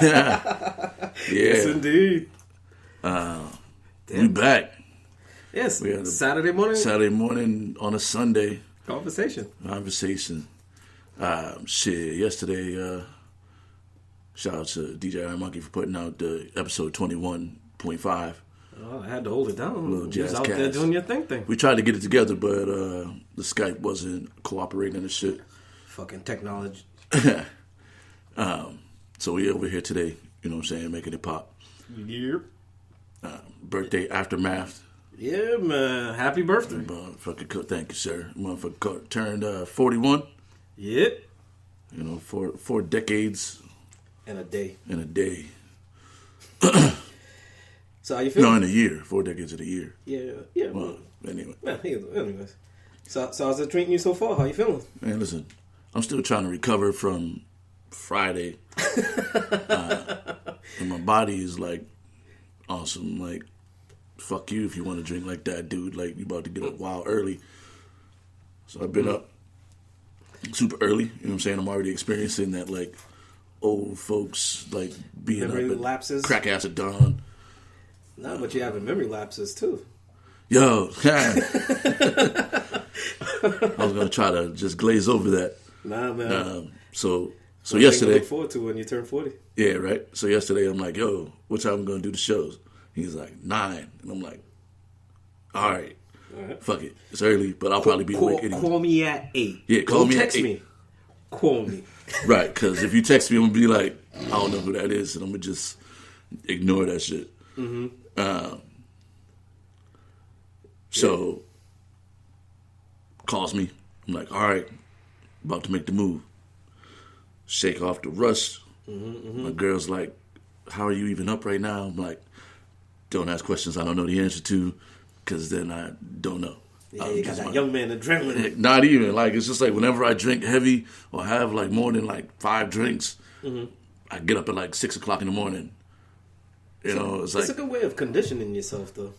Yeah. Yes, indeed. We back. Yes, We had a Saturday morning on a Sunday. conversation. Yesterday, shout out to DJ Iron Monkey for putting out the episode 21.5. Oh, I had to hold it down. Little You was jazz out there cast. doing your thing. We tried to get it together, but the Skype wasn't cooperating and shit. Fucking technology. So we over here today, you know what I'm saying, making it pop. Yep. Birthday AfterMAth. Yeah, man. Happy birthday. Motherfucker, thank you, sir. Motherfucker turned 41. Yep. You know, four decades In a day. in a day. So how you feeling? No, in a year. 4 decades in a year. Yeah. Well, anyway. Anyways. So how's it treating you so far? How you feeling? Man, listen, I'm still trying to recover from Friday. And my body is like awesome. Like, fuck you if you want to drink like that, dude. Like, you about to get up wild early. So I've been up super early. You know what I'm saying? I'm already experiencing that, like, old folks, like, being Memory up at lapses? crack ass at dawn. No, but you having memory lapses too. Yo, I was going to try to just glaze over that. Nah, man. So One thing yesterday, to look forward to when you turn 40. yeah, right. So yesterday, I'm like, yo, what time we gonna do the shows? He's like 9, and I'm like, all right, fuck it, it's early, but I'll probably be awake anyway. Call me at 8. Yeah, call Don't me at text 8. me. Call me. Right? Because if you text me, I'm gonna be like, I don't know who that is, and I'm gonna just ignore that shit. So calls me. I'm like, all right, about to make the move. Shake off the rust. My girl's like, how are you even up right now? I'm like, don't ask questions I don't know the answer to, because then I don't know. Yeah, you got that young man adrenaline. Not even. Like, it's just like whenever I drink heavy or have like more than like 5 drinks, I get up at like 6 o'clock in the morning. You know, it's like, It's a good way of conditioning yourself, though.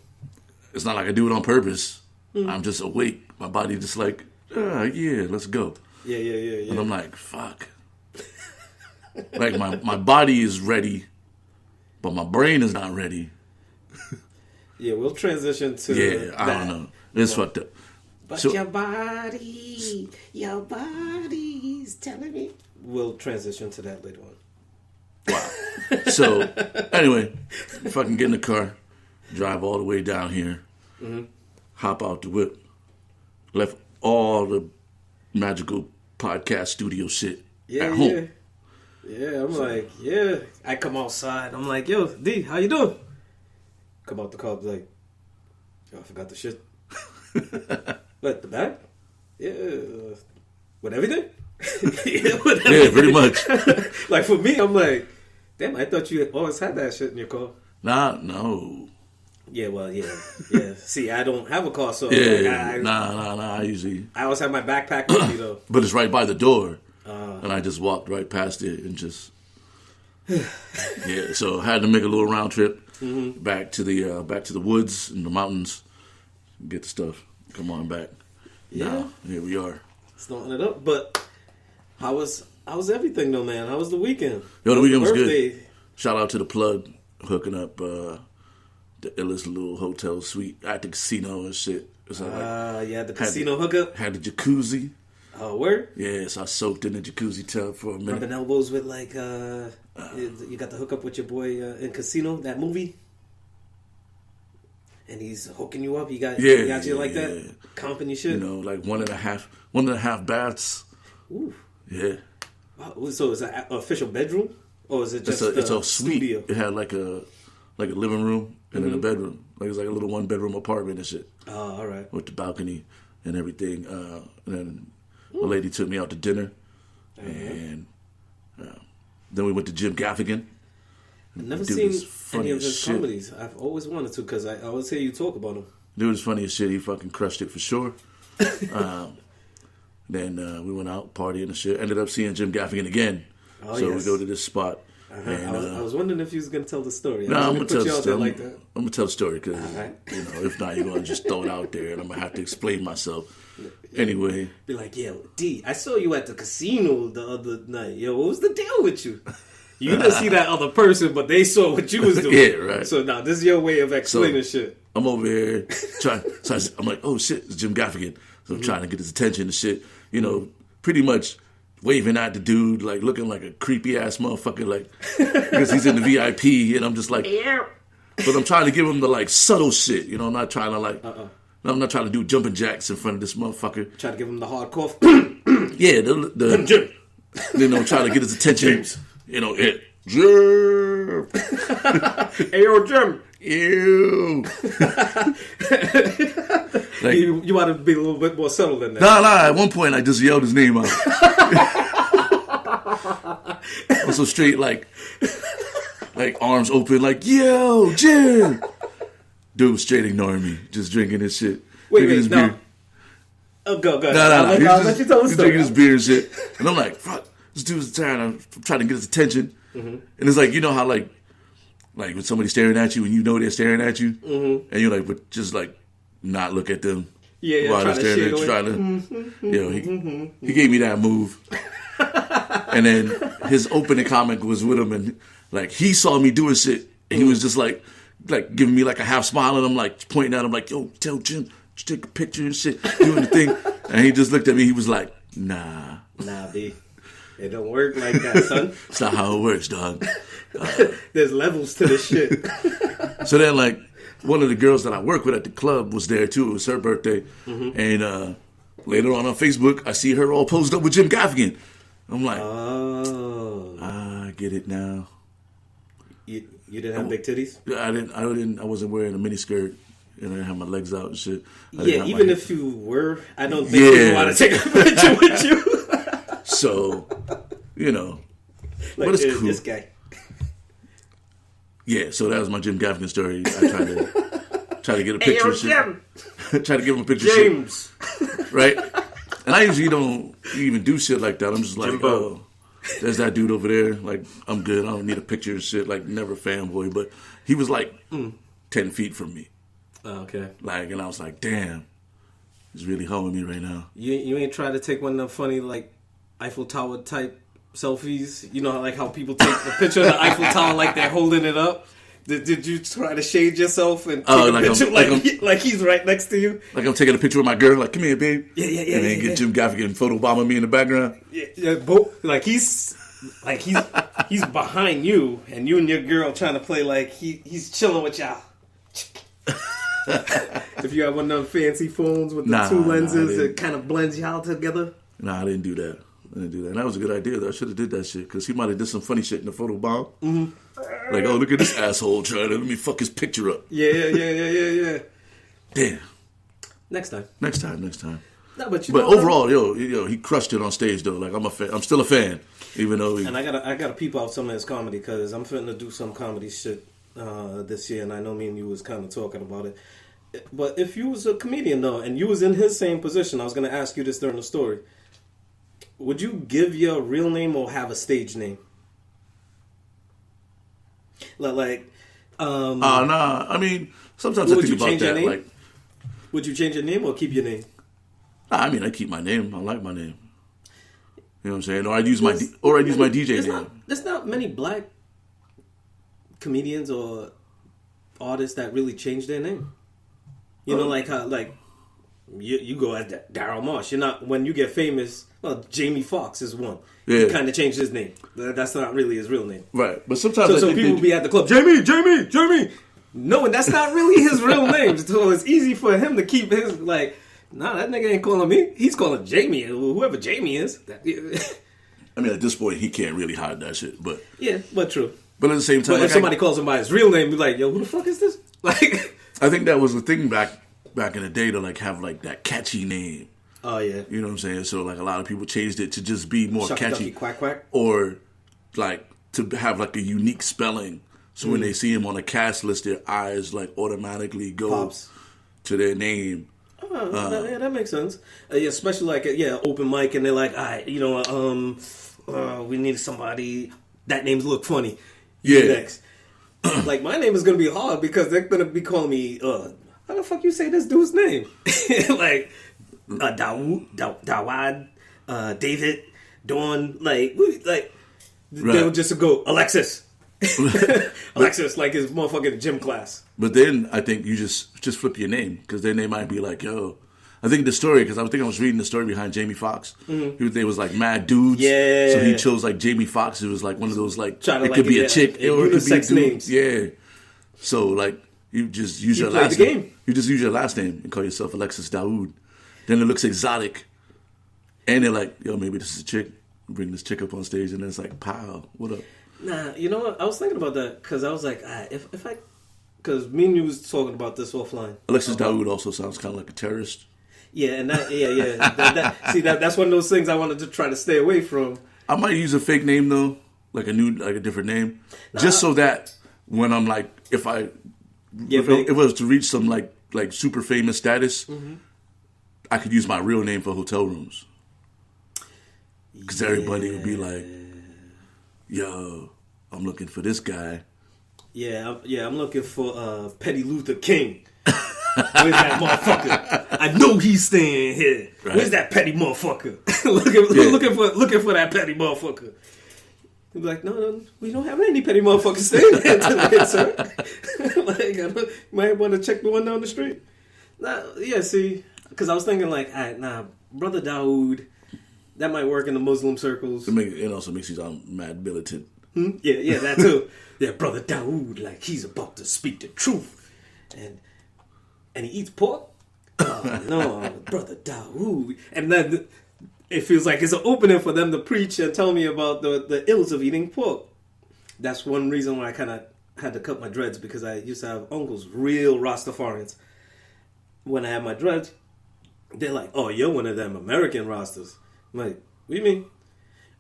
it's not like I do it on purpose. I'm just awake. My body just like, yeah, let's go. Yeah. And I'm like, fuck. Like, my body is ready, but my brain is not ready. Yeah, we'll transition to Yeah, I don't know. It's fucked up. But So- your body's telling me. We'll transition to that later on. Wow. So, anyway, fucking get in the car, drive all the way down here, hop out the whip, left all the magical podcast studio shit at home. Yeah, I come outside. I'm like, yo, D, how you doing? Come out the car, be like, yo, I forgot the shit. What, the bag? Yeah, with everything? With everything. Yeah, pretty much. Like, for me, I'm like, damn, I thought you always had that shit in your car. No. Yeah, well, yeah. See, I don't have a car, so Yeah, like, I usually... I always have my backpack with me, though. But it's right by the door. And I just walked right past it and just... Yeah, so I had to make a little round trip back to the woods and the mountains, get the stuff, come on back. Yeah. Now, here we are. Starting it up, but how was everything though, man? How was the weekend? Yo, the weekend was Birthday? good. Shout out to the plug hooking up the illest little hotel suite at the casino and shit. So Yeah, the casino hookup. had the jacuzzi. Oh, where? Yeah, so I soaked in the jacuzzi tub for a minute. Rubbing elbows with like you got the hookup with your boy in Casino, that movie. And he's hooking you up. He got you like that, comping your shit. You know, like one and a half baths. Ooh. Yeah. Wow. So is that an official bedroom, or is it just It's a suite. studio? It had like a living room and then a bedroom. Like it's like a little 1-bedroom apartment and shit. Oh, all right. With the balcony and everything. And then my lady took me out to dinner, and then we went to Jim Gaffigan. I've never Dude seen is funny any of as his shit. comedies. I've always wanted to because I always hear you talk about him. Dude is funny as shit. He fucking crushed it for sure. Then we went out partying and shit. Ended up seeing Jim Gaffigan again. Oh, so yes. we go to this spot. And, I was wondering if you was going to tell the story. No, I'm going gonna to tell the story. like that. I'm gonna tell the story because All right. you know, if not, you're gonna just throw it out there, and I'm gonna have to explain myself. Anyway. Be like, yo, D, I saw you at the casino the other night. Yo, what was the deal with you? You didn't see that other person, but they saw what you was doing. Yeah, right. So now this is your way of explaining shit. I'm over here trying. So I'm like, oh shit, it's Jim Gaffigan. So I'm trying to get his attention and shit. You know, pretty much waving at the dude, like looking like a creepy ass motherfucker, like because he's in the VIP, and I'm just like, but I'm trying to give him the like subtle shit. You know, I'm not trying to like, I'm not trying to do jumping jacks in front of this motherfucker. Try to give him the hard cough. Yeah, the Jim. You know, trying to get his attention. James. You know, Jim. Hey, yo, Jim. Ew. Like, you want to be a little bit more subtle than that. Nah. At one point, I just yelled his name out. Also straight, like arms open, like, yo, Jim. Dude straight ignoring me, just drinking his shit. Wait, his no. beer. Oh, go. Nah. I'll let you tell the He's story. drinking his beer and shit. And I'm like, fuck, this dude's trying to get his attention. And it's like, you know how, like when somebody's staring at you and you know they're staring at you, and you're like, but just like not look at them while they're staring at you. Trying to, you know, he gave me that move, and then his opening comment was with him, and like he saw me doing shit, and he was just like giving me like a half smile, and I'm like pointing at him like, yo, tell Jim to take a picture and shit, doing the thing, and he just looked at me. He was like, nah, B. It don't work like that, son. It's not how it works, dog. There's levels to this shit. So then, like, one of the girls that I work with at the club was there, too. It was her birthday. And later on Facebook, I see her all posed up with Jim Gaffigan. I'm like, I get it now. You didn't have big titties? I wasn't wearing a mini skirt. And I didn't have my legs out and shit. Yeah, even if you were, I don't think people want to take a picture with you. So, you know, like, but it's cool. This guy. Yeah, so that was my Jim Gaffigan story. I tried to get a picture. Hey, yo, Jim. Try to give him a picture. James. Shit, right? And I usually don't even do shit like that. I'm just like, Jimbo. oh, there's that dude over there. Like, I'm good. I don't need a picture and shit. Like, never fanboy. But he was like 10 feet from me. Oh, okay. Like, and I was like, damn, he's really hoeing me right now. You ain't try to take one of them funny, like, Eiffel Tower type selfies? You know, like how people take the picture of the Eiffel Tower like they're holding it up? Did you try to shade yourself and take a picture like he's right next to you? Like I'm taking a picture with my girl, like, come here, babe. Yeah. And then get Jim Gaffigan photobombing me in the background. Yeah, both. Like he's behind you, and you and your girl trying to play like he's chilling with y'all. If you have one of them fancy phones with the two lenses, it kind of blends y'all together. Nah, I didn't do that. And that was a good idea, though. I should have did that shit, because he might have did some funny shit in the photo bomb. Like, oh, look at this asshole trying to let me fuck his picture up. Yeah. Damn. Next time. No, but overall, yo, he crushed it on stage, though. Like, I'm still a fan, even though. And I gotta peep out some of his comedy, because I'm finna to do some comedy shit this year, and I know me and you was kind of talking about it. But if you was a comedian though, and you was in his same position, I was gonna ask you this during the story. Would you give your real name or have a stage name? Like, nah. I mean, sometimes I think about that. Like, would you change your name or keep your name? Nah, I mean, I keep my name. I like my name. You know what I'm saying? Or I use my DJ name. There's not many black comedians or artists that really change their name. You know, like how you go as Daryl Marsh. You're not, when you get famous. Well, Jamie Foxx is one. Yeah. He kind of changed his name. That's not really his real name. Right, but sometimes so people be at the club, Jamie. No, and that's not really his real name. So it's easy for him to keep his that nigga ain't calling me. He's calling Jamie, whoever Jamie is. I mean, at this point, he can't really hide that shit. But yeah, but true. But at the same time, but if somebody calls him by his real name, be like, yo, who the fuck is this? Like, I think that was the thing back in the day to have that catchy name. Oh yeah, you know what I'm saying. So a lot of people changed it to just be more Shucky catchy, ducky, quack quack, or to have a unique spelling. So when they see him on a cast list, their eyes automatically go Pops to their name. Yeah, that makes sense. Especially open mic, and they're like, all right, we need somebody that names look funny. Yeah. Next. Like my name is gonna be hard because they're gonna be calling me. How the fuck you say this dude's name? Dawad, David, Dawn, like Right. they'll just go Alexis. Alexis, like his motherfucking gym class. But then I think you just flip your name because then they might be like, yo. I think the story, because I was reading the story behind Jamie Foxx. Mm-hmm. They was like mad dudes. Yeah. So he chose like Jamie Foxx. It was like one of those like, Trying to it like could be it, a chick yeah, or it could be a dude. names. Yeah. So like you just use your played last the name. game. You just use your last name and call yourself Alexis Daoud. Then it looks exotic. And they're like, yo, maybe this is a chick. Bring this chick up on stage and then it's like, pow, what up? Nah, you know what? I was thinking about that because I was like, if I, because me and you was talking about this offline. Alexis Daoud also sounds kind of like a terrorist. Yeah, and that's one of those things I wanted to try to stay away from. I might use a fake name though, like a different name, just so that when I'm like, if it was to reach some like super famous status, I could use my real name for hotel rooms, because everybody would be like, "Yo, I'm looking for this guy." I'm looking for Petty Luther King. Where's that motherfucker? I know he's staying here. Right. Where's that petty motherfucker? looking for that petty motherfucker. He'd be like, no, we don't have any petty motherfuckers staying here tonight, sir. Like, you might want to check the one down the street. See, because I was thinking like, Brother Daoud, that might work in the Muslim circles. It also makes you sound mad militant. Yeah, that too. Yeah, Brother Daoud, like he's about to speak the truth, and he eats pork. Oh, no, Brother Daoud. And then it feels like it's an opening for them to preach and tell me about the ills of eating pork. That's one reason why I kind of had to cut my dreads, because I used to have uncles, real Rastafarians. When I had my dreads, they're like, oh, you're one of them American Rastas. I'm like, what do you mean?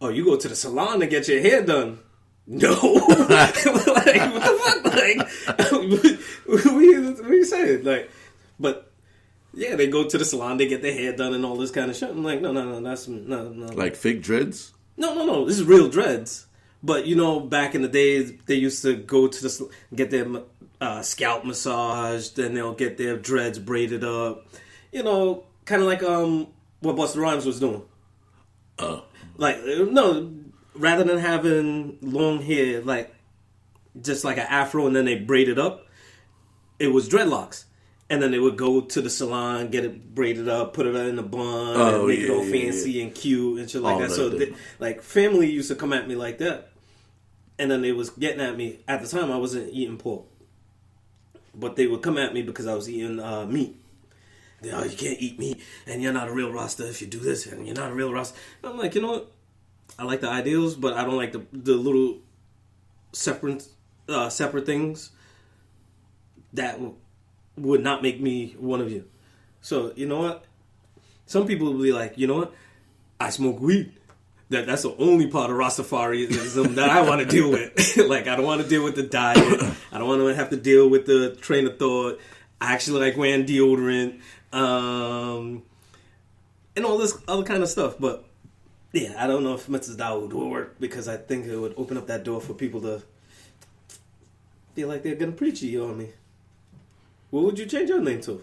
Oh, you go to the salon to get your hair done. No. Like, what the fuck? Like, what are you saying? Like, but yeah, they go to the salon, they get their hair done and all this kind of shit. I'm like, no, that's no. Like fake dreads? No, this is real dreads. But you know, back in the days, they used to go to get their scalp massaged, then they'll get their dreads braided up. You know, kind of like what Busta Rhymes was doing. Like, no, rather than having long hair, like just like an afro, and then they braid it up, it was dreadlocks. And then they would go to the salon, get it braided up, put it in a bun, and make it all fancy and cute and shit like that. So, like, family used to come at me like that. And then they was getting at me. At the time, I wasn't eating pork. But they would come at me because I was eating meat. You can't eat meat, and you're not a real Rasta if you do this, and you're not a real Rasta. I'm like, you know what? I like the ideals, but I don't like the little separate things that would not make me one of you. So, you know what? Some people will be like, you know what? I smoke weed. That's the only part of Rastafarianism that I want to deal with. Like, I don't want to deal with the diet. I don't want to have to deal with the train of thought. I actually like wearing deodorant. And all this other kind of stuff. But, yeah, I don't know if Mrs. Daoud will work, because I think it would open up that door for people to feel like they're going to preachy on me. What would you change your name to?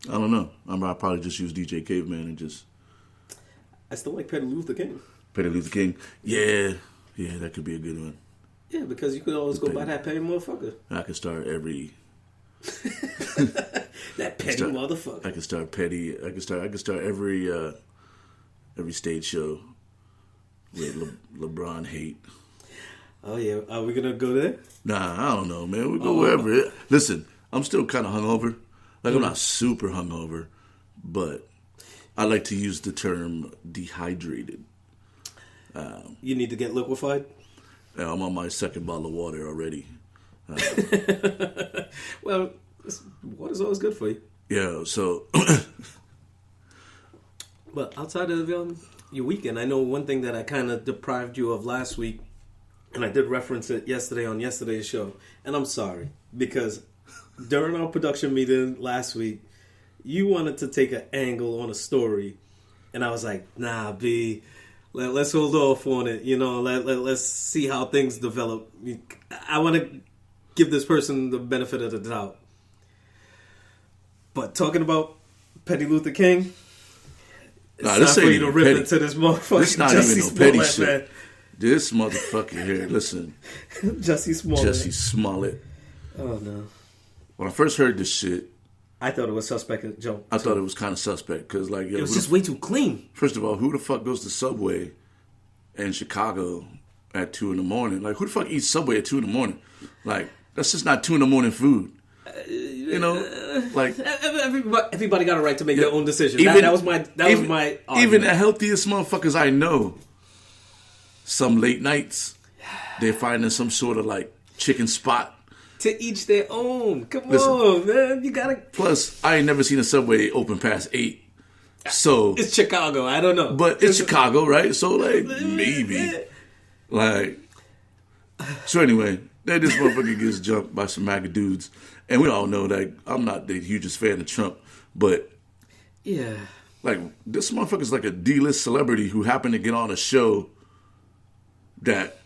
I don't know. I'd probably just use DJ Caveman and just... I still like Petty Luther King. Petty Luther King? Yeah, that could be a good one. Yeah, because you could always go by that petty motherfucker. I could start every... that petty motherfucker. I could start petty... I could start every stage show with LeBron hate. Oh, yeah. Are we going to go there? Nah, I don't know, man. We go wherever. Listen... I'm still kind of hungover. Like, I'm not super hungover, but I like to use the term dehydrated. You need to get liquefied? Yeah, I'm on my second bottle of water already. Well, water's always good for you. Yeah, so... But outside of your weekend, I know one thing that I kind of deprived you of last week, and I did reference it yesterday on yesterday's show, and I'm sorry, because... During our production meeting last week, you wanted to take an angle on a story, and I was like, nah, B, let's hold off on it. You know, let's see how things develop. I want to give this person the benefit of the doubt. But talking about Petty Luther King, Nah, this ain't even petty. Into this motherfucker. This not Jussie even no petty Smollett, shit. man. This motherfucker here, listen. Jussie Smollett. Jussie Smollet. Oh, no. When I first heard this shit, I thought it was suspect jump. I thought it was kind of suspect because, like, yo, it was just way too clean. First of all, who the fuck goes to Subway in Chicago at 2 a.m? Like, who the fuck eats Subway at 2 a.m? Like, that's just not 2 a.m. food. You know, like everybody got a right to make their own decision. Even, that was my argument. Even the healthiest motherfuckers I know, some late nights, they're finding some sort of like chicken spot. To each their own. Come on, man. You gotta. Plus, I ain't never seen a Subway open past 8. So it's Chicago. I don't know, but it's Chicago, right? So like maybe, like. So anyway, then this motherfucker gets jumped by some MAGA dudes, and we all know that I'm not the hugest fan of Trump, but yeah, like this motherfucker's like a D-list celebrity who happened to get on a show that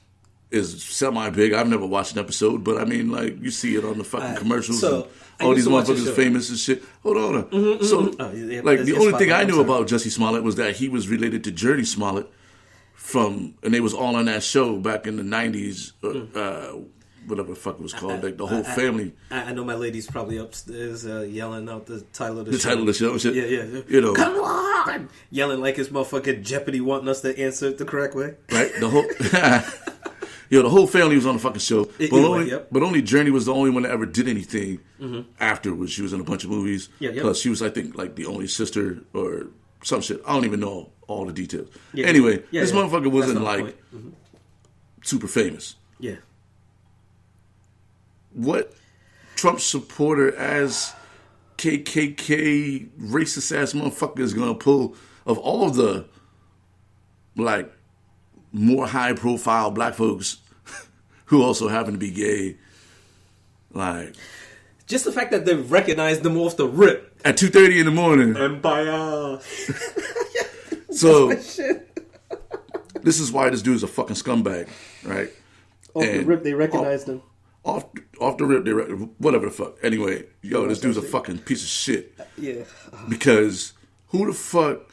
is semi-big. I've never watched an episode, but I mean, like, you see it on the fucking commercials. So, and all these motherfuckers famous and shit. Hold on. Mm-hmm, so, like, the only thing I knew about Jussie Smollett was that he was related to Journey Smollett and they was all on that show back in the 90s, whatever the fuck it was called, like the whole family. I know my lady's probably upstairs yelling out the title of the show. The title of the show and shit. Yeah. You know. Come on! Yelling like it's motherfucking Jeopardy wanting us to answer it the correct way. Right? The whole... the whole family was on the fucking show. But only Journey was the only one that ever did anything afterwards. She was in a bunch of movies. Plus, she was, I think, like the only sister or some shit. I don't even know all the details. Anyway, this motherfucker wasn't like super famous. Yeah. What Trump supporter as KKK racist ass motherfucker is gonna pull of all the like more high profile black folks who also happen to be gay? Like, just the fact that they recognized them off the rip at 2:30 in the morning. Empire. So this is why this dude's a fucking scumbag, right? Off the rip, they recognized him. Off the rip, whatever the fuck. Anyway, this dude's a fucking piece of shit. Yeah. Because who the fuck?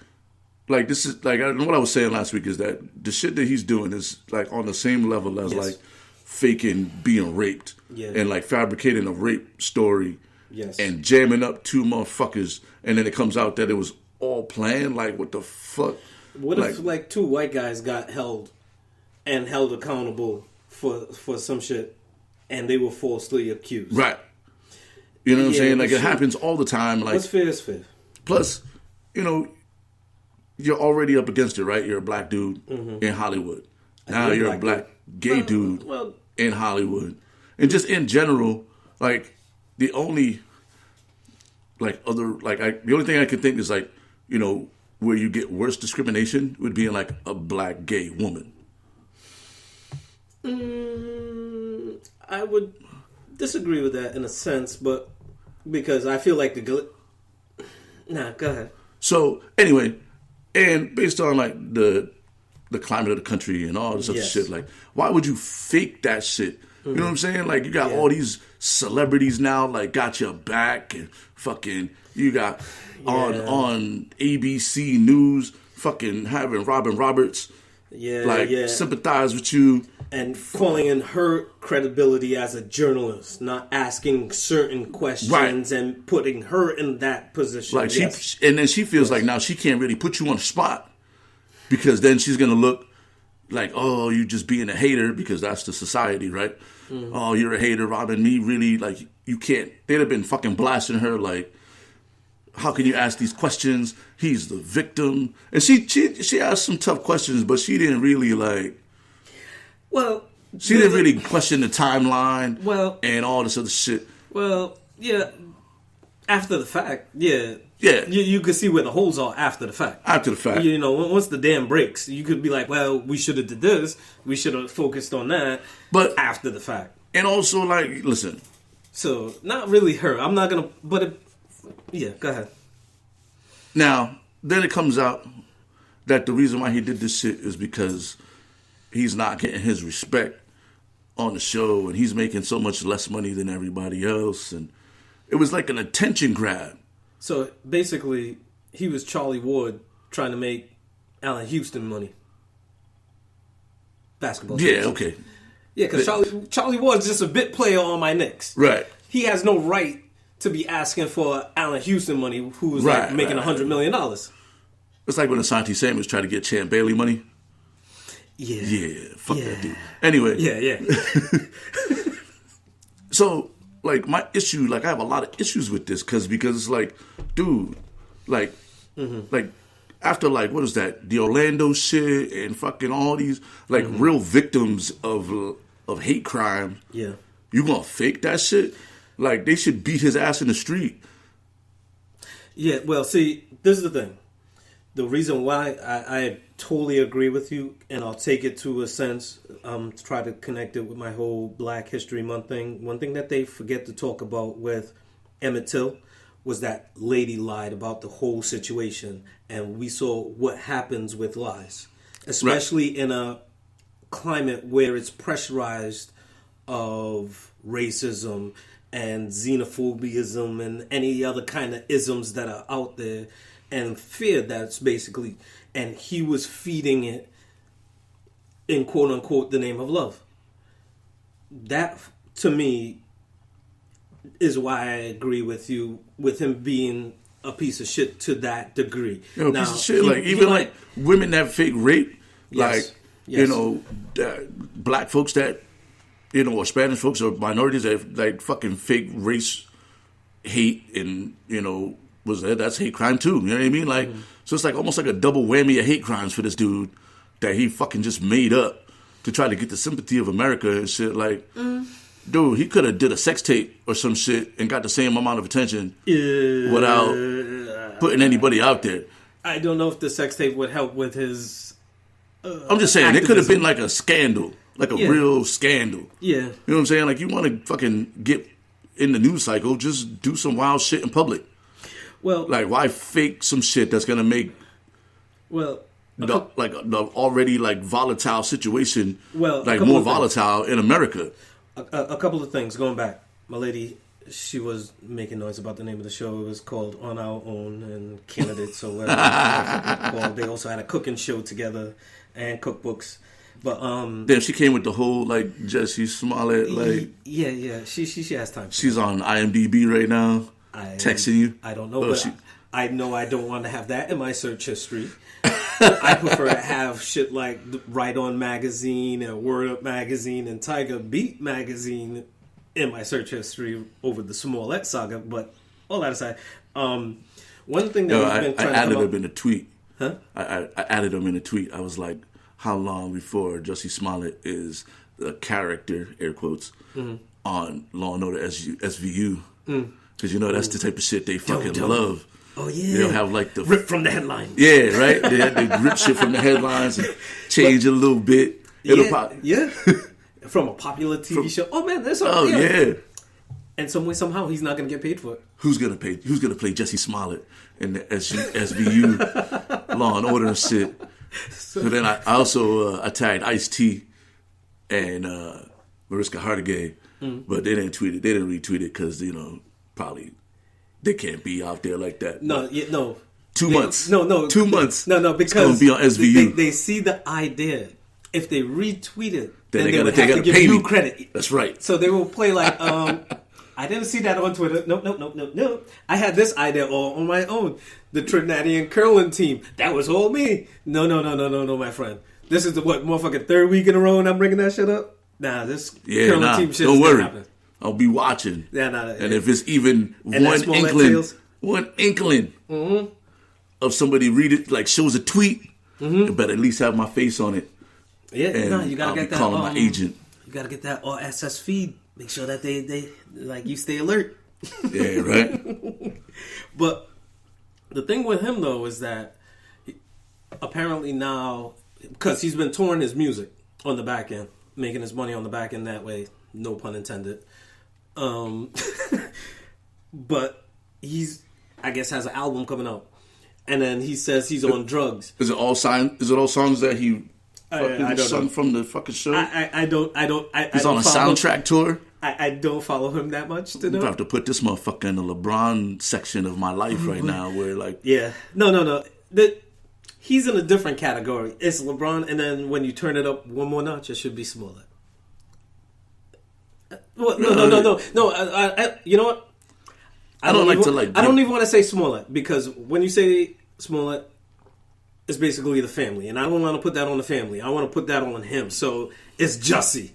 Like, this is like what I was saying last week is that the shit that he's doing is like on the same level as like faking being raped and like fabricating a rape story and jamming up 2 motherfuckers, and then it comes out that it was all planned. Like, what the fuck? What if like 2 white guys got held accountable for some shit, and they were falsely accused? Right. You know what I'm saying? Like, it happens all the time. Like, what's fair is fair. Plus, you're already up against it, right? You're a black dude in Hollywood. Now you're a black gay dude in Hollywood. And just in general, like, the only thing I could think is like, where you get worse discrimination would be in like a black gay woman. I would disagree with that in a sense, but because I feel like go ahead. So anyway, and based on like the climate of the country and all this other shit, like, why would you fake that shit? You know what I'm saying? Like, you got all these celebrities now, like, got your back, and fucking you got on ABC News, fucking having Robin Roberts, sympathize with you. And calling in her credibility as a journalist, not asking certain questions and putting her in that position. Like, and then she feels like now she can't really put you on the spot because then she's going to look like, oh, you just being a hater, because that's the society, right? Oh, you're a hater, Robin. Me, really, like, you can't. They'd have been fucking blasting her like, how can you ask these questions? He's the victim. And she asked some tough questions, but she didn't really like. Well, she didn't really question the timeline. And all this other shit. Well, yeah. After the fact, yeah. Yeah. You could see where the holes are after the fact. After the fact. Once the dam breaks, you could be like, well, we should have did this. We should have focused on that. But after the fact. And also, like, listen. So, not really her. I'm not going to, but go ahead. Now, then it comes out that the reason why he did this shit is because he's not getting his respect on the show, and he's making so much less money than everybody else, and it was like an attention grab. So basically, he was Charlie Ward trying to make Allen Houston money. Basketball. Yeah, okay. Yeah, because Charlie Ward's just a bit player on my Knicks. Right. He has no right to be asking for Allen Houston money, who's making $100 million. It's like when Asante Samuels tried to get Champ Bailey money. Yeah. Yeah, fuck that dude. Anyway. Yeah. So, like, my issue, like, I have a lot of issues with this because it's like, dude, like, like, after, like, what is that? The Orlando shit and fucking all these, like, real victims of hate crime. Yeah. You gonna fake that shit? Like, they should beat his ass in the street. Yeah, well, see, this is the thing. The reason why I totally agree with you, and I'll take it to a sense, to try to connect it with my whole Black History Month thing. One thing that they forget to talk about with Emmett Till was that lady lied about the whole situation, and we saw what happens with lies, especially in a climate where it's pressurized of racism and xenophobism and any other kind of isms that are out there, and fear that's basically, and he was feeding it in quote unquote the name of love. That to me is why I agree with you with him being a piece of shit to that degree. You know, piece of shit. Like even like women that fake rape, like you know, black folks that or Spanish folks or minorities that like fucking fake race hate and that's hate crime too. You know what I mean? Like so it's like almost like a double whammy of hate crimes for this dude that he fucking just made up to try to get the sympathy of America and shit. Like, dude, he could have did a sex tape or some shit and got the same amount of attention without putting anybody out there. I don't know if the sex tape would help with his. I'm just saying, activism. It could have been like a scandal, like a real scandal. Yeah. You know what I'm saying? Like, you want to fucking get in the news cycle, just do some wild shit in public. Well, like, why fake some shit that's going to make the already like volatile situation like more volatile in America? A couple of things going back. My lady, she was making noise about the name of the show. It was called On Our Own and Candidates or whatever. Well, they also had a cooking show together and cookbooks. But then she came with the whole like Jussie Smollet like she has time. She's on IMDb right now. Texting you. I don't know, but I know I don't want to have that in my search history. I prefer to have shit like Right On Magazine and Word Up Magazine and Tiger Beat Magazine in my search history over the Smollett saga. But all that aside, one thing that we've been trying to added him in a tweet. Huh? I added him in a tweet. I was like, how long before Jussie Smollett is a character, air quotes, on Law and Order SVU? Because that's the type of shit they fucking love. Oh yeah, they'll have like the rip from the headlines. Yeah, right. They rip shit from the headlines and change it a little bit. From a popular TV show. Oh man, that's And some way somehow he's not gonna get paid for it. Who's gonna play Jussie Smollett in the SVU Law and Order and shit? So then I also tagged Ice-T and Mariska Hargitay, but they didn't tweet it. They didn't retweet it because probably they can't be out there like that. No. 2 months. No. 2 months. No, because it's gonna be on SVU. They see the idea. If they retweet it, then they gotta have to give you credit. That's right. So they will play like, I didn't see that on Twitter. No. I had this idea all on my own. The Trinidadian curling team. That was all me. No, my friend. This is the motherfucking third week in a row and I'm bringing that shit up? Nah, this curling team shit don't is worry. happen. I'll be watching. And if it's even one inkling of somebody read it, like shows a tweet, you better at least have my face on it. Yeah, you gotta get that. Calling my agent. You gotta get that RSS feed. Make sure that they like you stay alert. Yeah, right. But the thing with him though is that apparently now, because he's been touring his music on the back end, making his money on the back end that way. No pun intended. But he's, I guess, has an album coming out, and then he says he's on drugs. Is it all songs that he sung from the fucking show? I don't. He's on a soundtrack tour. I don't follow him that much to know. I have to put this motherfucker in the LeBron section of my life right now, where like no. he's in a different category. It's LeBron, and then when you turn it up one more notch, it should be Smollett. Well, no. You know what? I don't even want to say Smollett, because when you say Smollett, it's basically the family, and I don't want to put that on the family. I want to put that on him. So it's Jussie.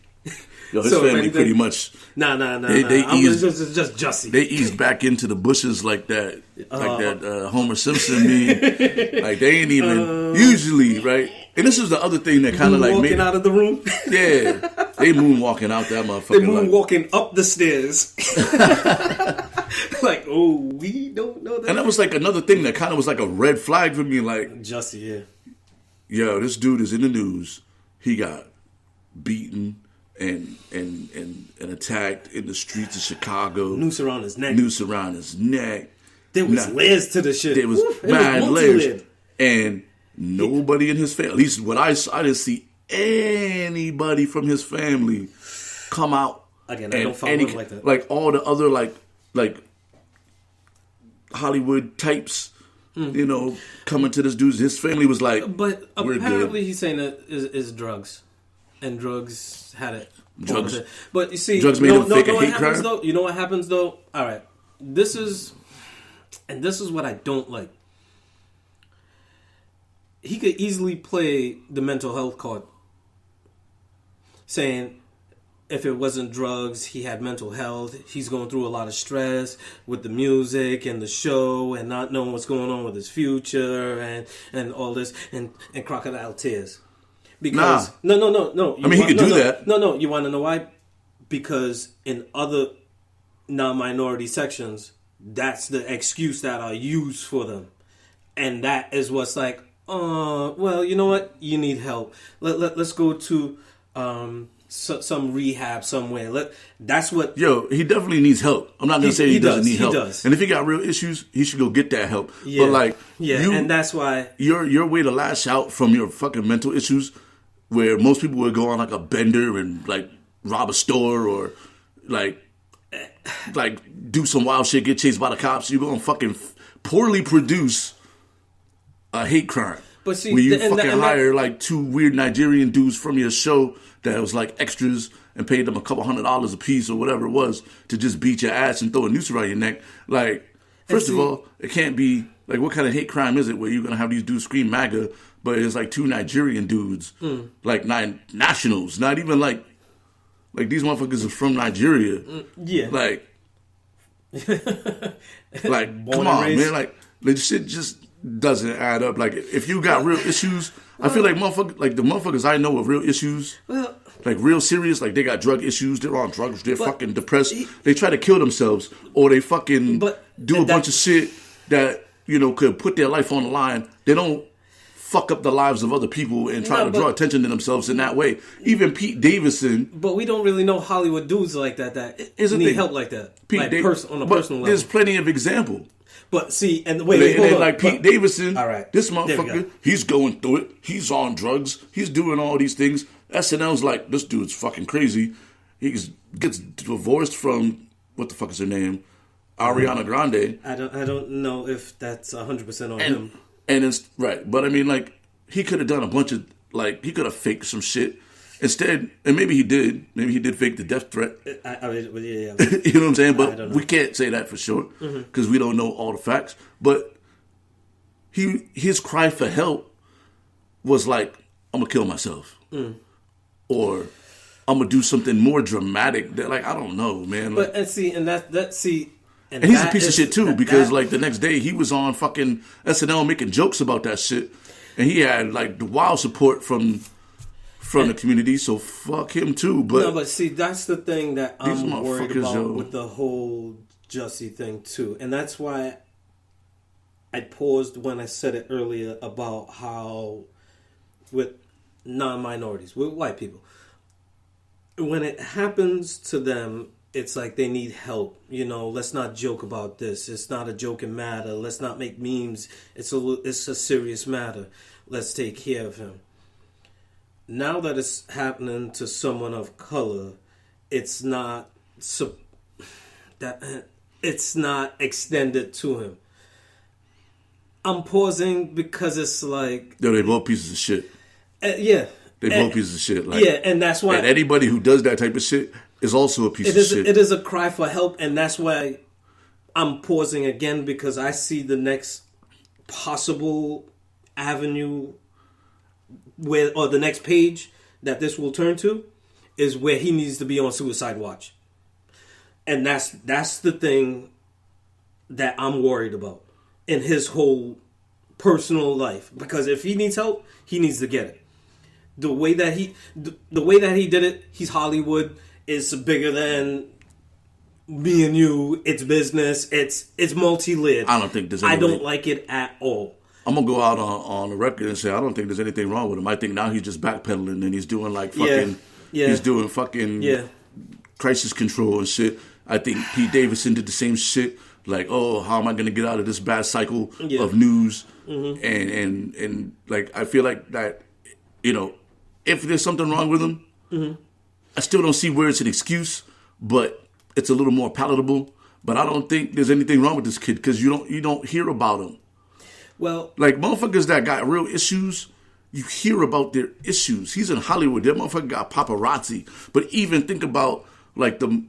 Yo, his family pretty much. Nah. They ease, it's just Jussie. They ease back into the bushes like that, Homer Simpson meme. Like they ain't even usually right. And this is the other thing that kind of like walking out of the room. Yeah, they moonwalking out that motherfucker. They moonwalking up the stairs. Like, oh, we don't know that. And that was like another thing that kind of was like a red flag for me. Like, Jussie, yeah. Yo, this dude is in the news. He got beaten and attacked in the streets of Chicago. Noose around his neck. There was layers to the shit. There was mad layers. And nobody in his family, at least what I didn't see anybody from his family come out. Again, I don't follow him like that. Like all the other like Hollywood types, you know, coming to this dude. His family was like, but apparently he's saying that is drugs, and drugs had it. Drugs, but you see, drugs made him fake a hate crime. Though, you know what happens though? All right, this is what I don't like. He could easily play the mental health card, saying if it wasn't drugs, he had mental health. He's going through a lot of stress with the music and the show and not knowing what's going on with his future and all this and crocodile tears. Because no. I mean, he could do that. No. You want to know why? Because in other non-minority sections, that's the excuse that are used for them, and that is what's like. Well, you know what? You need help. Let's go to some rehab somewhere. That's what. Yo, he definitely needs help. I'm not gonna say he doesn't need help. He does. And if he got real issues, he should go get that help. Yeah. But like, and that's why your way to lash out from your fucking mental issues, where most people would go on like a bender and like rob a store or like do some wild shit, get chased by the cops. You go and fucking poorly produce a hate crime. But see, where you hire like two weird Nigerian dudes from your show that was like extras and paid them $200 a piece or whatever it was to just beat your ass and throw a noose around your neck. Like, first of all, it can't be like, what kind of hate crime is it where you're gonna have these dudes scream MAGA, but it's like two Nigerian dudes, like nationals, not even like these motherfuckers are from Nigeria. Yeah, like come on, man, like this shit just doesn't add up. Like, if you got real issues, I feel like the motherfuckers I know with real issues, like real serious, like they got drug issues, they're on drugs, they're fucking depressed, they try to kill themselves, or they fucking do a bunch of shit that, you know, could put their life on the line. They don't fuck up the lives of other people and try to draw attention to themselves in that way. Even Pete Davidson. But we don't really know Hollywood dudes like that need help like that. On a personal level. There's plenty of examples. But see, and wait, hold on. Like Pete Davidson, all right, this motherfucker, he's going through it. He's on drugs. He's doing all these things. SNL's like, this dude's fucking crazy. He gets divorced from, what the fuck is her name? Ariana Grande. I don't know if that's 100% on him. And it's right, but I mean, like, he could have done a bunch of, like, he could have faked some shit. Instead, and maybe he did fake the death threat. Yeah. You know what I'm saying? But we can't say that for sure because we don't know all the facts. But his cry for help was like, I'm going to kill myself. Or I'm going to do something more dramatic. That, like, I don't know, man. Like, and he's a piece of shit too because like the next day he was on fucking SNL making jokes about that shit. And he had like the wild support from the community, so fuck him too. But no, but see, that's the thing that I'm worried about with the whole Jussie thing too, and that's why I paused when I said it earlier about how with non-minorities, with white people, when it happens to them, it's like they need help. You know, let's not joke about this. It's not a joking matter. Let's not make memes. It's a serious matter. Let's take care of him. Now that it's happening to someone of color, it's not extended to him. I'm pausing because it's like... Yo, they both pieces of shit. Yeah. They both pieces of shit. Like, yeah, and that's why... And anybody who does that type of shit is also a piece of shit. It is a cry for help, and that's why I'm pausing again, because I see the next possible avenue or the next page that this will turn to is where he needs to be on suicide watch. And that's the thing that I'm worried about in his whole personal life. Because if he needs help, he needs to get it. The way that he did it, he's Hollywood. It's bigger than me and you. It's business. It's multi-layered. I don't think there's I don't like it at all. I'm going to go out on the record and say I don't think there's anything wrong with him. I think now he's just backpedaling and he's doing like fucking... Yeah. He's doing fucking crisis control and shit. I think Pete Davidson did the same shit. Like, oh, how am I going to get out of this bad cycle of news? Mm-hmm. And like, I feel like that, you know, if there's something wrong with him, I still don't see where it's an excuse, but it's a little more palatable. But I don't think there's anything wrong with this kid because you don't hear about him. Well, like motherfuckers that got real issues, you hear about their issues. He's in Hollywood. That motherfucker got paparazzi. But even think about like the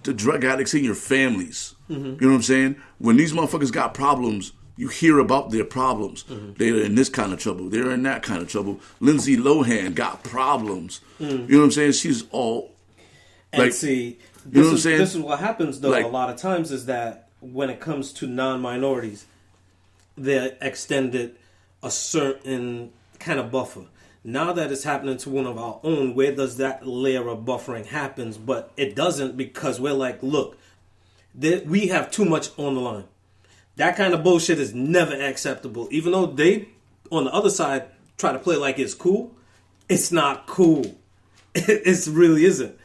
drug addicts in your families. Mm-hmm. You know what I'm saying? When these motherfuckers got problems, you hear about their problems. Mm-hmm. They're in this kind of trouble. They're in that kind of trouble. Lindsay Lohan got problems. Mm-hmm. You know what I'm saying? She's all and like, see, this is what happens though. Like, a lot of times is that when it comes to non-minorities, they're extended a certain kind of buffer. Now that it's happening to one of our own, where does that layer of buffering happens? But it doesn't, because we're like, look, we have too much on the line. That kind of bullshit is never acceptable. Even though they, on the other side, try to play like it's cool, it's not cool. It really isn't.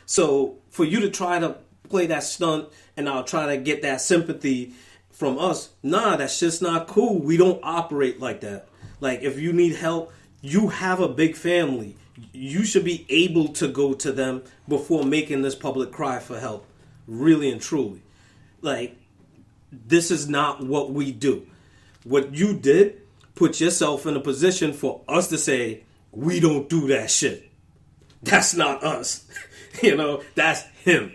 So for you to try to play that stunt and I'll try to get that sympathy from us, nah, that's just not cool. We don't operate like that. Like, if you need help, you have a big family. You should be able to go to them before making this public cry for help. Really and truly. Like, this is not what we do. What you did, put yourself in a position for us to say, we don't do that shit. That's not us. You know, that's him.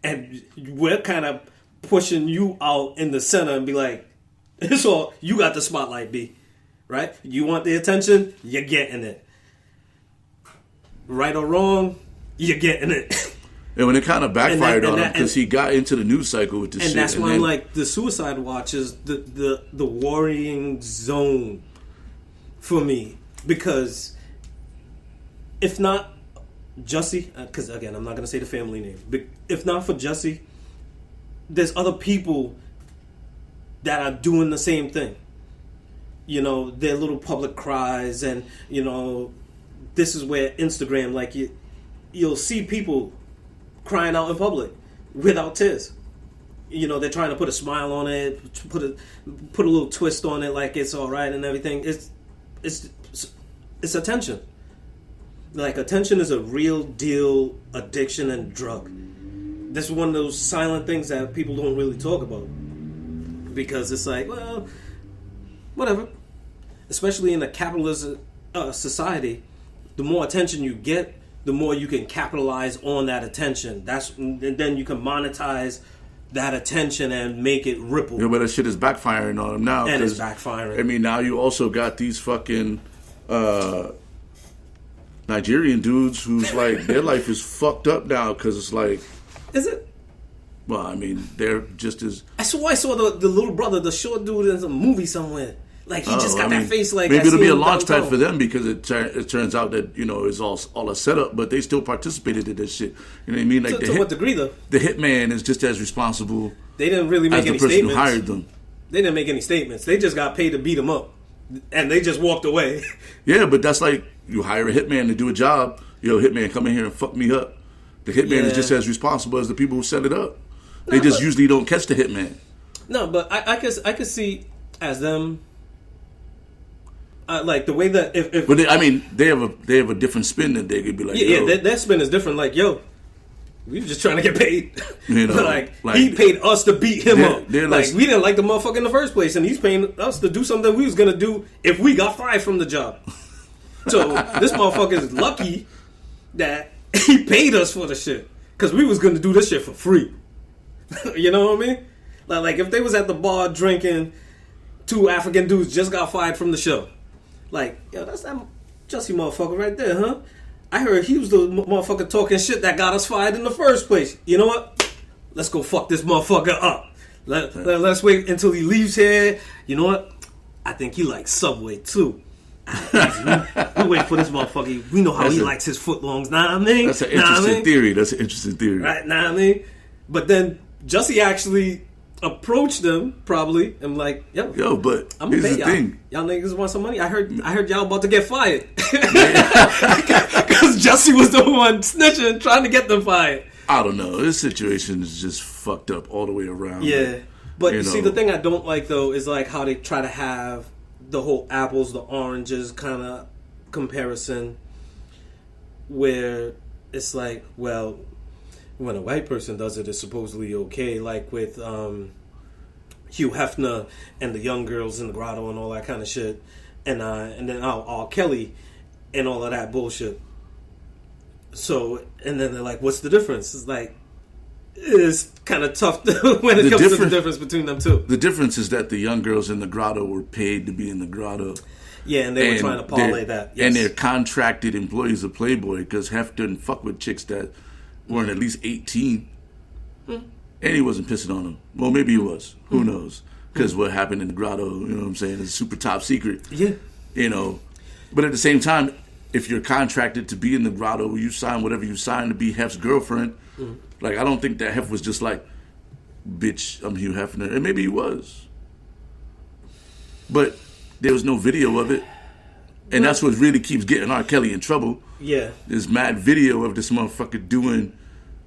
And we're kind of pushing you out in the center and be like, it's all, you got the spotlight, B. Right? You want the attention? You're getting it. Right or wrong? You're getting it. And when it kind of backfired on him because he got into the news cycle with this shit. And that's why I'm like, the suicide watch is the worrying zone for me. Because if not Jussie, because again, I'm not going to say the family name. But if not for Jussie, there's other people that are doing the same thing. You know, their little public cries, and you know, this is where Instagram, like, you'll see people crying out in public without tears. You know, they're trying to put a smile on it, put a little twist on it, like it's all right and everything. It's attention. Like, attention is a real deal addiction and drug. This is one of those silent things that people don't really talk about, because it's like, well, whatever. Especially in a capitalist society, the more attention you get, the more you can capitalize on that attention. And then you can monetize that attention and make it ripple. Yeah, but that shit is backfiring on them now. And it's backfiring. I mean, now you also got these fucking Nigerian dudes who's like, their life is fucked up now because it's like... Is it? Well, I mean, they're just as... I saw the little brother, the short dude, in some movie somewhere. Like, he just got that face like... Maybe it'll be a launch pad for them because it turns out that, you know, it's all a setup, but they still participated in this shit. You know what I mean? Like, to what degree, though? The hitman is just as responsible. They didn't really make any statements. As the person who hired them. They didn't make any statements. They just got paid to beat them up. And they just walked away. Yeah, but that's like, you hire a hitman to do a job. Yo, hitman, come in here and fuck me up. The hitman is just as responsible as the people who set it up. They just usually don't catch the hitman. No, but I could see as them... like the way that if but they have a different spin that they could be like, their spin is different. Like, yo, We were just trying to get paid. You know, like he paid us to beat him up. Like we didn't like the motherfucker in the first place, and he's paying us to do something we was gonna do if we got fired from the job. So this motherfucker is lucky that he paid us for the shit, because we was gonna do this shit for free. You know what I mean? Like if they was at the bar drinking, 2 African dudes just got fired from the show. Like, yo, that's that Jussie motherfucker right there, huh? I heard he was the motherfucker talking shit that got us fired in the first place. You know what? Let's go fuck this motherfucker up. Let's wait until he leaves here. You know what? I think he likes Subway too. We wait for this motherfucker. We know how he likes his footlongs. Nah, I mean, that's an interesting theory. That's an interesting theory, right? Nah, I mean, but then Jussie actually approached them probably and like, yo, but I'm gonna here's pay the thing. Y'all niggas want some money? I heard y'all about to get fired because Jussie was the one snitching, trying to get them fired. I don't know. This situation is just fucked up all the way around. Yeah, but you see, the thing I don't like though is like how they try to have the whole apples to oranges kind of comparison, where it's like, well, when a white person does it, it's supposedly okay. Like with Hugh Hefner and the young girls in the grotto and all that kind of shit, and then R. Kelly and all of that bullshit. So, and then they're like, "What's the difference?" It's like, it's kind of tough when it comes to the difference between them two. The difference is that the young girls in the grotto were paid to be in the grotto. Yeah, and they were trying to parlay that. Yes. And they're contracted employees of Playboy, because Hef didn't fuck with chicks that weren't at least 18. And he wasn't pissing on them. Well, maybe he was. Who knows? Because what happened in the grotto, you know what I'm saying, is super top secret. Yeah. You know, but at the same time, if you're contracted to be in the grotto, you sign whatever you sign to be Hef's girlfriend. Like, I don't think that Hef was just like, bitch, I'm Hugh Hefner. And maybe he was. But there was no video of it. And that's what really keeps getting R. Kelly in trouble. Yeah. There's mad video of this motherfucker doing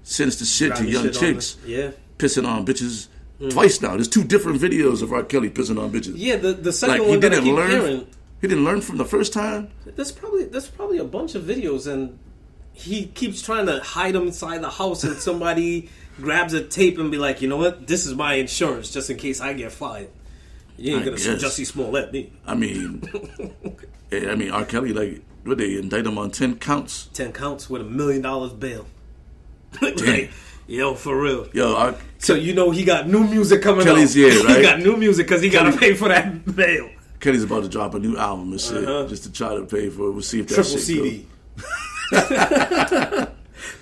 sinister shit to young chicks. Yeah. Pissing on bitches twice now. There's 2 different videos of R. Kelly pissing on bitches. Yeah, the second one that I keep hearing. He didn't learn from the first time? There's probably a bunch of videos, and he keeps trying to hide them inside the house, and somebody grabs a tape and be like, you know what? This is my insurance, just in case I get fired. You ain't gonna sue Jussie Smollet me. I mean, R. Kelly, like, what, they indict him on 10 counts? 10 counts with $1 million bail. Like, yo, for real. Yo, so you know he got new music coming Kelly's out. Right? He got new music because he got to pay for that bail. Kelly's about to drop a new album and shit, just to try to pay for it. We'll see if that Triple shit CD.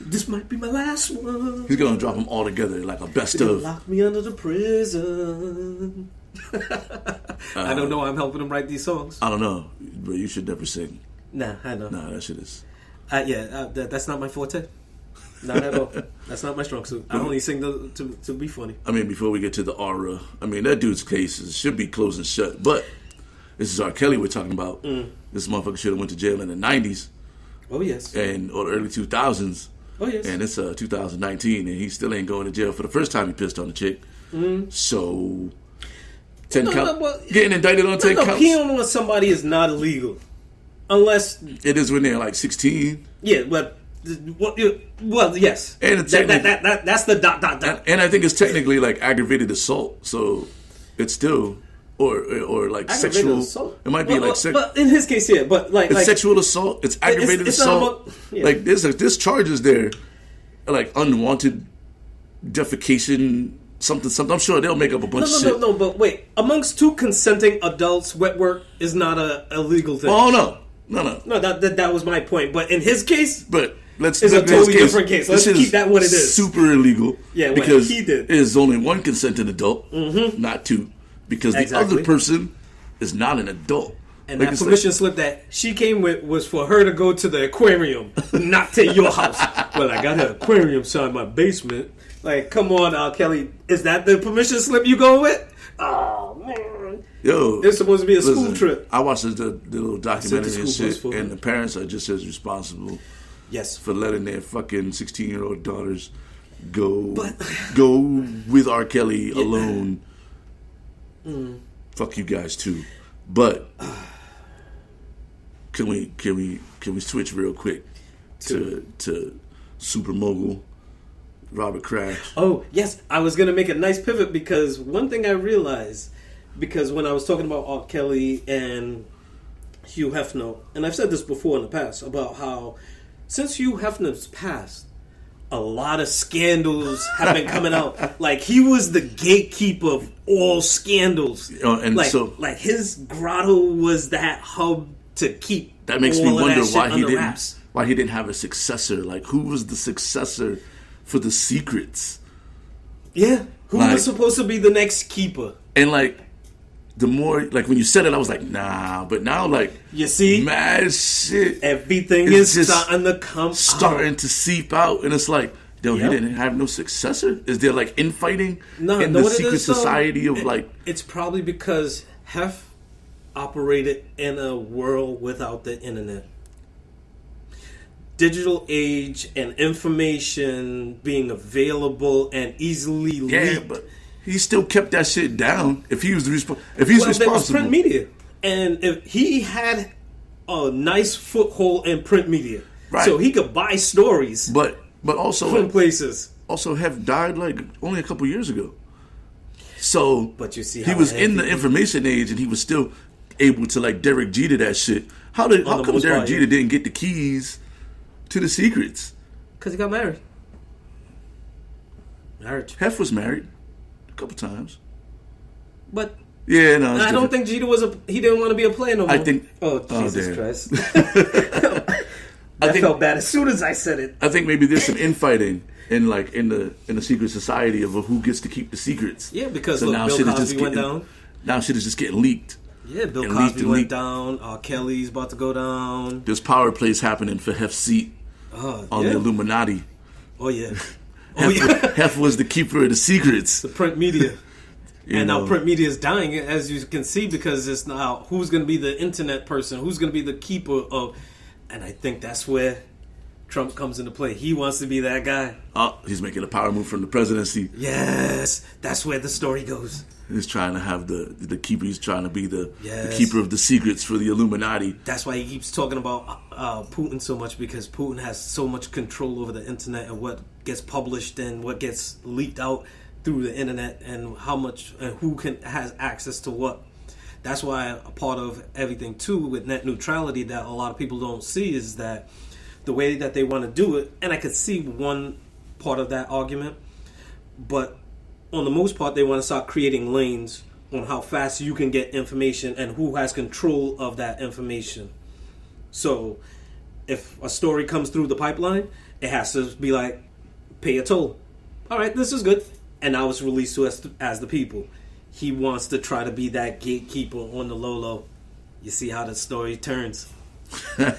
This might be my last one. He's gonna drop them all together like a best They're of. Lock me under the prison. I don't know. I'm helping him write these songs. I don't know, but you should never sing. Nah, I know. Nah, that shit is. That's not my forte. Not at all. That's not my strong suit. I only sing to be funny. I mean, before we get to the aura, I mean, that dude's case should be closed and shut. But this is R. Kelly we're talking about. This motherfucker should have went to jail in the 90s. Oh, yes. Or the early 2000s. Oh, yes. And it's 2019, and he still ain't going to jail for the first time he pissed on a chick. So, 10 counts. Getting indicted on 10 counts. Peeing on somebody is not illegal. Unless... It is when they're like 16. Yeah, but... Well, yes. And it's that's the ... And I think it's technically like aggravated assault, so it's still... Or like aggravated sexual assault. It might be but in his case, yeah. But it's sexual assault. It's aggravated assault. Like there's charges there, like unwanted defecation, something. I'm sure they'll make up a bunch of shit. No. But wait, amongst 2 consenting adults, wet work is not a illegal thing. Oh no. No, that was my point. But in his case, it's a totally different case. Let's keep that what it is. Super illegal. Yeah, because he did. There's only 1 consenting adult, not 2. Because the other person is not an adult. And that permission slip that she came with was for her to go to the aquarium, not to your house. Well, I got an aquarium inside my basement. Like, come on, R. Kelly. Is that the permission slip you go with? Oh, man. Yo. It's supposed to be a school trip. I watched the little documentary and shit, and the parents are just as responsible for letting their fucking 16-year-old daughters go with R. Kelly alone. Fuck you guys too, but can we switch real quick to Super Mogul Robert Kraft. Oh, yes. I was going to make a nice pivot because one thing I realized, because when I was talking about R. Kelly and Hugh Hefner, and I've said this before in the past, about how since Hugh Hefner's passed, a lot of scandals have been coming out. Like, he was the gatekeeper of all scandals. And like, so, like his grotto was that hub to keep. That makes me wonder why he didn't have a successor. Like, who was the successor for the secrets? Yeah, who was supposed to be the next keeper? And like, the more, like, when you said it, I was like, nah. But now, like, you see, mad shit. Everything is starting to come starting to seep out, and it's like, he didn't have no successor. Is there like infighting in the secret society of like? It's probably because Hef operated in a world without the internet. Digital age and information being available and easily leaked. Yeah, but he still kept that shit down. If he was responsible, there was print media, and if he had a nice foothold in print media, right. So he could buy stories, but also from places. Also, Hef died like only a couple years ago. So, but you see, he was in the information age, and he was still able to like Derek Jeter that shit. How come Derek Jeter didn't get the keys to the secrets? Because he got married. Marriage. Hef was married a couple times. But yeah, no, I don't think Jeter he didn't want to be a player no more. I think. Oh, Jesus Christ! I felt bad as soon as I said it. I think maybe there's some infighting in the secret society of who gets to keep the secrets. Yeah, because so now Bill Cosby went down. Now shit is just getting leaked. Yeah, Bill Cosby went down. R. Kelly's about to go down. There's power plays happening for Hef's seat on the Illuminati. Oh yeah. Hef was the keeper of the secrets. The print media. Now print media is dying, as you can see, because it's now who's going to be the internet person, who's going to be the keeper of, and I think that's where Trump comes into play. He wants to be that guy. Oh, he's making a power move from the presidency. Yes, that's where the story goes. He's trying to have the keeper. He's trying to be the keeper of the secrets for the Illuminati. That's why he keeps talking about Putin so much, because Putin has so much control over the internet and what gets published and what gets leaked out through the internet, and how much and who has access to what. That's why a part of everything too with net neutrality that a lot of people don't see is that the way that they want to do it, and I could see one part of that argument, but on the most part they want to start creating lanes on how fast you can get information and who has control of that information. So if a story comes through the pipeline, it has to be like, pay a toll. All right, this is good. And now it's released to us as the people. He wants to try to be that gatekeeper on the low. You see how the story turns. The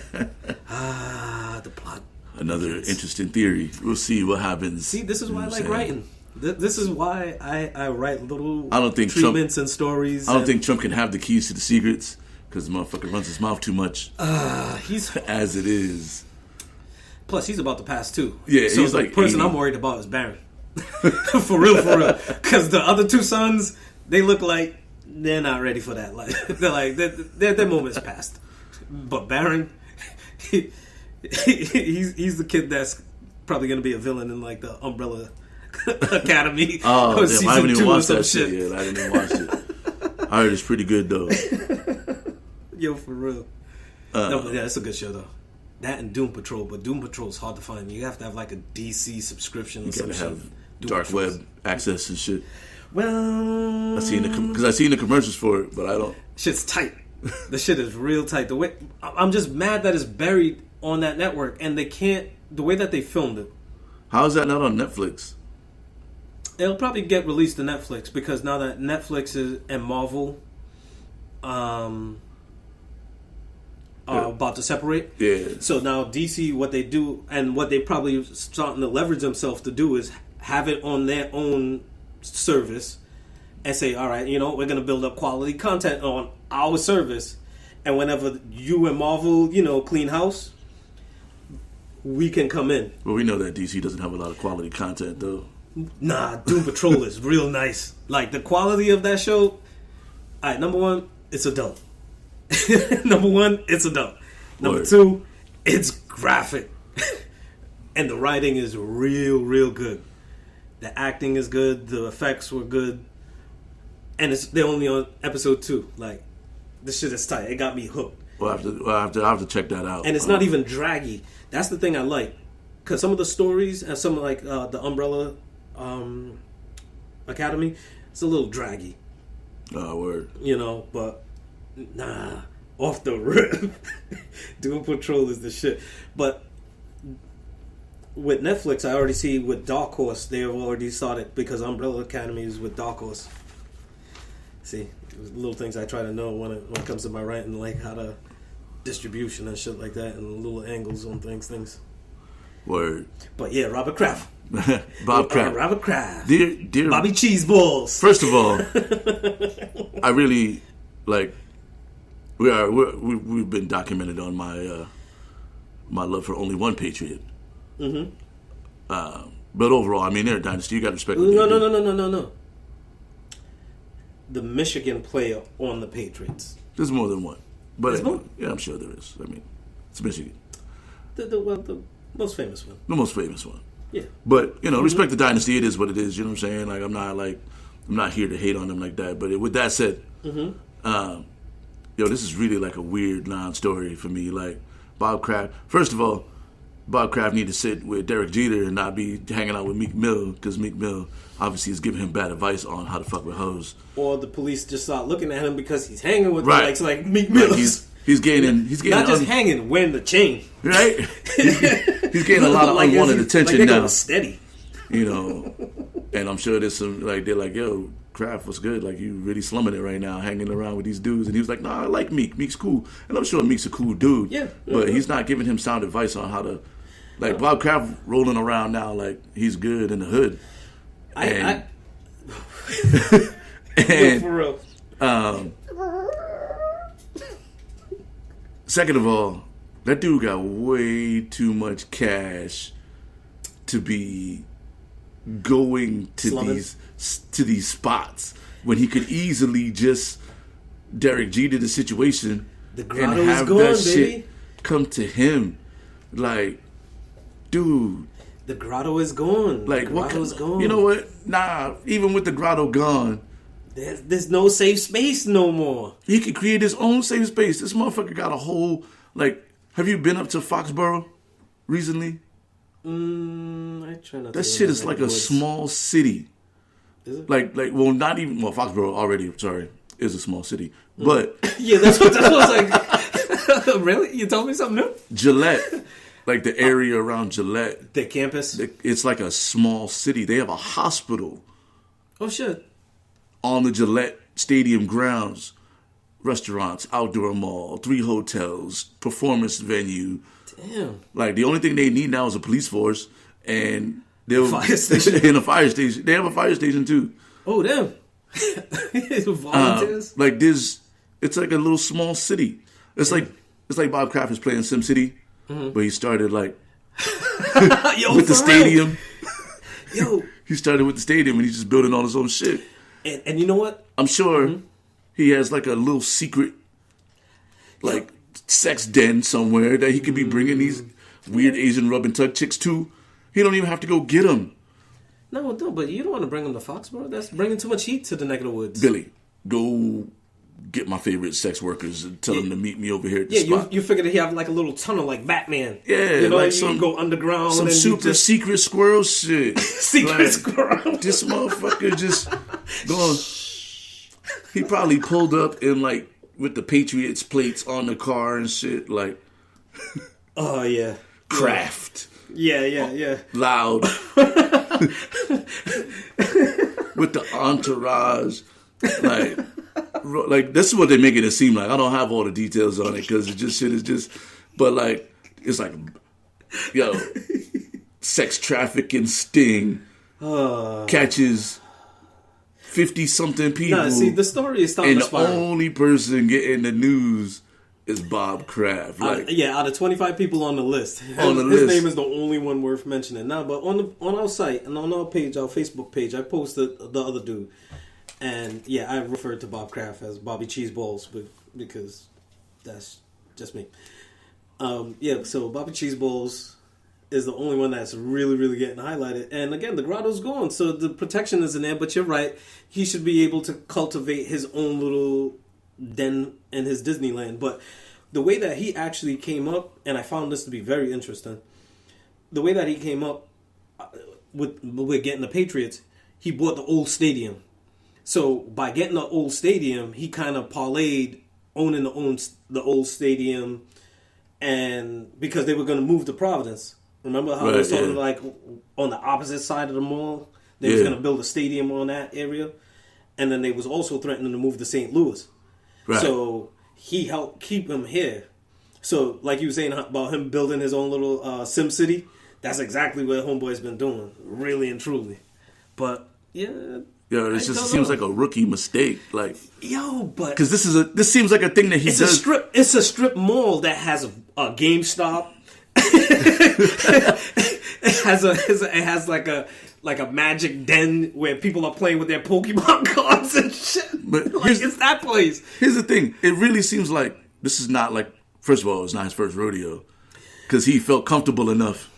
plot. Another interesting theory. We'll see what happens. See, this is why I like writing. This is why I write little I don't think treatments and stories. I don't think Trump can have the keys to the secrets because the motherfucker runs his mouth too much. He's as it is. Plus, he's about to pass too. Yeah, so he's the like person 80. I'm worried about is Barron. For real. Because the other two sons, they look like they're not ready for that. Like they're like their moment's past. But Barron, he's the kid that's probably gonna be a villain in like the Umbrella Academy. Oh, damn, I haven't even watched that shit yet. I didn't even watch it. I heard it's pretty good though. Yo, for real. No, but yeah, it's a good show though. That and Doom Patrol, but Doom Patrol is hard to find. You have to have like a DC subscription or some shit. Have dark web access and shit. Well, I seen the commercials for it, but I don't. Shit's tight. The shit is real tight. The way I'm just mad that it's buried on that network, and they can't. The way that they filmed it. How is that not on Netflix? It'll probably get released to Netflix because now that Netflix and Marvel are about to separate. Yeah. So now DC, what they do and what they probably starting to leverage themselves to do is have it on their own service and say, all right, we're going to build up quality content on our service. And whenever you and Marvel, clean house, we can come in. Well, we know that DC doesn't have a lot of quality content, though. Nah, Doom Patrol is real nice. Like, the quality of that show, all right, number one, it's adult. Number one, it's adult. Number two, it's graphic. And the writing is real, real good. The acting is good. The effects were good. And they're only on episode 2. Like, this shit is tight. It got me hooked. Well, I have to check that out. And it's not even draggy. That's the thing I like. Because some of the stories, and some of like the Umbrella Academy, it's a little draggy. Oh, word. You know, but nah, off the rip. Doom Patrol is the shit. But with Netflix, I already see with Dark Horse, they've already started, because Umbrella Academy is with Dark Horse. See, little things I try to know when it comes to my writing, like how to distribution and shit like that, and little angles on things. Word. But yeah, Robert Kraft. Bob Kraft. Robert Kraft. Dear Bobby Cheeseballs. First of all, I really like. We've been documented on my love for only one Patriot. Mm-hmm. But overall, I mean, they're a dynasty. You got to respect. No. The Michigan player on the Patriots. There's more than one. But There's more? Yeah, I'm sure there is. I mean, it's Michigan. The most famous one. The most famous one. Yeah. But, respect the dynasty. It is what it is. You know what I'm saying? Like, I'm not here to hate on them like that. But with that said, this is really like a weird non-story for me. Like, Bob Kraft. First of all, Bob Kraft need to sit with Derek Jeter and not be hanging out with Meek Mill, because Meek Mill obviously is giving him bad advice on how to fuck with hoes. Or the police just start looking at him because he's hanging with right. the likes like Meek Mill. Like he's getting not just hanging, wearing the chain. Right? He's getting a lot of like unwanted attention like now. Going steady. And I'm sure there's some, like, they're like, yo, Kraft, what's good? Like, you really slumming it right now, hanging around with these dudes. And he was like, nah, I like Meek. Meek's cool. And I'm sure Meek's a cool dude. Yeah. But he's not giving him sound advice on how to, like, Bob Kraft rolling around now, like, he's good in the hood. And for real. Second of all, that dude got way too much cash to be going to these spots when he could easily just Derek Jeter the situation and have that shit come to him. Like, dude, the grotto is gone. Like, what? Gone. You know what? Nah, even with the grotto gone, there's no safe space no more. He could create his own safe space. This motherfucker got a whole, like, have you been up to Foxborough recently? I try not to. That shit is like a small city. Is it? Like, well, not even, well, Foxborough already, sorry, is a small city. But. Yeah, that's what I was like. Really? You told me something new? Gillette. Like the area around Gillette. The campus? It's like a small city. They have a hospital. Oh, shit. On the Gillette Stadium grounds. Restaurants, outdoor mall, 3 hotels, performance venue. Damn. Like, the only thing they need now is a police force. And they'll... Fire station. In a fire station. They have a fire station, too. Oh, damn. Volunteers? Like, it's like a little small city. It's like Bob Kraft is playing SimCity. Mm-hmm. But he started like with the stadium. Yo, he started with the stadium and he's just building all his own shit. And you know what? I'm sure he has like a little secret, like sex den somewhere that he could be bringing these weird Asian rub and tug chicks to. He don't even have to go get them. No, but you don't want to bring them to Foxborough. That's bringing too much heat to the neck of the woods. Billy, go get my favorite sex workers and tell them to meet me over here at the spot. You figured he have like a little tunnel like Batman. Yeah, you know, like you can go underground. Some super secret squirrel shit. Squirrel. This motherfucker just going. He probably pulled up in like with the Patriots plates on the car and shit. Like, oh yeah, Kraft. Yeah. Loud. With the entourage, like this is what they're making it seem like. I don't have all the details on it because shit is just, but like it's like, yo, sex trafficking sting catches 50-something people. Nah, see, the story is starting and to spiral. The only person getting the news is Bob Kraft. Like, out of 25 people on the list, his name is the only one worth mentioning. Nah, but on our site and on our page, our Facebook page, I posted the other dude. And yeah, I referred to Bob Kraft as Bobby Cheeseballs, because that's just me. So Bobby Cheeseballs, is the only one that's really, really getting highlighted. And again, the grotto's gone, so the protection isn't there. But you're right, he should be able to cultivate his own little den in his Disneyland. But the way that he actually came up, and I found this to be very interesting, the way that he came up with getting the Patriots, he bought the old stadium. So by getting the old stadium, he kind of parlayed owning the old stadium, and because they were going to move to Providence. Remember how they was talking like on the opposite side of the mall? They was going to build a stadium on that area. And then they was also threatening to move to St. Louis. Right. So he helped keep him here. So like you were saying about him building his own little Sim City, that's exactly what Homeboy's been doing, really and truly. But yeah, it just seems like a rookie mistake. Like, but because this seems like a thing that he does. It's a strip mall that has a GameStop. It has like a magic den where people are playing with their Pokemon cards and shit. But like, it's that place. Here's the thing: it really seems like this is not like. First of all, it's not his first rodeo, because he felt comfortable enough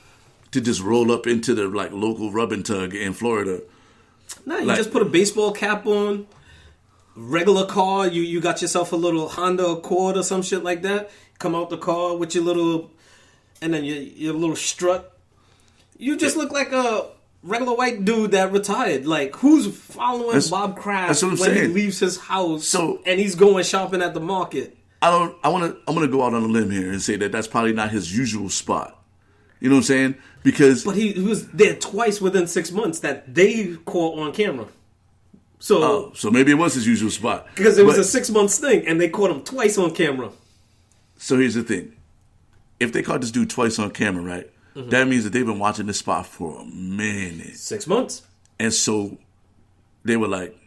to just roll up into the like local rub and tug in Florida. No, you just put a baseball cap on, regular car. You got yourself a little Honda Accord or some shit like that. Come out the car with your little, and then your little strut. You just look like a regular white dude that retired. Like, who's following Bob Kraft when he leaves his house and he's going shopping at the market? I'm gonna go out on a limb here and say that that's probably not his usual spot. You know what I'm saying? But he was there twice within 6 months that they caught on camera. So maybe it was his usual spot because it was a 6 month thing, and they caught him twice on camera. So here's the thing: if they caught this dude twice on camera, right, that means that they've been watching this spot for a minute, 6 months, and so they were like,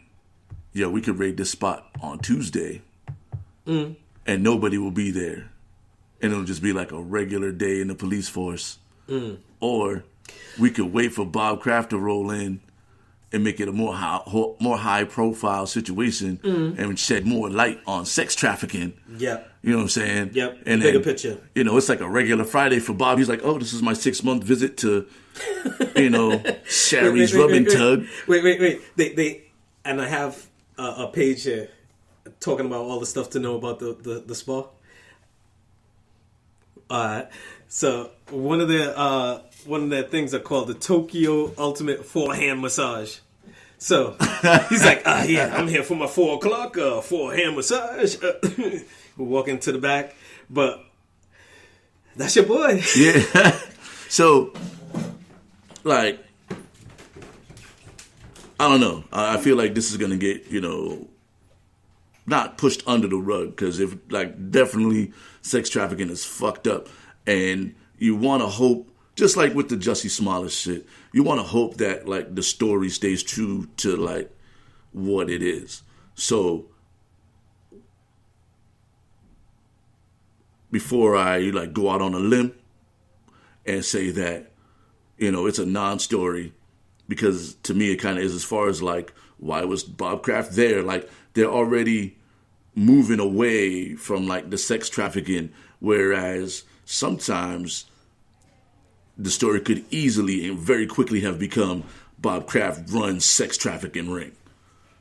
"Yo, we could raid this spot on Tuesday." And nobody will be there. And it'll just be like a regular day in the police force. Or we could wait for Bob Kraft to roll in and make it a more high profile situation and shed more light on sex trafficking. Yep. You know what I'm saying? Yep. And bigger picture. You know, it's like a regular Friday for Bob. He's like, oh, this is my 6 month visit to, Sherry's Rub and Tug. Wait. They and I have a page here talking about all the stuff to know about the spa. So one of their things are called the Tokyo Ultimate Forehand Massage. So he's like, yeah, I'm here for my 4 o'clock forehand massage. We're walking to the back, but that's your boy. Yeah. So, like, I don't know. I feel like this is gonna get not pushed under the rug, because if definitely sex trafficking is fucked up, and you want to hope, just like with the Jussie Smollet shit, you want to hope that the story stays true to what it is. So before I go out on a limb and say that it's a non-story, because to me it kind of is, as far as why was Bob Kraft there? They're already moving away from the sex trafficking, whereas sometimes the story could easily and very quickly have become Bob Kraft runs sex trafficking ring,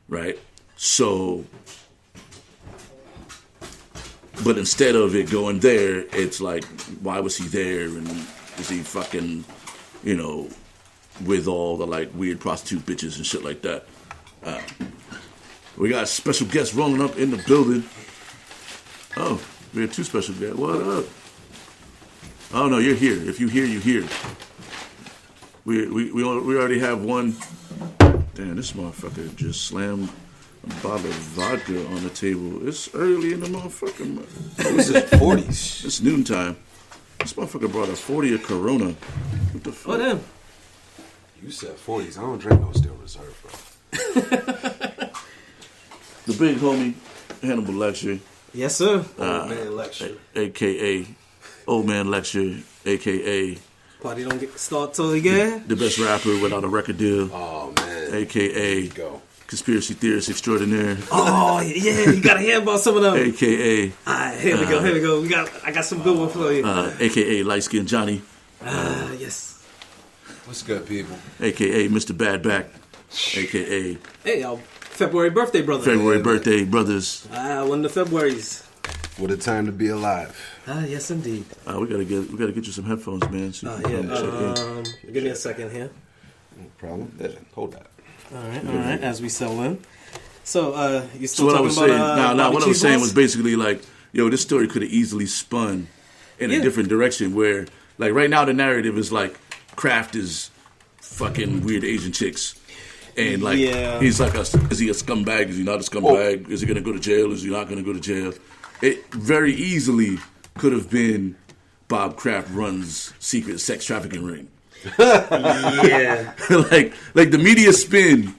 right? So, but instead of it going there, it's why was he there, and is he fucking, with all the weird prostitute bitches and shit like that? We got special guests rolling up in the building. Oh, we have 2 special guests. What up? Oh no, you're here. If you hear, you hear. We already have one. Damn, this motherfucker just slammed a bottle of vodka on the table. It's early in the motherfucking. Oh, this is 40s. It's noontime. This motherfucker brought a 40 of Corona. What the fuck? Oh damn. You said 40s. I don't drink no Still Reserve, bro. The big homie, Hannibal Lecture. Yes, sir. Old Man Lecture. A.K.A. Old Man Lecture, A.K.A. Party don't get started till again. The best rapper without a record deal. Oh, man. A.K.A. Go. Conspiracy Theorist Extraordinaire. Oh, yeah. You got to hear about some of them. A.K.A. All right, here we go. I got some good ones for you. A.K.A. Light Skin Johnny. Yes. What's good, people? AKA Mr. Badback. AKA Hey, y'all. February birthday, brother. February birthday brothers. One of the Februaries. What a time to be alive. Yes, indeed. We gotta get you some headphones, man. So you can check in. Give me a second here. No problem. There, hold that. All right. As we sell in. So, you still So what I talking was about saying, what I was saying balls? was basically like, yo, this story could have easily spun in a different direction. Where, like, right now the narrative is like, Kraft is fucking weird Asian chicks, and like, he's like, is he a scumbag? Is he not a scumbag? Is he gonna go to jail? Is he not gonna go to jail? It very easily could have been Bob Kraft runs secret sex trafficking ring. Yeah. like the media spin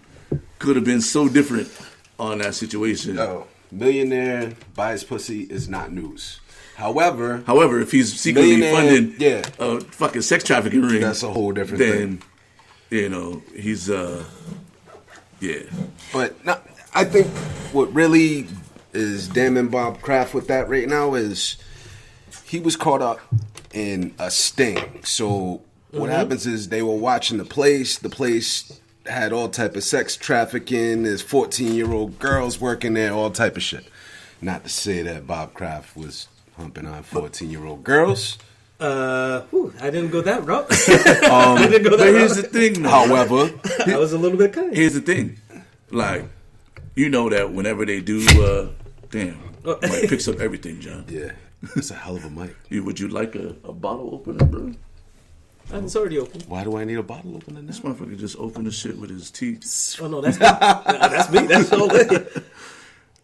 could have been so different on that situation. Oh, millionaire buys pussy is not news. However, if he's secretly funding yeah, a fucking sex trafficking ring, that's a whole different then, thing. You know, he's yeah. But no, I think what really is damning Bob Kraft with that right now is he was caught up in a sting. So what happens is they were watching the place. The place had all type of sex trafficking. There's 14-year-old girls working there, all type of shit. Not to say that Bob Kraft was humping on 14-year-old girls. I didn't go that route. I didn't go that route. Here's the thing, though. However, I was a little bit kind. Here's the thing. Like, you know that whenever they do, Mike picks up everything, John. yeah, that's a hell of a mic. Would you like a bottle opener, bro? It's already open. Why do I need a bottle opener now? This motherfucker just opened the shit with his teeth. Oh no, that's me. That's me. That's all way.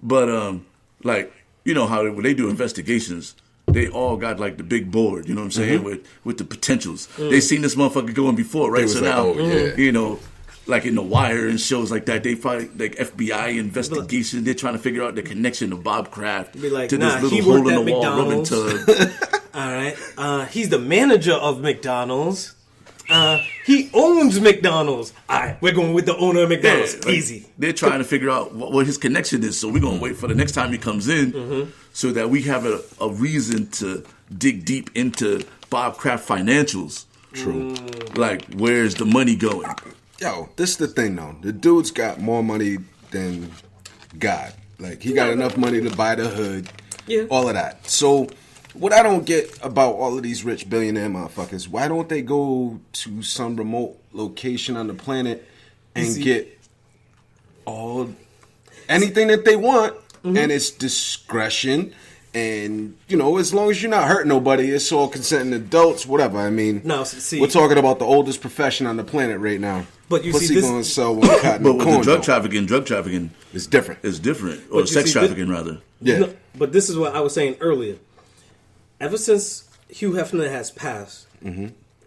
But like, you know how when they do investigations, they all got like the big board, you know what I'm saying, with the potentials. They seen this motherfucker going before, right? So like, now, yeah. you know, like in The Wire and shows like that, they find like FBI investigation. They're trying to figure out the connection of Bob Kraft Be like, to nah, this he little worked hole in the at wall rubbing McDonald's. tub. All right. He's the manager of McDonald's. He owns McDonald's. All right, we're going with the owner of McDonald's. Yeah, like, easy. They're trying to figure out what his connection is. So we're going to wait for the next time he comes in so that we have a reason to dig deep into Bob Kraft financials. True. Like, where's the money going? Yo, this is the thing, though. The dude's got more money than God. Like, he got enough money to buy the hood. Yeah. All of that. So, what I don't get about all of these rich billionaire motherfuckers, why don't they go to some remote location on the planet and get anything that they want, and it's discretion, and, you know, as long as you're not hurting nobody, it's all consenting adults, whatever. I mean, No, see, we're talking about the oldest profession on the planet right now. But you Pussy see, this, going to sell one cotton But with corn, the drug though. trafficking It's different. is different. Or you sex see, trafficking, rather. Yeah. no, but this is what I was saying earlier. Ever since Hugh Hefner has passed,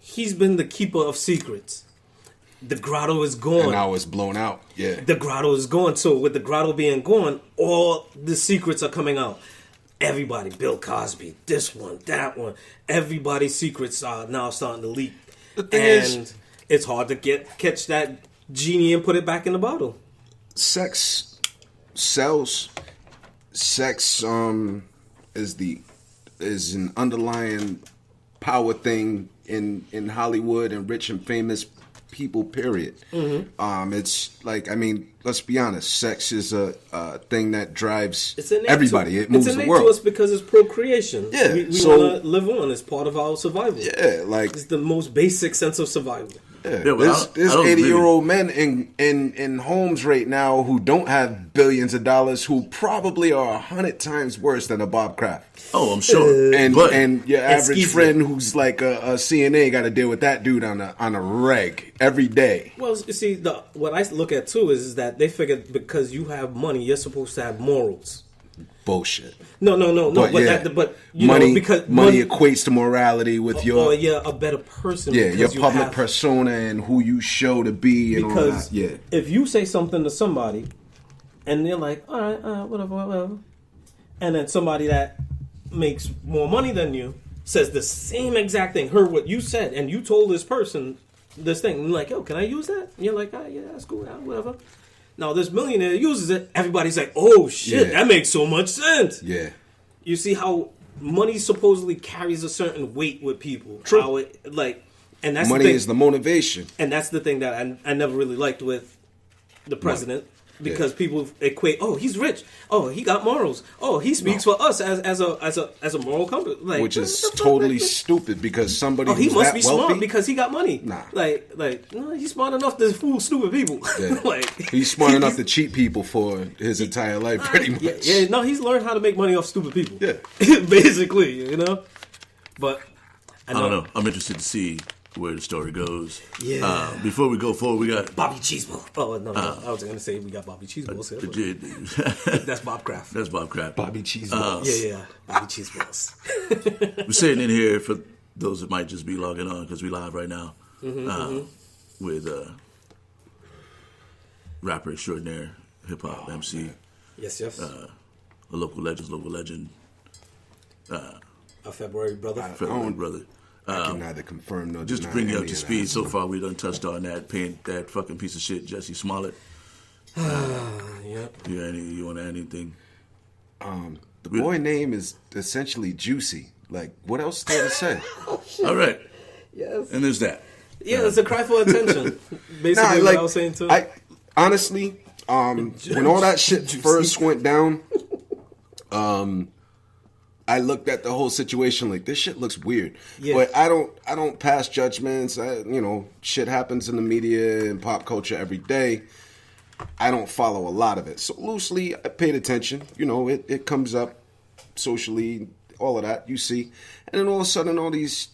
he's been the keeper of secrets. The grotto is gone. And now it's blown out. Yeah. The grotto is gone. So with the grotto being gone, all the secrets are coming out. Everybody, Bill Cosby, this one, that one, everybody's secrets are now starting to leak. The thing And is, it's hard to catch that genie and put it back in the bottle. sex sells. Sex is an underlying power thing in Hollywood and rich and famous people, period. It's like, I mean, let's be honest, sex is a thing that drives It's innate everybody. It moves it's the innate world. to us because it's procreation. Yeah, we so- want to live on. It's part of our survival. Yeah, like, It's the most basic sense of survival. Yeah, but there's I don't 80-year-old men in homes right now who don't have billions of dollars, who probably are 100 times worse than a Bob Kraft. Oh, I'm sure. And but your average Excuse friend who's like a CNA got to deal with that dude on a reg every day. Well, you see, what I look at too is that they figured because you have money, you're supposed to have morals. Bullshit. No. But, But, yeah, but you money, know, because money equates to morality with your or you're a better person. your because you public have, persona and who you show to be and all Because that. Yeah. if you say something to somebody, and they're like, all right, whatever, and then somebody that makes more money than you says the same exact thing, heard what you said, and you told this person this thing, and you're like, yo, can I use that? And you're like, yeah, that's cool, whatever. Now this millionaire uses it, everybody's like, oh shit, Yeah. that makes so much sense. Yeah. You see how money supposedly carries a certain weight with people. True. How it, and that's Money the thing, is the motivation. and that's the thing that I never really liked with the president. Because people equate, oh, he's rich. Oh, he got morals. Oh, he speaks for us as a moral company. Like, Which is totally stupid because somebody oh, he who's must that be wealthy, smart because he got money. Nah. No, he's smart enough to fool stupid people. Yeah. He's smart enough to cheat people for his entire life, pretty much. No, he's learned how to make money off stupid people. Yeah. Basically, you know. But I don't know. I'm interested to see where the story goes. Yeah. Before we go forward, we got Bobby Cheeseball. Oh no, I was going to say we got Bobby Cheeseballs here. That's Bob Kraft. That's Bob Kraft. Bobby Cheeseballs. Yeah, Bobby Cheeseballs. We're sitting in here for those that might just be logging on because we live right now with rapper extraordinaire, hip hop MC, Yes. a local legend, A February brother. February brother. I can neither confirm nor Just to deny bring you up any to of speed, that. so far we done touched on that fucking piece of shit, Jussie Smollet. Yep. You want to add anything? The boy name is essentially Juicy. Like, what else is there to say? All right, Yes. and there's that. Yeah, it's a cry for attention. Basically, Nah, what like, I was saying too. honestly, when all that shit first went down, I looked at the whole situation like this shit looks weird. Yeah. But I don't pass judgments. Shit happens in the media and pop culture every day. I don't follow a lot of it. So loosely I paid attention. It comes up socially, all of that, you see. And then all of a sudden all these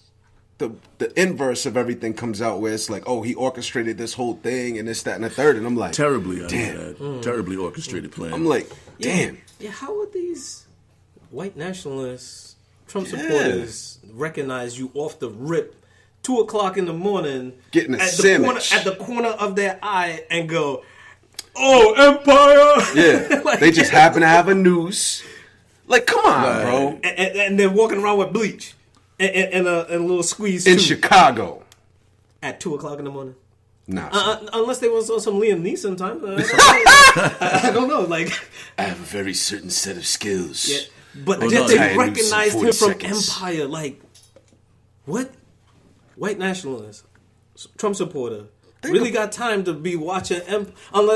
the inverse of everything comes out where it's like, oh, he orchestrated this whole thing and this, that, and the third. And I'm like, Terribly, damn. terribly orchestrated plan. I'm like, damn. Yeah, how would these white nationalists, Trump supporters, recognize you off the rip, 2:00 in the morning, Getting a at sandwich. at the corner of their eye, and go, "Oh, Empire!" Yeah, Like- they just happen to have a noose. Like, come on, bro. and they're walking around with bleach and a little squeeze In too, Chicago. at 2:00 in the morning. Nah. Unless they was on some Liam Neeson time. I don't know. Like, I have a very certain set of skills. yeah. But Oh, did no, they tie a noose in recognized 40 him from seconds. Empire? Like, what? White nationalist, Trump supporter, really got time to be watching unless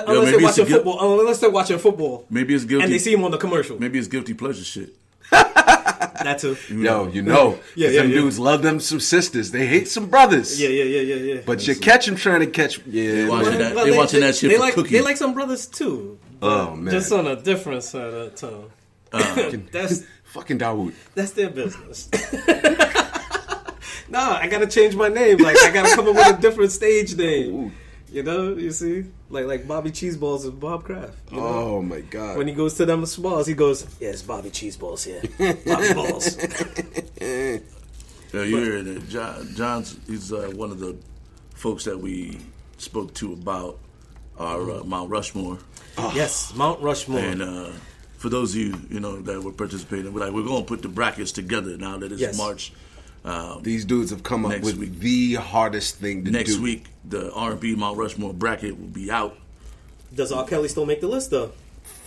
maybe they're it's watching a guil- football. Unless they're watching football, Maybe it's guilty. and they see him on the commercial. Maybe it's guilty pleasure shit. That too. Yo, Yeah, them yeah. dudes love them some sisters. They hate some brothers. Yeah. But you catch them trying to catch. Yeah, watching man. that. They watching that shit they for like, cookies. They like some brothers too. Oh, man. Just on a different side of the tone. That's Fucking Dawood. their business. Nah, I gotta change my name. Like, I gotta come up with a different stage name. Ooh. You see, like Bobby Cheeseballs is Bob Kraft. You know? Oh, my God. When he goes to them smalls, he goes, "Yeah, it's Bobby Cheeseballs here, Bobby Balls." Yeah, you hear that? John's he's one of the folks that we spoke to about our Mount Rushmore. Yes, Mount Rushmore. And for those of you that were participating, we're going to put the brackets together now that it's Yes. March. These dudes have come up Next with week. the hardest thing to do. Next week, the R&B Mount Rushmore bracket will be out. Does R. Kelly still make the list though?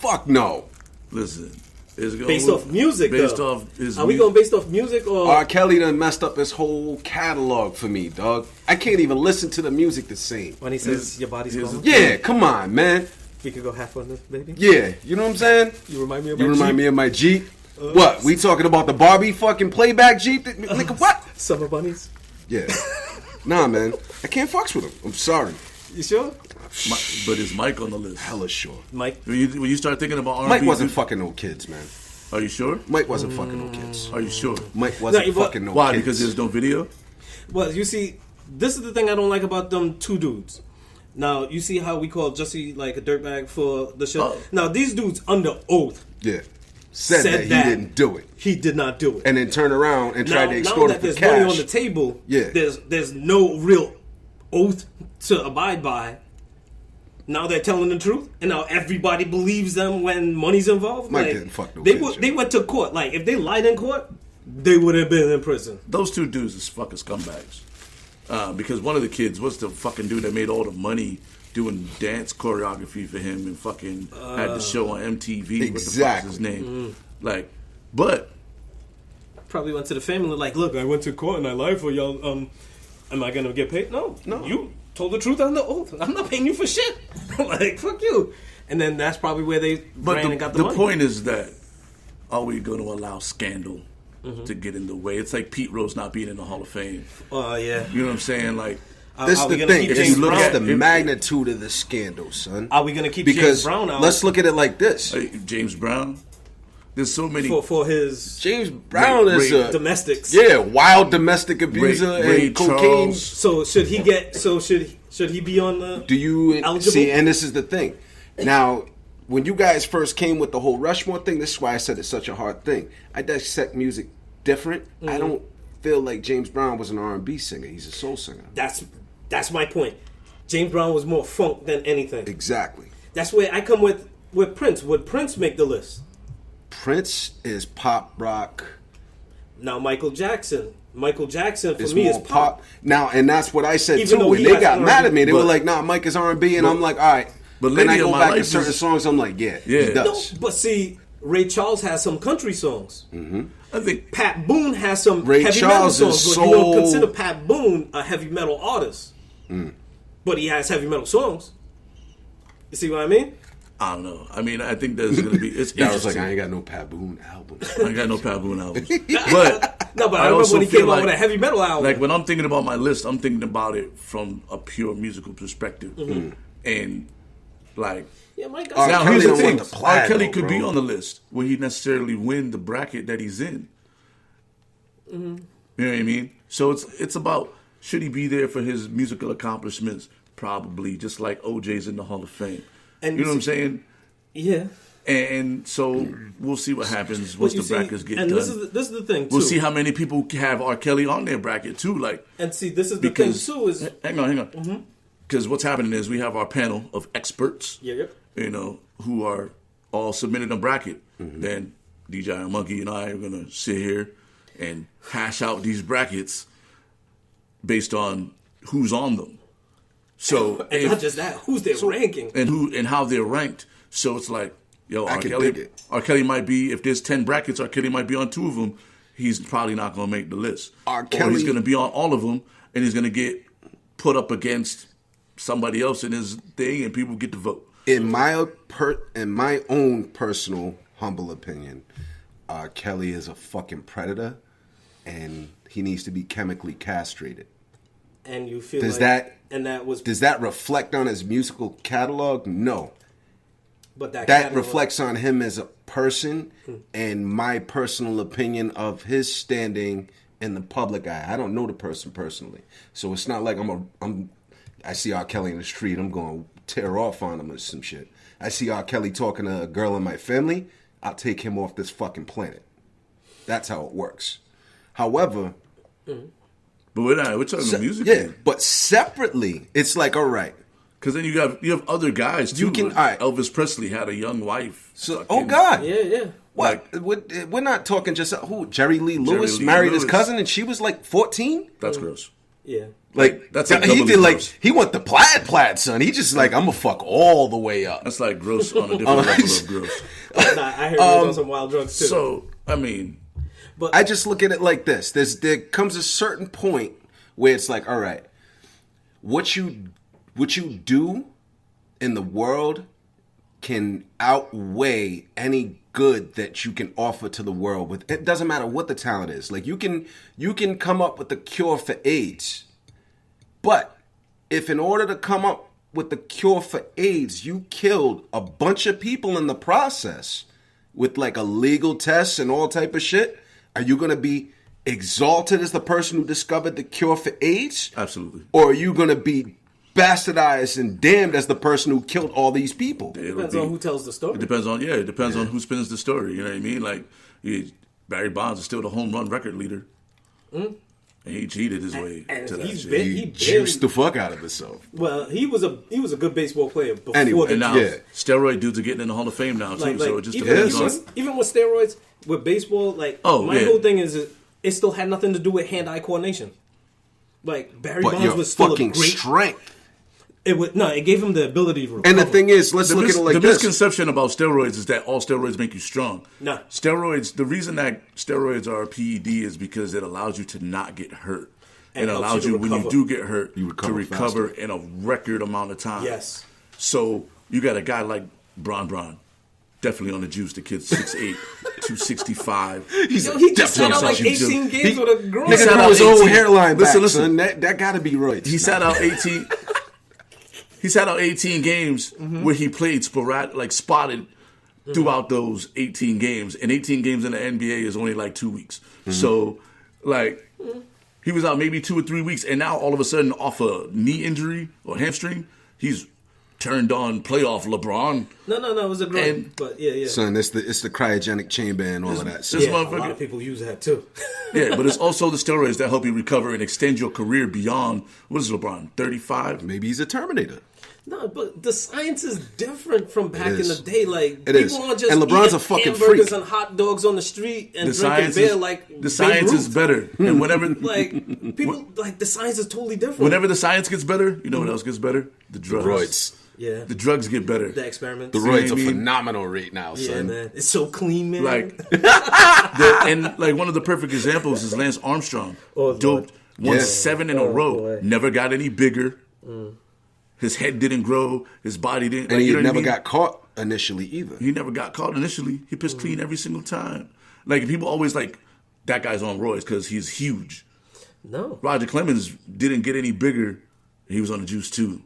Fuck no. Listen, it's going Based off music, Based though. off his Are we mu- going based off music or? R. Kelly done messed up his whole catalog for me, dog. I can't even listen to the music the same. When he says your body's Here's calling, Yeah, come on, man. we could go half on this, baby. Yeah, you know what I'm saying? You remind me of You my remind Jeep. me of my Jeep. What? We talking about the Barbie fucking playback Jeep? Nigga, what? Summer bunnies. Yeah. Nah, man. I can't fucks with him. I'm sorry. You sure, But is Mike on the list? Hella sure. Mike? When you start thinking about R&B, Mike wasn't fucking no kids, man. Are you sure? Mike wasn't fucking no kids. Are you sure? Mike wasn't No, but- fucking no Why? kids. Because there's no video. Well, you see, this is the thing I don't like about them two dudes. Now, you see how we call Jussie like a dirtbag for the shit? Oh. Now, these dudes under oath Yeah. Said that he didn't do it. He did not do it. And then turn around and try to now extort that it for there's cash. money on the table, Yeah. there's no real oath to abide by. Now they're telling the truth, and now everybody believes them when money's involved. Mike Like, didn't fuck no they kids, they yo. went to court. Like, if they lied in court, they would have been in prison. Those two dudes is fucking scumbags. Because one of the kids was the fucking dude that made all the money doing dance choreography for him and fucking had the show on MTV. What the fuck's his Exactly. name? Like, but probably went to the family like, look, I went to court and I lied for y'all. Am I gonna get paid? No. You told the truth on the oath. I'm not paying you for shit. Like, fuck you. And then that's probably where they ran and got the money. The point is that, are we going to allow scandal to get in the way? It's like Pete Rose not being in the Hall of Fame. Oh, yeah. You know what I'm saying? Like, this is the thing. If you look at the magnitude of the scandal, son. Are we going to keep James Brown out? Let's look at it like this. James Brown, there's so many. For his... James Brown is a... domestics. Yeah, wild domestic abuser and cocaine. Charles. So should he get... So should he be on the... Do you... eligible? See, and this is the thing. Now, when you guys first came with the whole Rushmore thing, this is why I said it's such a hard thing. I dissect music different. Mm-hmm. I don't feel like James Brown was an R&B singer. He's a soul singer. That's my point. James Brown was more funk than anything. Exactly. That's where I come with Prince. Would Prince make the list? Prince is pop rock. Now Michael Jackson for me is pop. Now, and that's what I said Even too. When they got mad at me, they were like, "Nah, Mike is R&B," and I'm like, "All right." But then I go back to certain songs. I'm like, "Yeah, he does." No, but see, Ray Charles has some country songs. Mm-hmm. I think Pat Boone has some Ray heavy Charles metal songs. Is but you don't consider Pat Boone a heavy metal artist. But he has heavy metal songs. You see what I mean? I don't know. I mean, I think there's going to be... It's I was like, I ain't got no Pat Boone album. I ain't got no Pat Boone albums. But no, but I remember when he came out with a heavy metal album. Like, when I'm thinking about my list, I'm thinking about it from a pure musical perspective. Mm-hmm. And, like... Yeah, Mike got now, here's the thing. R. Kelly could be on the list. Will he necessarily win the bracket that he's in? Mm-hmm. You know what I mean? So it's about, should he be there for his musical accomplishments? Probably, just like OJ's in the Hall of Fame. And you know what I'm saying? Yeah. And so we'll see what happens once the brackets get done. This is the thing, too. We'll see how many people have R. Kelly on their bracket, too. Like, and see, this is the thing, too. Is Hang on. Mm-hmm. Because what's happening is we have our panel of experts, yep. you know, who are all submitted a bracket. Mm-hmm. Then DJ and Monkey and I are going to sit here and hash out these brackets based on who's on them. So and not just that, who's their ranking and how they're ranked. So it's like, yo, R. Kelly might be, if there's 10 brackets, R. Kelly might be on 2 of them. He's probably not going to make the list. Or he's going to be on all of them, and he's going to get put up against somebody else in his thing, and people get to vote. In my own personal humble opinion, R. Kelly is a fucking predator, and he needs to be chemically castrated. And you feel does that reflect on his musical catalog? No. But that reflects on him as a person and my personal opinion of his standing in the public eye. I don't know the person personally, so it's not like I see R. Kelly in the street, I'm going to tear off on him or some shit. I see R. Kelly talking to a girl in my family, I'll take him off this fucking planet. That's how it works. However. But we're talking music. Yeah, but separately, it's like, all right. Because then you have other guys too. Elvis Presley had a young wife. So, oh God, yeah. What? We're not talking just who? Jerry Lee Lewis married his cousin, and she was like 14. That's gross. Yeah, like that's like he did. Gross. Like he went the plaid, son. He just like, I'm gonna fuck all the way up. That's like gross on a different level of gross. I heard he was on some wild drugs too. So I mean. But I just look at it like this. There comes a certain point where it's like, all right, what you do in the world can outweigh any good that you can offer to the world. With it doesn't matter what the talent is. Like you can come up with the cure for AIDS, but if in order to come up with the cure for AIDS, you killed a bunch of people in the process with like a legal test and all type of shit. Are you going to be exalted as the person who discovered the cure for AIDS? Absolutely. Or are you going to be bastardized and damned as the person who killed all these people? It depends on who tells the story. It depends on who spins the story. You know what I mean? Like, Barry Bonds is still the home run record leader. And he cheated his way to that shit. He juiced the fuck out of himself. Well, he was a good baseball player before. Anyway, and now steroid dudes are getting in the Hall of Fame now too. So it just depends on. Even with steroids, with baseball, like my whole thing is it still had nothing to do with hand-eye coordination. Like Barry Bonds was still a great strength. It gave him the ability to recover. And the thing is, let's look at it like the this. misconception about steroids is that all steroids make you strong. No. Steroids, the reason that steroids are a PED is because it allows you to not get hurt. And it helps allows you you, to when you recover. do get hurt, You to recover in a record amount of time. Yes. So you got a guy like Bron. Definitely on the juice. The kid's 6'8", 265. He just sat out like definitely 18 games with a groin. Nigga sat grew out his own 18. hairline back, Listen. son. That gotta be right. He sat out 18. He sat out 18 games where he played spotted throughout those 18 games. And 18 games in the NBA is only like 2 weeks. So, he was out maybe 2 or 3 weeks, and now all of a sudden, off a knee injury or hamstring, he's turned on playoff LeBron. No, it was a groin. And- But yeah. Son, it's the cryogenic chamber and all of that. This Yeah, a motherfucker- lot of people use that too. Yeah, but it's also the steroids that help you recover and extend your career beyond, what is LeBron, 35? Maybe he's a Terminator. No, but the science is different from back in is. the day. Like It people is. aren't just And LeBron's eating a fucking hamburgers freak. and hot dogs on the street and The drinking science beer is, like the Babe science is Ruth. better. And whenever The science is totally different. whenever the science gets better, you know what else gets better? The drugs. Roids. yeah, The drugs get better. the experiments. The You know what roids I are mean? phenomenal right now, yeah, son. man, it's so clean, man. One of the perfect examples is Lance Armstrong. Oh, Doped, Lord. won Yeah. 7 in a row. boy. Never got any bigger. His head didn't grow. His body didn't. And he you know what I never mean? got caught initially either. He never got caught initially. He pitched clean every single time. Like people always like that guy's on roids because he's huge. No, Roger Clemens didn't get any bigger. He was on the juice too.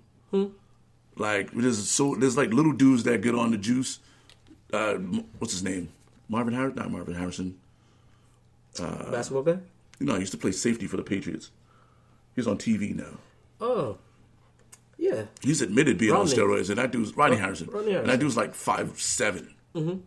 Like there's like little dudes that get on the juice. What's his name? Marvin Harrison? Not Marvin Harrison. basketball guy. You know, he used to play safety for the Patriots. He's on TV now. Oh, yeah. He's admitted being Rodney. on steroids, and that dude's Rodney Harrison. Rodney And that Harrison. dude's like 5'7".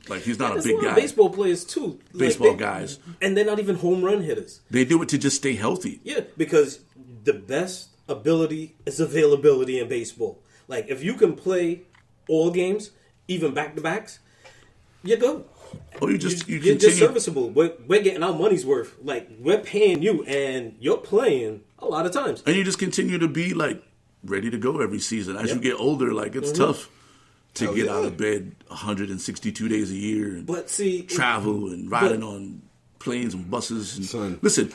Like he's not There's a big lot of guy. baseball players too. Baseball guys. and they're not even home run hitters. They do it to just stay healthy. Yeah, because the best ability is availability in baseball. Like if you can play all games, even back to backs, you're good. Or you You're just continue. serviceable. We're getting our money's worth. Like we're paying you, and you're playing a lot of times. And you just continue to be like ready to go every season. As you get older, like it's tough to Hell get yeah. out of bed 162 days a year and But see, travel and riding on planes and buses. And, Son, listen,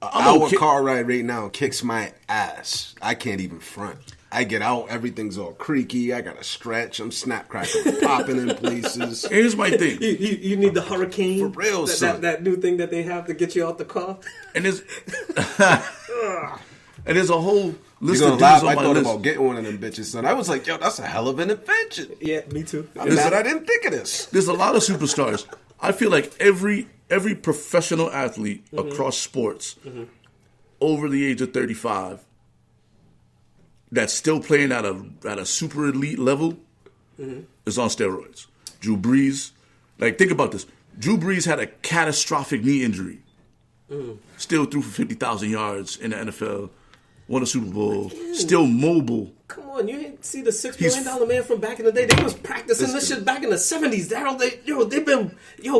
I'm Our okay. car ride right now kicks my ass. I can't even front. I get out, everything's all creaky. I got to stretch. I'm snap cracking, popping in places. Here's my thing. you need the hurricane For real, son. that new thing that they have to get you out the car. And there's and there's a whole You're list gonna of dudes laugh. on I my thought list. about getting one of them bitches, son. I was like, yo, that's a hell of an invention. Yeah, me too. I'm glad I didn't think of this. There's a lot of superstars. I feel like every professional athlete across sports over the age of 35 that's still playing at a super elite level is on steroids. Drew Brees, like think about this. Drew Brees had a catastrophic knee injury. Still threw for 50,000 yards in the NFL. Won a Super Bowl. Still mobile. Come on, you ain't see the $6 million man from back in the day. They was practicing this shit back in the 70s. They've been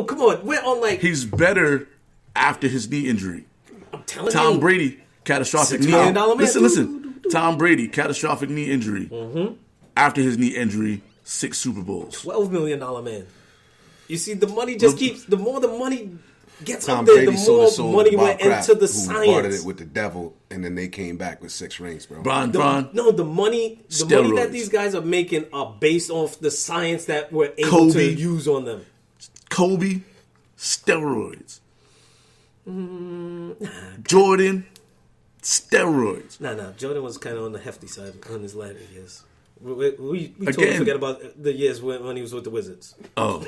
come on. We're on like He's better after his knee injury. I'm telling Tom you. Brady, catastrophic $6 knee million man. Listen. Tom Brady, catastrophic knee injury. After his knee injury, 6 Super Bowls. $12 million man. You see, the money just keeps. The more the money gets Tom up there, Brady the sold more his soul money to Bob went Kraft, into the who bartered science. it with the devil, and then they came back with 6 rings, bro. Bron, The money that Steroids. these guys are making are based off the science that we're able Kobe. to use on them. Kobe, steroids. Jordan, steroids. Nah. Jordan was kind of on the hefty side on his latter years. We totally Again. forget about the years when he was with the Wizards. Oh,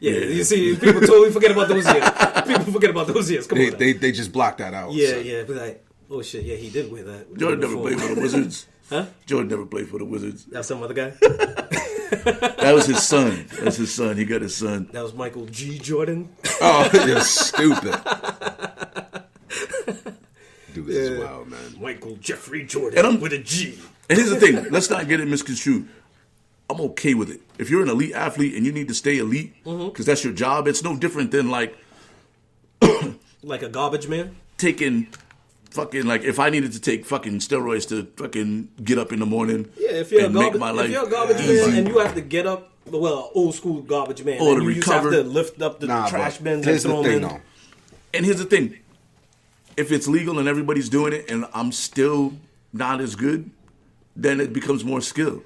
Yeah, you see, people totally forget about those years. People forget about those years. Come on. now. They just blocked that out. Yeah, son. yeah. But like, oh shit, yeah, he did wear that. Jordan never played for the Wizards. Huh? Jordan never played for the Wizards. That was some other guy. That was his son. That's his son. He got his son. That was Michael G. Jordan. Oh, you're stupid. Dude, this is wild, man. Michael Jeffrey Jordan And I'm- with a G. And here's the thing. Let's not get it misconstrued. I'm okay with it. If you're an elite athlete and you need to stay elite because that's your job, it's no different than like Like a garbage man. taking fucking like if I needed to take fucking steroids to fucking get up in the morning, if you're and if make you're a garbage man and you have to get up, well, old school garbage man, or and to you recover, just have to lift up the trash bins and throw them in. And here's the thing: if it's legal and everybody's doing it, and I'm still not as good, then it becomes more skill.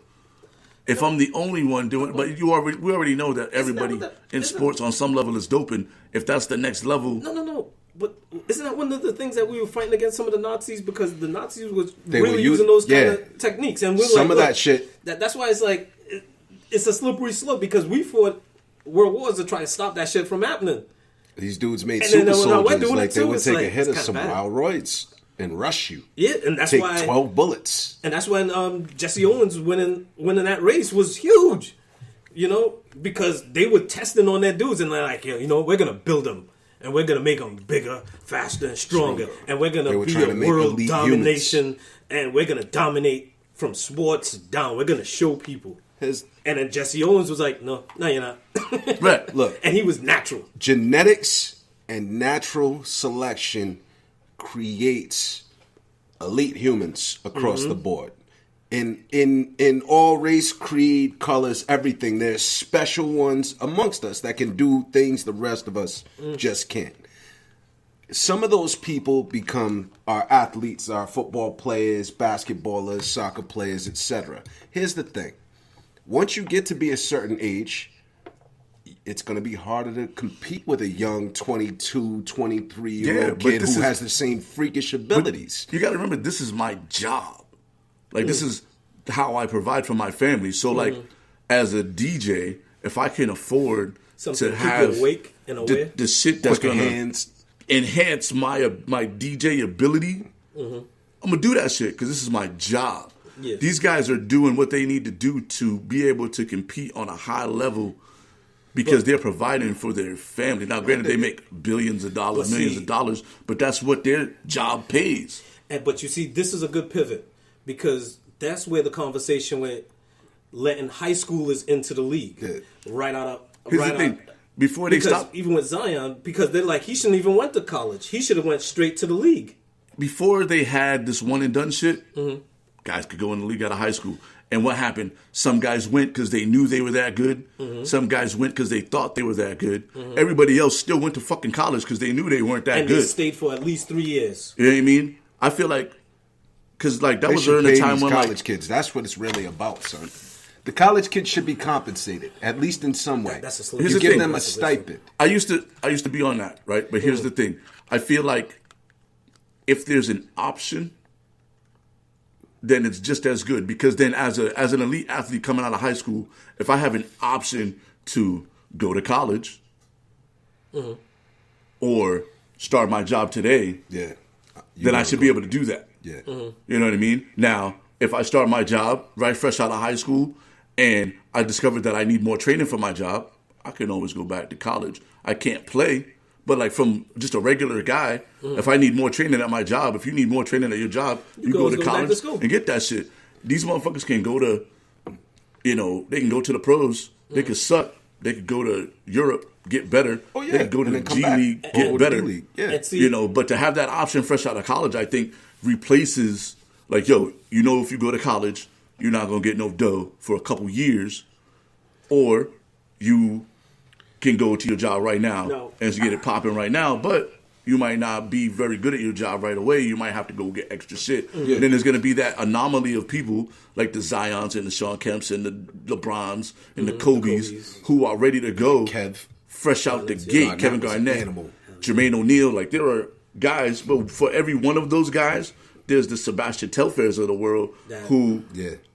If I'm the only one doing it, but we already know that everybody in sports on some level is doping. If that's the next level, no. But isn't that one of the things that we were fighting against some of the Nazis, because the Nazis was really using those kind of techniques, and we're some of that shit. That's why it's like it's a slippery slope, because we fought world wars to try to stop that shit from happening. These dudes made super soldiers like they would take a hit of some wild roids and rush you. Yeah, and that's take why 12 bullets. And that's when Jesse Owens winning that race was huge, because they were testing on their dudes, and they're like, we're gonna build them, and we're gonna make them bigger, faster, and stronger, and we're gonna be a world domination, and we're gonna dominate from sports down. We're gonna show people. And then Jesse Owens was like, no, you're not. Right. Look, and he was natural. Genetics and natural selection creates elite humans across the board. In all race, creed, colors, everything. There's special ones amongst us that can do things the rest of us just can't. Some of those people become our athletes, our football players, basketballers, soccer players, etc. Here's the thing. Once you get to be a certain age, it's going to be harder to compete with a young 22, 23-year-old kid who has the same freakish abilities. You got to remember, this is my job. Like, this is how I provide for my family. So, like, as a DJ, if I can afford something to have awake and aware, the shit that's going to enhance my DJ ability, I'm going to do that shit because this is my job. Yeah. These guys are doing what they need to do to be able to compete on a high level because they're providing for their family. Now, granted, they make billions of dollars, millions of dollars, but that's what their job pays. But you see, this is a good pivot because that's where the conversation went, letting high schoolers into the league. Yeah. Here's the thing. Before they stop, even with Zion, because they're like, he shouldn't even went to college. He should have went straight to the league. Before they had this one and done shit, guys could go in the league out of high school. And what happened? Some guys went because they knew they were that good. Some guys went because they thought they were that good. Everybody else still went to fucking college because they knew they weren't that good. And they stayed for at least 3 years. You know what I mean? I feel like, because like that was during the time when college kids. That's what it's really about, son. The college kids should be compensated, at least in some way. You give them a stipend. I used to be on that, right? But here's the thing. I feel like if there's an option, then it's just as good. Because then as an elite athlete coming out of high school, if I have an option to go to college or start my job today, then I should be able to do that. Yeah. You know what I mean? Now, if I start my job right fresh out of high school and I discovered that I need more training for my job, I can always go back to college. I can't play, but like from just a regular guy, if I need more training at my job, if you need more training at your job, you go to college and get that shit. These motherfuckers can go to, they can go to the pros. They could suck. They could go to Europe, get better. Oh, yeah. They could go to the G League, get better. Yeah. But to have that option fresh out of college, I think replaces, like, if you go to college, you're not going to get no dough for a couple years, or you can go to your job right now and get it popping right now, but you might not be very good at your job right away. You might have to go get extra shit. And then there's going to be that anomaly of people like the Zions and the Sean Kemps and the LeBrons and the Kobe's who are ready to go fresh out the gate. Kevin Garnett, Jermaine O'Neal. Like, there are guys, but for every one of those guys, there's the Sebastian Telfairs of the world who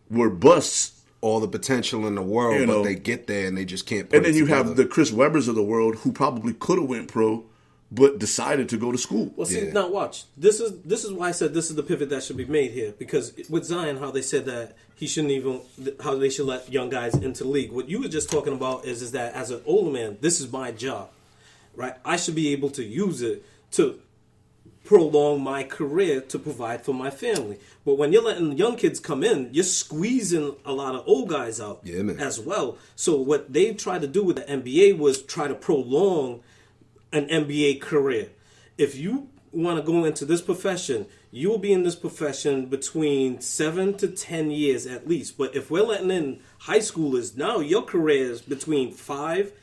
were busts. All the potential in the world, but they get there and they just can't put And then you have the Chris Webbers of the world who probably could have went pro, but decided to go to school. Well, see, now watch. This is why I said this is the pivot that should be made here. Because with Zion, how they said that he shouldn't even, how they should let young guys into the league. What you were just talking about is that as an older man, this is my job, right? I should be able to use it to prolong my career to provide for my family. But when you're letting young kids come in, you're squeezing a lot of old guys out as well. So what they tried to do with the NBA was try to prolong an NBA career. If you want to go into this profession, you will be in this profession between 7 to 10 years at least. But if we're letting in high schoolers, now your career is between 5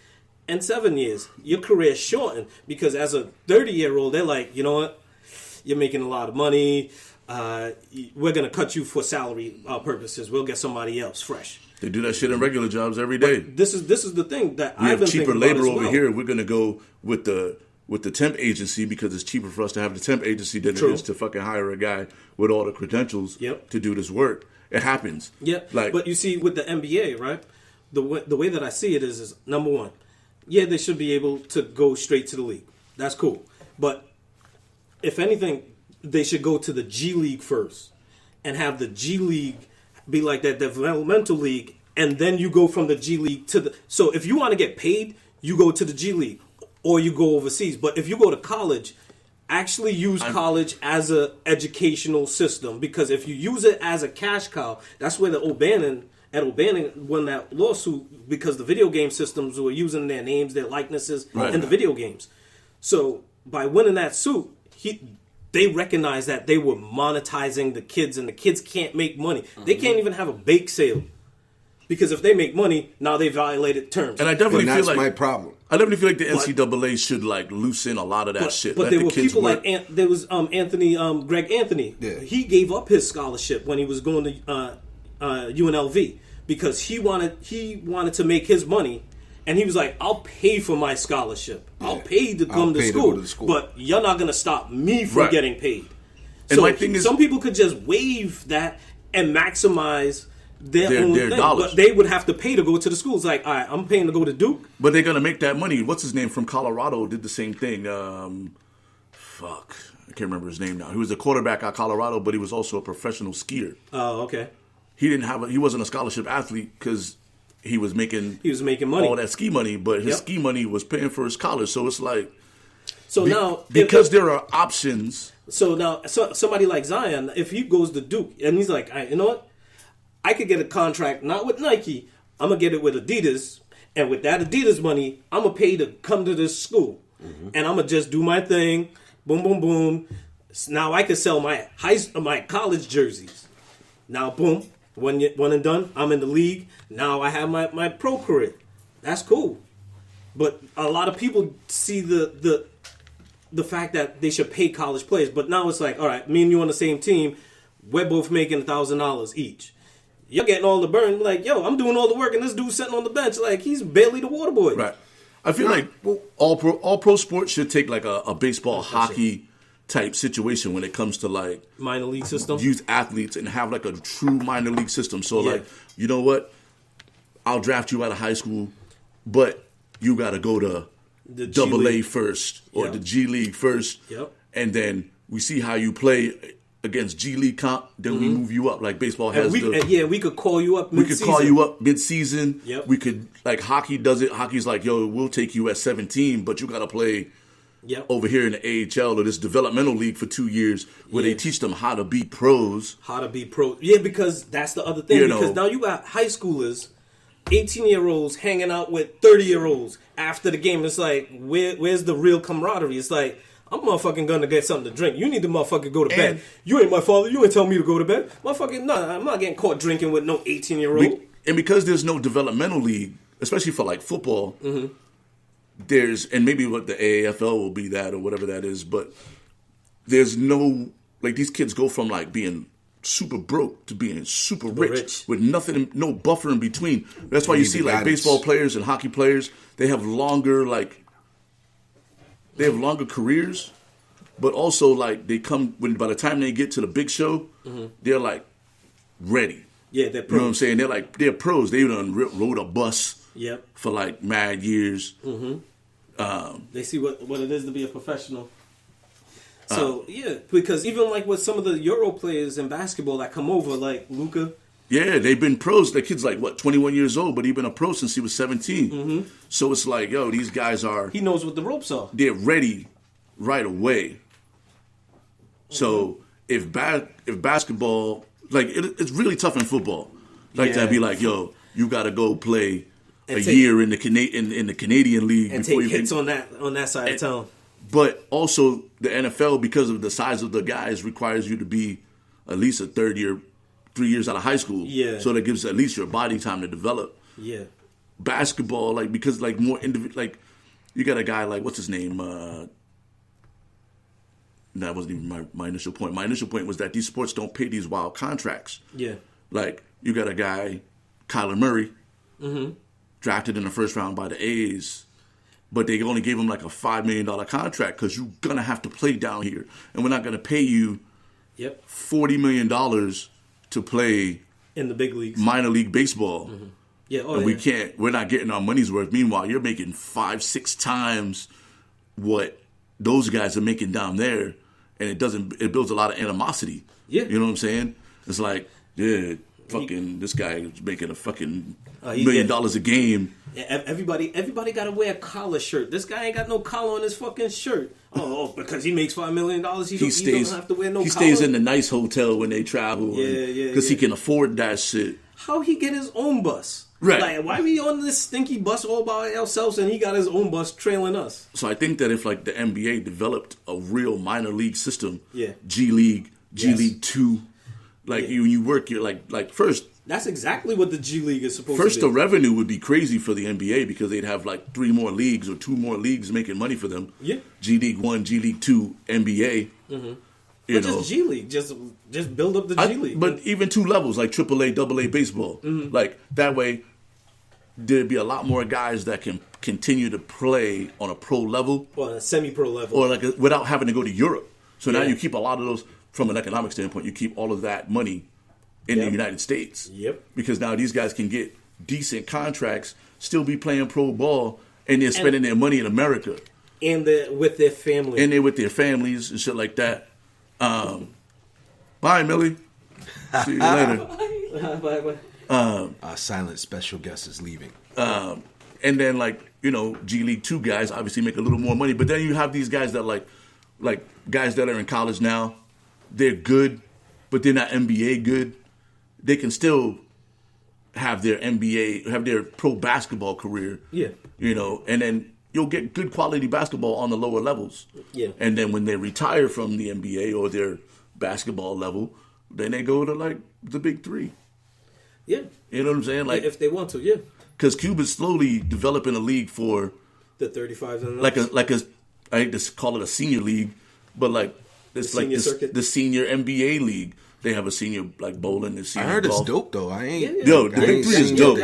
and 7 years. Your career is shortened because as a 30-year-old, they're like, you know what? You're making a lot of money. We're going to cut you for salary purposes. We'll get somebody else fresh. They do that shit in regular jobs every day. But this is the thing that I've been thinking about. We have cheaper labor over here. We're going to go with the temp agency because it's cheaper for us to have the temp agency than it is to fucking hire a guy with all the credentials to do this work. It happens. Yeah, but you see, with the NBA, right? The way that I see it is number one, they should be able to go straight to the league. That's cool. But if anything, they should go to the G League first and have the G League be like that developmental league, and then you go from the G League to the... So if you want to get paid, you go to the G League or you go overseas. But if you go to college, actually use college as a educational system, because if you use it as a cash cow, that's where O'Bannon won that lawsuit, because the video game systems were using their names, their likenesses in the video games. So by winning that suit, they recognized that they were monetizing the kids, and the kids can't make money. They can't even have a bake sale, because if they make money, now they violated terms. And I definitely feel like my problem. I definitely feel like the NCAA should like loosen a lot of that shit. But there were people like there was Greg Anthony. Yeah. He gave up his scholarship when he was going to UNLV because he wanted to make his money. And he was like, I'll pay for my scholarship. I'll pay to come to school. But you're not going to stop me from getting paid. And so my thing is, some people could just waive that and maximize their own thing. dollars. But they would have to pay to go to the school. It's like, all right, I'm paying to go to Duke. But they're going to make that money. What's his name from Colorado did the same thing. I can't remember his name now. He was a quarterback at Colorado, but he was also a professional skier. Oh, okay. He wasn't a scholarship athlete because he was making money, all that ski money, but his ski money was paying for his college. So it's like, now because there are options. So now, somebody like Zion, if he goes to Duke and he's like, you know what, I could get a contract not with Nike, I'm gonna get it with Adidas, and with that Adidas money, I'm gonna pay to come to this school, and I'm gonna just do my thing, boom, boom, boom. Now I can sell my college jerseys. Now, boom. When and done, I'm in the league. Now I have my pro career. That's cool. But a lot of people see the fact that they should pay college players. But now it's like, all right, me and you on the same team, we're both making $1,000 each. You're getting all the burn. Like, yo, I'm doing all the work, and this dude's sitting on the bench like he's barely the water boy. Right. I feel like all pro sports should take like a baseball, hockey type situation when it comes to like minor league system, youth athletes, and have like a true minor league system. So like, you know what? I'll draft you out of high school, but you got to go to the AA first or the G League first. Yep. And then we see how you play against G League comp. Then we move you up like baseball has. We could call you up mid-season. We could call you up mid-season. Yep. We could, like hockey does it. Hockey's like, yo, we'll take you at 17, but you got to play over here in the AHL or this developmental league for 2 years where they teach them how to be pros. Yeah, because that's the other thing. Because now you got high schoolers, 18-year-olds hanging out with 30-year-olds after the game. It's like, where's the real camaraderie? It's like, I'm motherfucking gonna get something to drink. You need to motherfucking go to bed. You ain't my father. You ain't telling me to go to bed. Motherfucking, no, I'm not getting caught drinking with no 18-year-old. And because there's no developmental league, especially for like football, there's, and maybe what the AAFL will be that or whatever that is, but there's no, like these kids go from like being super broke to being super rich with nothing, no buffer in between. That's why you see like baseball players and hockey players, they have longer careers, but also like they come by the time they get to the big show, they're like ready. Yeah, they're pros. You know what I'm saying? They're pros. They done rode a bus for like mad years. They see what it is to be a professional. So because even like with some of the Euro players in basketball that come over, like Luka. Yeah, they've been pros. The kid's like, 21 years old, but he's been a pro since he was 17. So it's like, yo, these guys are... He knows what the ropes are. They're ready right away. So if basketball... Like, it's really tough in football. Like, to be like, yo, you got to go play year in the Canadian League. And take hits on that side of town. But also the NFL, because of the size of the guys, requires you to be at least a 3 years out of high school. Yeah. So that gives at least your body time to develop. Yeah. Basketball, like, because like more individual, like you got a guy like, what's his name? That wasn't even my initial point. My initial point was that these sports don't pay these wild contracts. Yeah. Like, you got a guy, Kyler Murray, drafted in the first round by the A's, but they only gave him like a $5 million contract because you're going to have to play down here. And we're not going to pay you $40 million to play in the big leagues, minor league baseball. Yeah, and we're not getting our money's worth. Meanwhile, you're making 5-6 times what those guys are making down there. And it builds a lot of animosity. Yeah. You know what I'm saying? It's like, this guy is making a fucking $1 million a game. Everybody got to wear a collar shirt. This guy ain't got no collar on his fucking shirt. Oh, because he makes $5 million, he doesn't have to wear no collar. He stays in the nice hotel when they travel. Because he can afford that shit. How he get his own bus? Right. Like, why we on this stinky bus all by ourselves and he got his own bus trailing us? So I think that if like the NBA developed a real minor league system, G League, League 2, like you work, you're like first. That's exactly what the G League is supposed to be. First, the revenue would be crazy for the NBA because they'd have like 3 more leagues or 2 more leagues making money for them. Yeah. G League 1, G League 2, NBA. But just G League, just build up the G League. But even 2 levels, like AAA, AA baseball. Like that way, there'd be a lot more guys that can continue to play on a pro level. Or a semi-pro level. Or like without having to go to Europe. So now you keep a lot of those, from an economic standpoint, you keep all of that money in the United States. Yep. Because now these guys can get decent contracts, still be playing pro ball, and they're spending their money in America. And with their family. And they're with their families and shit like that. Bye, Millie. See you later. Bye. Our silent special guest is leaving. And then, like, you know, G League 2 guys obviously make a little more money. But then you have these guys that, like guys that are in college now, they're good, but they're not NBA good. They can still have their pro basketball career. Yeah. You know, and then you'll get good quality basketball on the lower levels. Yeah. And then when they retire from the NBA or their basketball level, then they go to, like, the big 3. Yeah. You know what I'm saying? Like, if they want to, yeah. Because Cuba's slowly developing a league for the 35s and like a I hate to call it a senior league, but like it's like the senior NBA league. They have a senior like bowling and senior I heard golf. It's dope though. I ain't. Yo, the Big 3 is dope.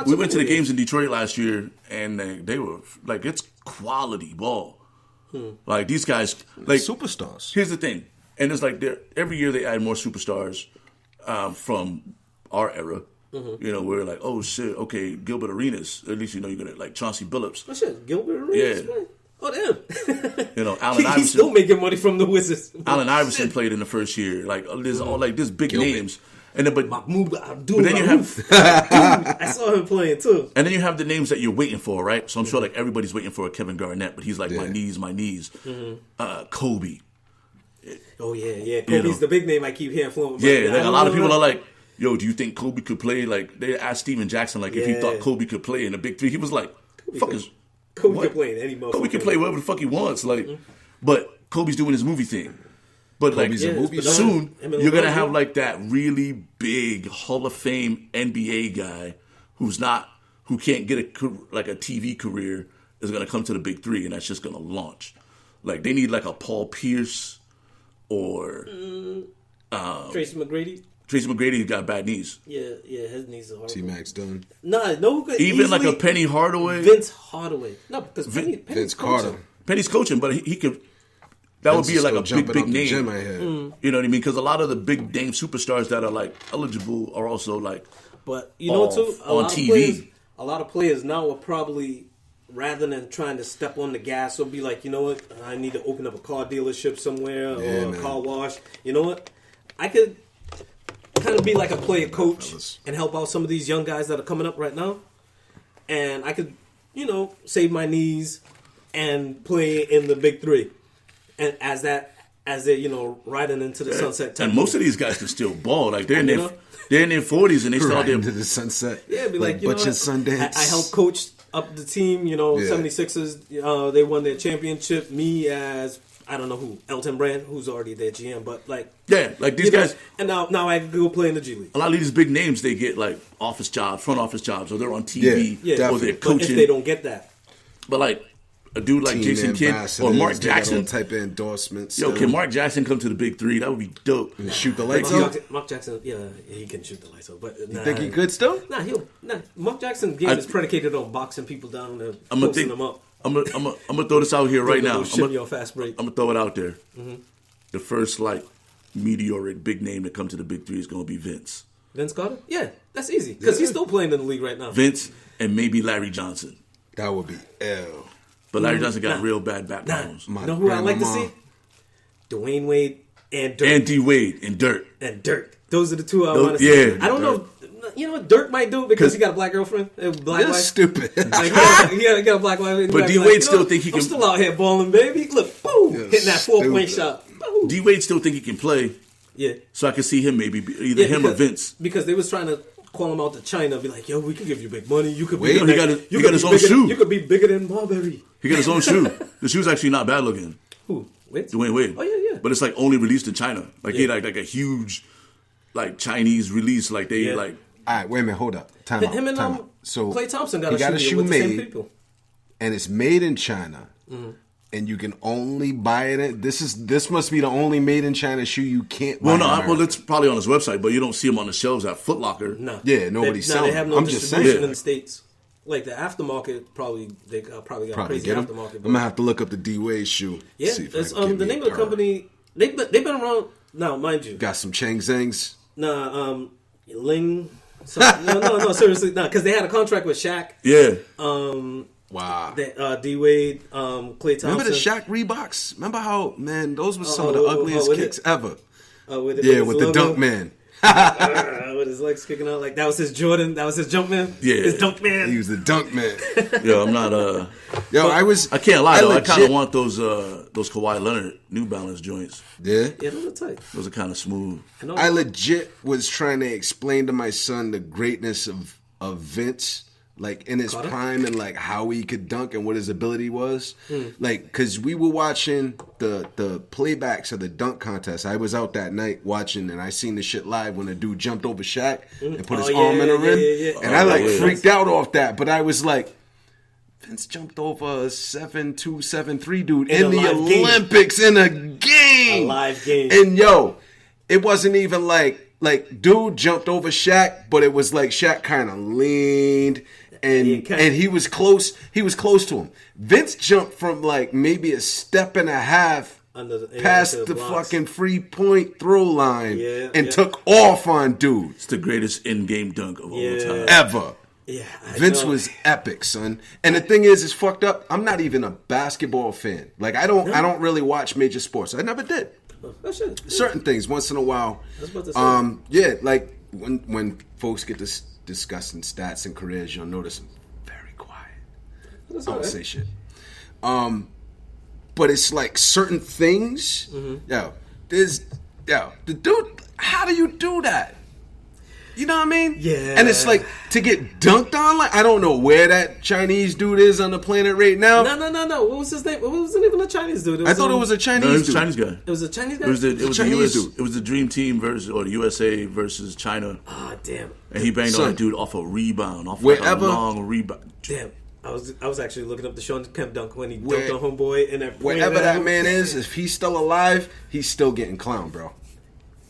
We went to the games. games in Detroit last year, and they were like, it's quality ball. Like these guys, like superstars. Here's the thing, and it's like every year they add more superstars from our era. You know, we're like, oh shit, okay, Gilbert Arenas. At least you know you're gonna like Chauncey Billups. Oh shit, Gilbert Arenas, man. Oh damn. You know, Allen Iverson. He's still making money from the Wizards. Allen Iverson played in the first year. Like there's all like there's big names. And then but then you have dude, I saw him playing too. And then you have the names that you're waiting for, right? So I'm sure like everybody's waiting for a Kevin Garnett, but he's like my knees. Kobe. Oh yeah. Kobe's the big name I keep hearing floating. Yeah, like a lot of people are like, yo, do you think Kobe could play? Like they asked Steven Jackson like if he thought Kobe could play in the Big 3. He was like, Kobe can play in any motherfucker. Kobe can play whatever the fuck he wants. Like but Kobe's doing his movie thing. But Kobe's like a movie soon, you're gonna have like that really big Hall of Fame NBA guy who can't get a TV career is gonna come to the Big 3, and that's just gonna launch. Like they need like a Paul Pierce or Tracy McGrady. Tracy McGrady got bad knees. Yeah, his knees are horrible. T-Max done. No, even like a Penny Hardaway. Vince Hardaway. No, because Vince Carter. Penny's coaching, but he could. That would be like a big name. You know what I mean? Because a lot of the big name superstars that are like eligible are also like. But you know too, on TV. A lot of players now are probably, rather than trying to step on the gas, will be like, you know what, I need to open up a car dealership somewhere or a car wash. You know what, I could kind of be like a player coach and help out some of these young guys that are coming up right now, and I could, you know, save my knees and play in the Big 3. And as they're, you know, riding into the sunset. And most of these guys can still ball. Like they're in their 40s and they still out there into the sunset. Yeah, be like you Butch know, and Sundance. I helped coach up the team. Yeah. 76ers, they won their championship. Me as, I don't know who, Elton Brand, who's already their GM, but like... Yeah, like these guys... And now I can go play in the G League. A lot of these big names, they get like office jobs, front office jobs, or they're on TV, Yeah, or they're but coaching. if they don't get that... But like a dude like Team Jason Kidd or ambassadors, Mark they got Jackson. all type of endorsements. Yo, can Mark Jackson come to the Big Three? That would be dope. And shoot the lights out? Mark Jackson, yeah, he can shoot the lights out. But You think he could still? Mark Jackson's game is predicated on boxing people down and I'm posting them up. I'm gonna throw this out here right now. I'm Shimmy on fast break. gonna throw it out there. The first like meteoric big name to come to the Big Three is gonna be Vince. Vince Carter? Yeah, that's easy because he's still playing in the league right now. Vince and maybe Larry Johnson. That would be L. But Larry Johnson got real bad back bones. You know who I like to see? Dwayne Wade and Dirk. And D Wade and Dirt. And Dirk. Those are the two I want to see. Yeah. I don't know. You know what Dirk might do because he got a black girlfriend, a black You're wife. stupid. Like, he got a black wife. But D Wade still think he can. I'm still out here balling, baby. Look, boom, You're hitting that 4-point stupid. shot. Boom. D Wade still think he can play. Yeah. So I can see him maybe either him or Vince. Because they was trying to call him out to China, be like, yo, we could give you big money. You could be Wait, he got his own shoe. You could be bigger than Marbury. He got his own shoe. The shoe's actually not bad looking. Who? Wait. Dwayne Wade. Oh yeah. But it's like only released in China. Like he had like a huge like Chinese release. Like they like. All right, wait a minute, hold up. Time out. Him and time out. So Klay Thompson got he got a a shoe shoe with the same made, people. and it's made in China, and you can only buy it. This must be the only made in China shoe you can't buy. Well, in no, America. it's probably on his website, but you don't see him on the shelves at Foot Locker. No. Yeah, nobody's selling They have them. no I'm just distribution saying. in the States. Like the aftermarket, they got Probably crazy get 'em. aftermarket. I'm gonna have to look up the D Wade shoe. Yeah, see if I it's, can get the me name a of the pair. company. They've been around now, mind you. Got some Chang Zangs. Ling. No, seriously, no, because they had a contract with Shaq. Yeah. Wow. D Wade, Klay Thompson. Remember the Shaq Reeboks? Remember how, man, those were some of the ugliest with kicks ever. With Yeah, his with the logo. dunk man. With his legs kicking out, like that was his Jordan, that was his jump man. Yeah. His dunk man. He was the dunk man. Yo, I'm not. Yo, I can't lie though. I kind legit- of want those Kawhi Leonard New Balance joints. Yeah. Yeah, those are tight. Those are kind of smooth. I legit was trying to explain to my son the greatness of Vince, like in his Carter? prime, and like how he could dunk and what his ability was. Like, because we were watching the playbacks of the dunk contest. I was out that night watching, and I seen the shit live when a dude jumped over Shaq and put his arm in the rim, and I like freaked out off that. But I was like, Vince jumped over a 7'2", 7'3" dude in the Olympics in a game. A live game. And yo, it wasn't even like dude jumped over Shaq, but it was like Shaq kind of leaned and he was close. He was close to him. Vince jumped from like maybe a step and a half past the fucking 3-point throw line and took off on dude. It's the greatest in-game dunk of all time. Ever. Yeah, Vince was epic, son. And the thing is, it's fucked up. I'm not even a basketball fan. Like I don't really watch major sports. I never did. Certain things once in a while. I was about to say. Yeah, like when folks get to discussing stats and careers, you'll notice I'm very quiet. I don't say shit. But it's like certain things. The dude. How do you do that? You know what I mean? Yeah. And it's like to get dunked on. Like I don't know where that Chinese dude is on the planet right now. No. What was his name? What was the name of the Chinese dude? I thought it was a Chinese No, it was a dude. Chinese guy. It was a Chinese guy. It was the Chinese US, dude. It was the Dream Team versus or the USA versus China. Ah, damn. And he banged Son. on that dude off a rebound, off Wherever- like a long rebound. Damn. I was actually looking up the Sean Kemp dunk when he dunked on homeboy and that Wherever that man is, if he's still alive, he's still getting clowned, bro.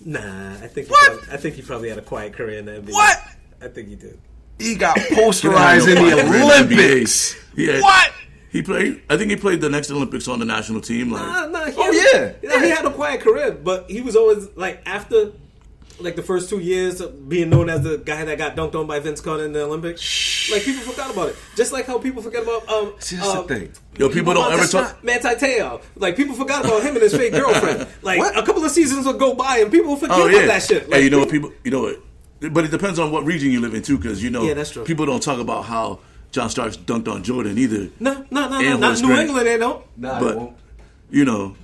Nah, I think What? I think he probably had a quiet career in the NBA. What? I think he did. He got posterized in the NBA. Olympics. Yeah. What? He played. I think he played the next Olympics on the national team. Like, He had a quiet career, but he was always like after like the first 2 years of being known as the guy that got dunked on by Vince Carter in the Olympics. Like people forgot about it, just like how people forget about See, that's the thing. yo, people don't ever talk. Manti Te'o. Like people forgot about him and his fake girlfriend. Like a couple of seasons would go by and people forget about that shit. Like, Hey, you know what? People, you know what? But it depends on what region you live in too, because Yeah, that's true. people don't talk about how John Starks dunked on Jordan either. No, not Horace New Grant. England. They don't. Nah, But you know,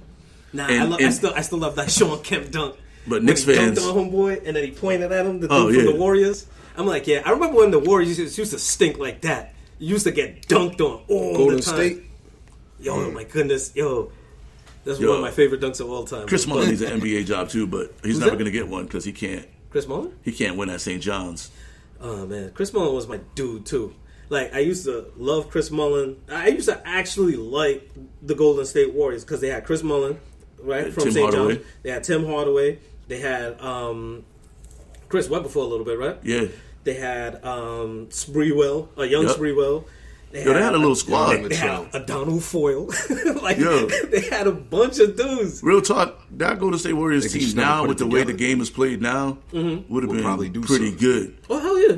Nah, And- I still love that Sean Kemp dunk. But When Knicks he fans- dunked on homeboy and then he pointed at him, the dude Oh, from yeah. the Warriors. I'm like, yeah, I remember when the Warriors used to stink like that. used to get dunked on all Golden the time. State. Yo, my goodness, yo. That's one of my favorite dunks of all time. Chris Mullin needs an NBA job too, but he's never going to get one because he can't. Chris Mullin? He can't win at St. John's. Oh man, Chris Mullin was my dude too. Like I used to love Chris Mullin. I used to actually like the Golden State Warriors because they had Chris Mullin, right, from St. John's. They had Tim Hardaway. They had Chris Webber for a little bit, right? Yeah. They had Spreewell, a young Spreewell. They had a little squad. They had a Donald Foyle. They had a bunch of dudes. Real talk, that Golden State Warriors team now, with the way the game is played now, would have been probably pretty good. Oh, hell yeah.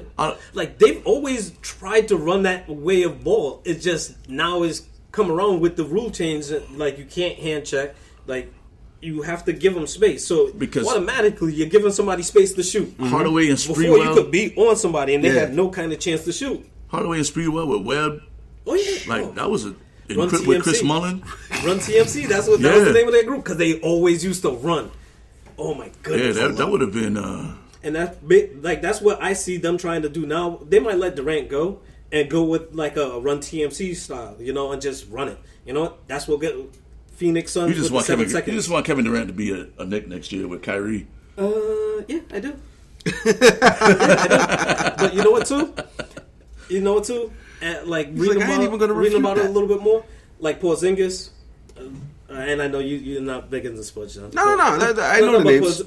Like, they've always tried to run that way of ball. It's just now it's come around with the rule change. Like, you can't hand check. Like, you have to give them space. So, because automatically, you're giving somebody space to shoot. Hardaway and Spreewell. Before, you could be on somebody, and they had no kind of chance to shoot. Hardaway and Spreewell with Webb. Oh, yeah. That was with Chris Mullin. Run TMC. That was the name of their group because they always used to run. Oh, my goodness. Yeah, that would have been... And that's what I see them trying to do now. They might let Durant go and go with like a run TMC style, and just run it. You know what? That's what get Phoenix Suns you just with want the 7 seconds. You just want Kevin Durant to be a Knick next year with Kyrie. Yeah, I do. I do. But you know what, too? Like reading about it a little bit more, like Porzingis, and I know you're not big into sports, John. No. I know the names.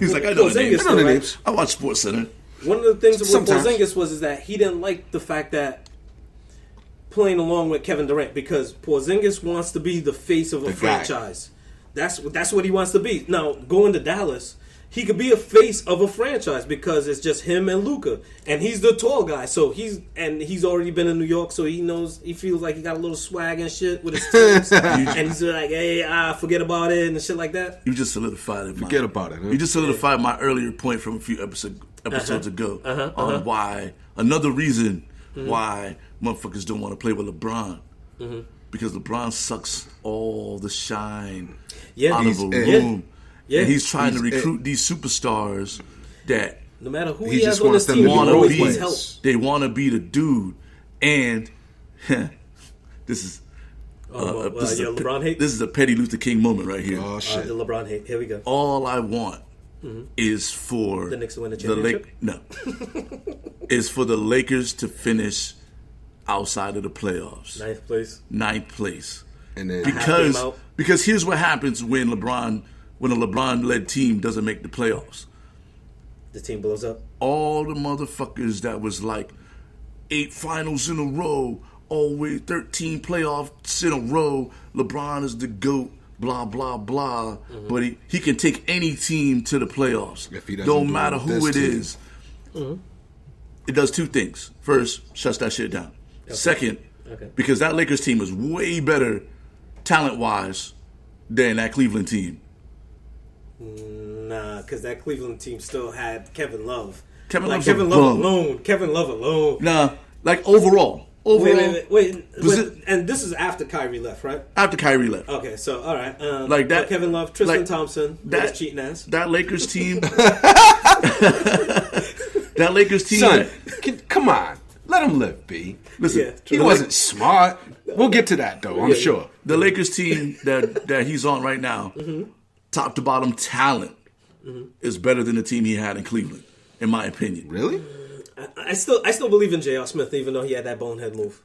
He's like, I know the names. I watch Sports Center. One of the things with Porzingis is that he didn't like the fact that playing along with Kevin Durant because Porzingis wants to be the face of a franchise. That's what he wants to be. Now going to Dallas. He could be a face of a franchise because it's just him and Luka, and he's the tall guy. So he's already been in New York, so he feels like he got a little swag and shit with his teams, and he's like, hey, forget about it and shit like that. You just solidified it. Forget about it. Huh? You just solidified my earlier point from a few episodes ago on why another reason why motherfuckers don't want to play with LeBron because LeBron sucks all the shine out of a room. Yeah, and he's trying to recruit these superstars that no matter who he has on his team, they want to be the dude. And this is LeBron hate. This is a Petty Luther King moment right here. Oh shit! The LeBron hate. Here we go. All I want is for the Knicks to win the championship. Is for the Lakers to finish outside of the playoffs. Ninth place. And then because here's what happens when a LeBron-led team doesn't make the playoffs. The team blows up. All the motherfuckers that was like 8 finals in a row, always 13 playoffs in a row, LeBron is the GOAT, blah, blah, blah. But he can take any team to the playoffs. Don't matter who it is. It does 2 things. First, shuts that shit down. Okay. Second, because that Lakers team is way better talent-wise than that Cleveland team. Nah, because that Cleveland team still had Kevin Love. Kevin Love alone. Nah, like overall. Wait. And this is after Kyrie left, right? After Kyrie left. Okay, so all right. Like that, Kevin Love, Tristan Thompson, that cheating ass. That Lakers team. That Lakers team. Son, come on. Let him live, B. Listen, he wasn't smart. We'll get to that, though, I'm sure. The Lakers team that he's on right now, top to bottom talent, is better than the team he had in Cleveland, in my opinion. Really? I still believe in J.R. Smith, even though he had that bonehead move.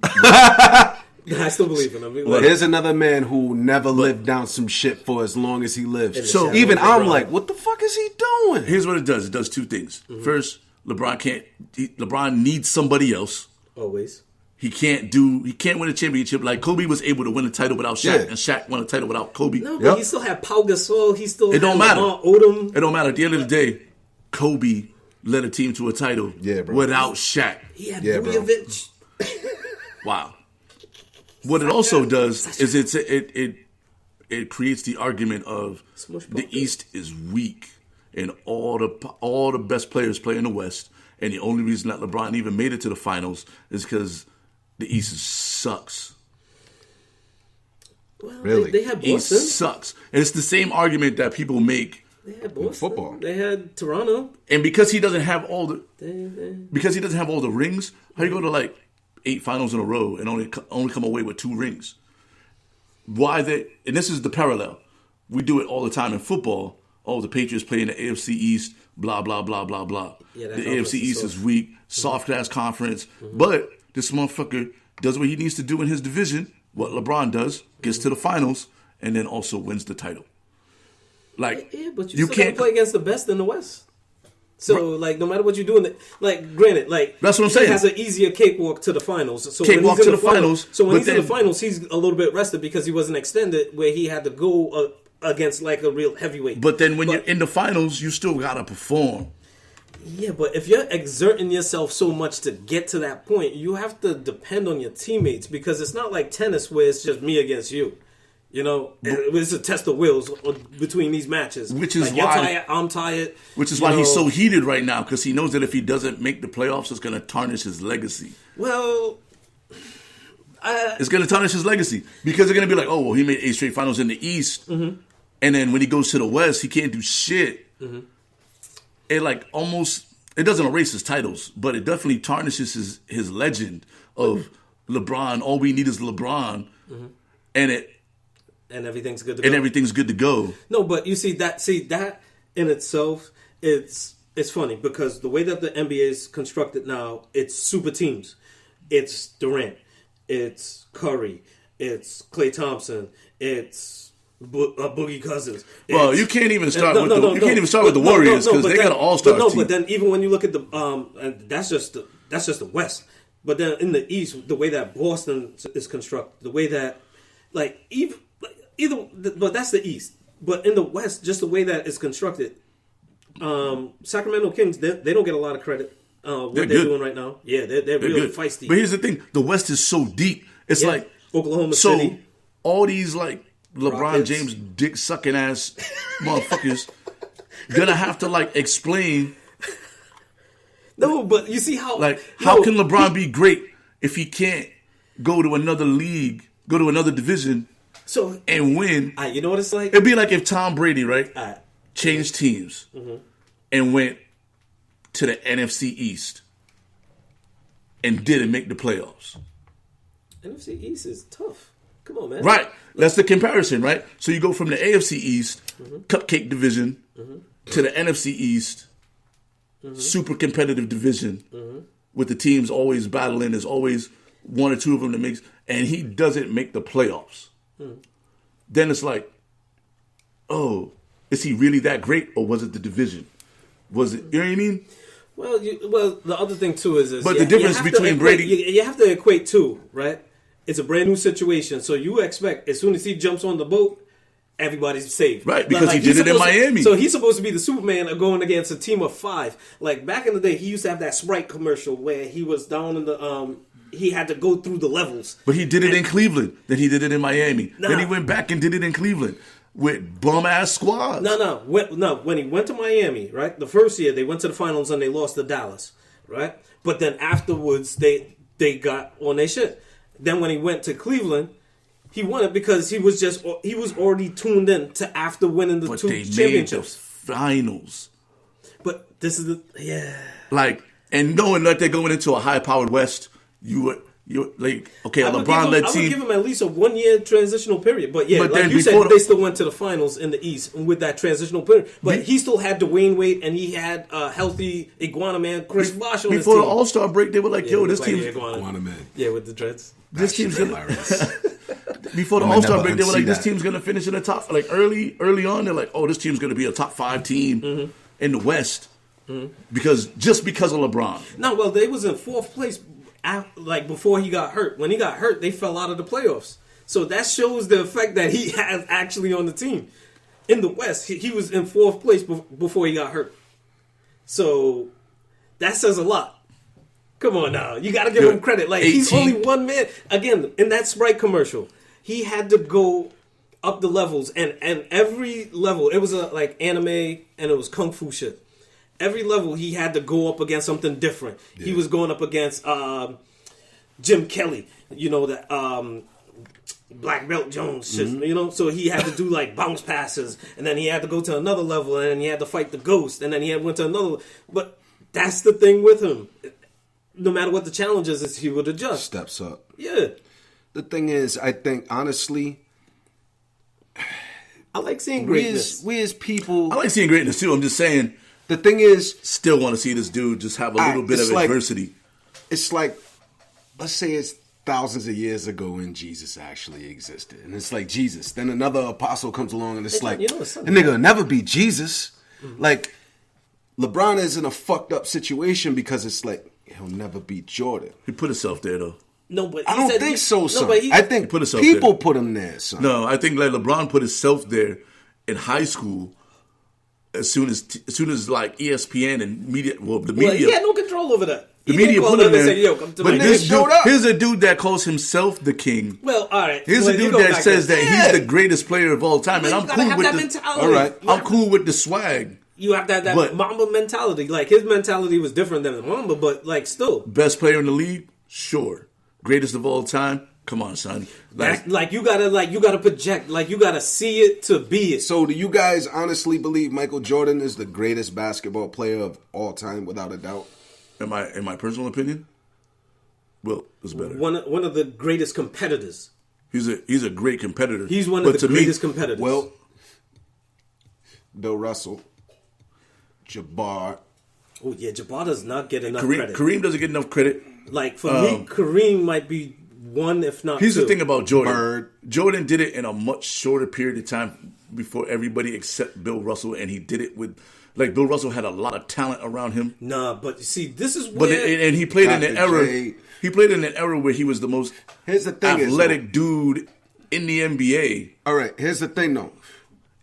I still believe in him. Well, here's another man who never lived down some shit for as long as he lived. So even I'm like, what the fuck is he doing? Here's what it does. It does 2 things. First, LeBron needs somebody else. Always. He can't win a championship like Kobe was able to win a title without Shaq, and Shaq won a title without Kobe. No, but he still had Pau Gasol. He still it don't matter. Odom. It don't matter. At the end of the day, Kobe led a team to a title without Shaq. He had Vujovic. Wow. What it also does is it creates the argument of the East is weak and all the best players play in the West, and the only reason that LeBron even made it to the finals is because the East sucks. Well, really? They had Boston. East sucks. And it's the same argument that people make. They had Boston. Football. They had Toronto. And because he doesn't have all the rings, how you go to like 8 finals in a row and only come away with 2 rings. Why they? And this is the parallel. We do it all the time in football. Oh, the Patriots play in the AFC East. Blah blah blah blah blah. Yeah, the AFC East is weak, soft ass conference. But this motherfucker does what he needs to do in his division. What LeBron does, gets to the finals, and then also wins the title. Like, yeah, but you can't play against the best in the West. So, like, no matter what you're doing, like, granted, like, that's what I'm saying. He has an easier cakewalk to the finals. So cakewalk to the finals. So when he's in the finals, he's a little bit rested because he wasn't extended, where he had to go against like a real heavyweight. But then when you're in the finals, you still gotta perform. Yeah, but if you're exerting yourself so much to get to that point, you have to depend on your teammates, because it's not like tennis where it's just me against you. You know, it's a test of wills between these matches. Which is like, why you're tired, I'm tired. Which is why he's so heated right now, because he knows that if he doesn't make the playoffs, it's going to tarnish his legacy. Well, it's going to tarnish his legacy, because they're going to be like, oh, well, he made 8 straight finals in the East, and then when he goes to the West, he can't do shit. It like almost, it doesn't erase his titles, but it definitely tarnishes his legend of LeBron. All we need is LeBron, and everything's good to go. And everything's good to go. No, but you see that in itself, it's funny, because the way that the NBA is constructed now, it's super teams. It's Durant, it's Curry, it's Klay Thompson, it's Boogie Cousins. Well, you can't even start with the Warriors, because they got an all-star team. But then even when you look at the and that's just the West. But then in the East, the way that Boston is constructed, the way that but that's the East. But in the West, just the way that it's constructed, Sacramento Kings, they don't get a lot of credit. What they're doing right now, yeah, they're really good. Feisty. But here's the thing: the West is so deep. It's like Oklahoma City. All these like LeBron Rockets. James dick sucking ass motherfuckers gonna have to like explain. No, but you see how how can LeBron be great if he can't go to another league, go to another division, and win? You know what it's like? It'd be like if Tom Brady, changed teams and went to the NFC East and didn't make the playoffs. NFC East is tough. Come on, man. Right. That's the comparison, right? So you go from the AFC East, cupcake division, to the NFC East, super competitive division, with the teams always battling. There's always one or two of them that makes, and he doesn't make the playoffs. Then it's like, oh, is he really that great, or was it the division? Was it, you know what I mean? Well, the other thing too is but the difference between Brady, you have to equate too, right? It's a brand new situation, so you expect as soon as he jumps on the boat, everybody's saved, right? Because he did it in Miami. So he's supposed to be the Superman of going against a team of 5. Like back in the day, he used to have that Sprite commercial where he was down in the he had to go through the levels. But he did it in Cleveland. Then he did it in Miami. Then he went back and did it in Cleveland with bum ass squads. When he went to Miami, right? The first year they went to the finals and they lost to Dallas, right? But then afterwards they got on their shit. Then when he went to Cleveland, he won it because he was already tuned in to after winning the 2 championships. Made the finals. But this is and knowing that they're going into a high powered West, you're like, okay, LeBron led team. I would give him at least a 1-year transitional period. But yeah, like you said, they still went to the finals in the East with that transitional period. But he still had Dwayne Wade, and he had a healthy Iguana Man, Chris Bosh on his team. Before the All-Star break, they were like, yo, this team... Iguana Man. Yeah, with the dreads. This team's going to... Before the All-Star break, they were like, this team's going to finish in the top... Like, early on, they're like, oh, this team's going to be a top 5 team in the West. Because of LeBron. No, well, they was in 4th place... before he got hurt. When he got hurt, they fell out of the playoffs. So that shows the effect that he has actually on the team. In the West, he was in 4th place before he got hurt. So that says a lot. Come on now. You got to give him credit. Like, 18. He's only one man. Again, in that Sprite commercial, he had to go up the levels. And every level, it was like anime and it was kung fu shit. Every level, he had to go up against something different. Yeah. He was going up against Jim Kelly, that Black Belt Jones shit, So he had to do like bounce passes, and then he had to go to another level, and then he had to fight the Ghost, and then he went to another. But that's the thing with him. no matter what the challenge is, he would adjust. Steps up. Yeah. The thing is, I think, honestly, I like seeing greatness. We as people... I like seeing greatness, too. I'm just saying... The thing is... Still want to see this dude just have a little bit of adversity. It's like, let's say it's thousands of years ago when Jesus actually existed. And it's like Jesus. Then another apostle comes along and it's like, the nigga will never be Jesus. Mm-hmm. Like, LeBron is in a fucked up situation because it's like, he'll never beat Jordan. He put himself there, though. No, but I don't think so, son. I think people put him there, son. No, I think like LeBron put himself there in high school. As soon as like ESPN and media, he had no control over that. The media put him there. Say, yo, come to but this dude, here's a dude that calls himself the king. Well, all right. Here's a dude that says that he's the greatest player of all time, and I'm cool with the. All right, I'm cool with the swag. You have that Mamba mentality. Like his mentality was different than the Mamba, but like still best player in the league, sure. Greatest of all time. Come on, son. You gotta project. Like you gotta see it to be it. So, do you guys honestly believe Michael Jordan is the greatest basketball player of all time, without a doubt? In my personal opinion, Will is better. One of the greatest competitors. He's a great competitor. He's one of the greatest competitors. Well, Bill Russell, Jabbar. Oh yeah, Jabbar does not get enough credit. Kareem doesn't get enough credit. Like for me, Kareem might be one, if not here's two. The thing about Jordan. Bird. Jordan did it in a much shorter period of time before everybody except Bill Russell, and he did it with like Bill Russell had a lot of talent around him. Nah, but you see, this is where and he played in an era. He played in an era where he was the most athletic dude in the NBA. All right, here's the thing though.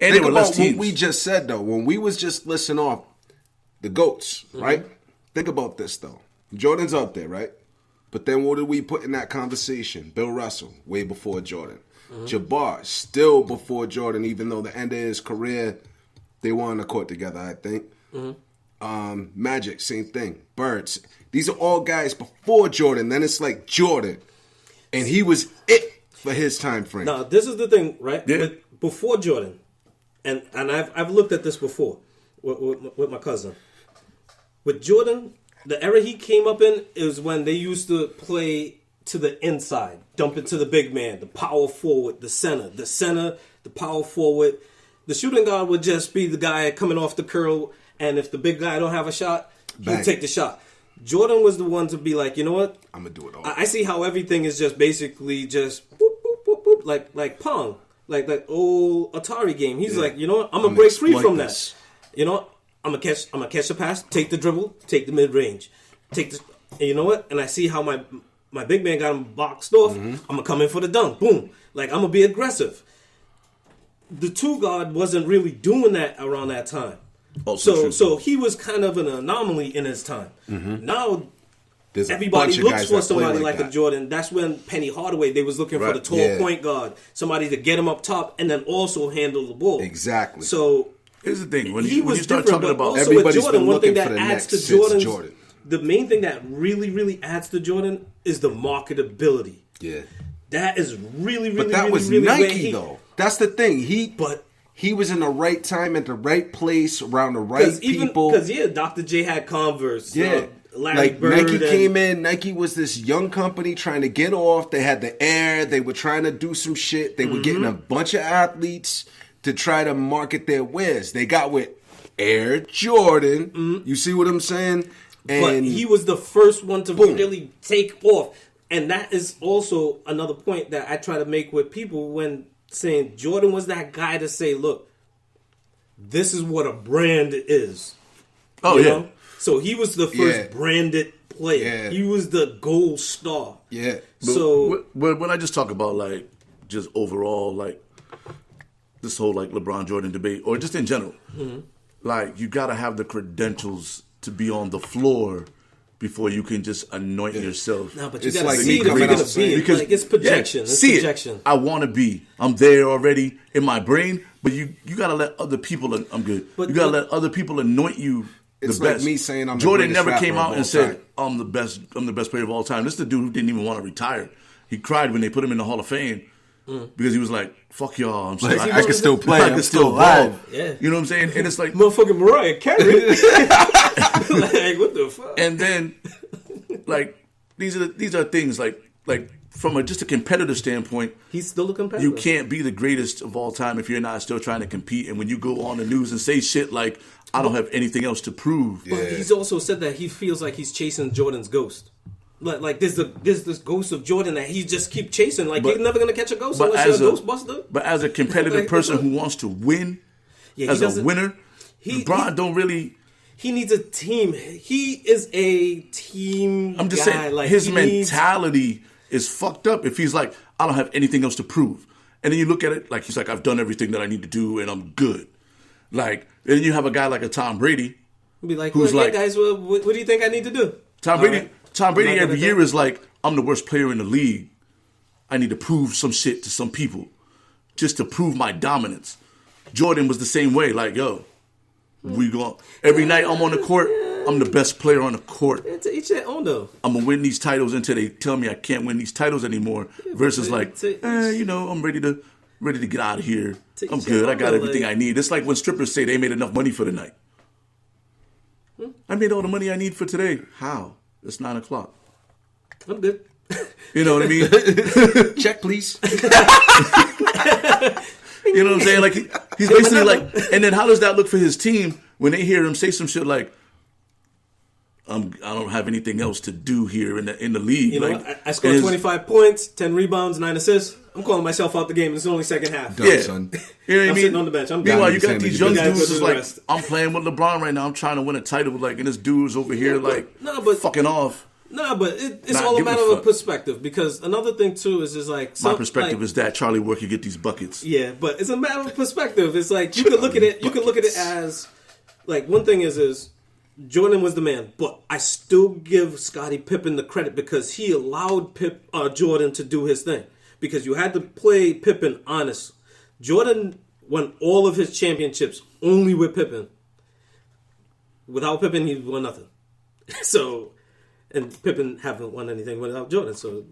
And think there were less about teams. what we just said though. When we was just listing off the GOATs, right? Think about this though. Jordan's up there, right? But then what did we put in that conversation? Bill Russell, way before Jordan. Jabbar, still before Jordan, even though the end of his career, they were on the court together, I think. Magic, same thing. Birds. These are all guys before Jordan. Then it's like Jordan. And he was it for his time frame. Now, this is the thing, right? Yeah. Before Jordan, and I've looked at this before with my cousin. With Jordan, the era he came up in is when they used to play to the inside, dump it to the big man, the power forward, the center, the power forward. The shooting guard would just be the guy coming off the curl, and if the big guy don't have a shot, he'll take the shot. Jordan was the one to be like, you know what? I'm gonna do it all. I see how everything is just basically just boop, boop, boop, boop, like Pong, like that old Atari game. He's like, you know what? I'm gonna break free from that. You know what? I'm gonna catch the pass, take the dribble, take the mid range, and you know what? And I see how my big man got him boxed off. I'm gonna come in for the dunk, boom. Like I'm gonna be aggressive. The two guard wasn't really doing that around that time. So he was kind of an anomaly in his time. Now everybody looks for somebody like a Jordan. That's when Penny Hardaway, they was looking for the tall point guard, somebody to get him up top and then also handle the ball. Exactly. So here's the thing: when he you was start different, talking but about also with Jordan, one thing that adds to Jordan, the main thing that really adds to Jordan is the marketability. Yeah, that is really. But that was Nike though. That's the thing. He was in the right time at the right place around the right people. Because Dr. J had Converse. Yeah. Larry Bird Nike came in. Nike was this young company trying to get off. They had the air. They were trying to do some shit. They were getting a bunch of athletes to try to market their wares. They got with Air Jordan. You see what I'm saying? And but he was the first one to really take off. And that is also another point that I try to make with people when saying Jordan was that guy to say, look, this is what a brand is. Oh, you know? So he was the first branded player. Yeah. He was the gold star. Yeah. So when I just talk about like just overall like this whole like LeBron Jordan debate or just in general, like you got to have the credentials to be on the floor before you can just anoint yourself. No, but you got to see it if you're going to be it. Because it's projection. It's see projection. It. I want to be. I'm there already in my brain, but you got to let other people, I'm good. You got to let other people anoint you the it's best. Like me saying I'm Jordan the never rapper came out and time. said, I'm the best player of all time. This is the dude who didn't even want to retire. He cried when they put him in the Hall of Fame. Because he was like, fuck y'all. I'm sorry. I can still play. I'm still alive. Yeah. You know what I'm saying? And it's like... Motherfucking Mariah Carey. Like, what the fuck? And then, like these are things like from just a competitive standpoint. He's still a competitor. You can't be the greatest of all time if you're not still trying to compete. And when you go on the news and say shit like, I don't have anything else to prove. But he's also said that he feels like he's chasing Jordan's ghost. Like there's this ghost of Jordan that he just keep chasing. Like you're never gonna catch a ghost unless you're a ghostbuster. But as a competitive person who wants to win, as a winner, LeBron don't really. He needs a team. He is a team. I'm just guy. saying Like, his mentality is fucked up. If he's like, I don't have anything else to prove, and then you look at it like he's like, I've done everything that I need to do, and I'm good. Like, and then you have a guy like a Tom Brady, be like, who's well, like, hey guys, what do you think I need to do? Tom Brady every year is like, I'm the worst player in the league. I need to prove some shit to some people just to prove my dominance. Jordan was the same way. Like, yo, we go every night I'm on the court. I'm the best player on the court. To each their own, though. I'm gonna win these titles until they tell me I can't win these titles anymore. Versus I'm ready to get out of here. I'm good. I got everything I need. It's like when strippers say they made enough money for the night. I made all the money I need for today. How? It's 9:00. I'm good. You know what I mean? Check, please. You know what I'm saying? Like he's basically like, and then how does that look for his team when they hear him say some shit like, I don't have anything else to do here in the league. You know, like, I scored 25 points, 10 rebounds, 9 assists. I'm calling myself out the game. It's only second half. Done, son. You know what I mean? I'm sitting on the bench. Meanwhile, you got these young dudes who's like, I'm playing with LeBron right now. I'm trying to win a title. Like, and this dude's over here like fucking off. Nah, but it's all a matter of perspective. Because another thing too is like my perspective is that Charlie Work could get these buckets. Yeah, but it's a matter of perspective. It's like you could look at it. You could look at it as like one thing is Jordan was the man, but I still give Scottie Pippen the credit because he allowed Jordan to do his thing. Because you had to play Pippen honest. Jordan won all of his championships only with Pippen. Without Pippen, he won nothing. So, and Pippen haven't won anything without Jordan. So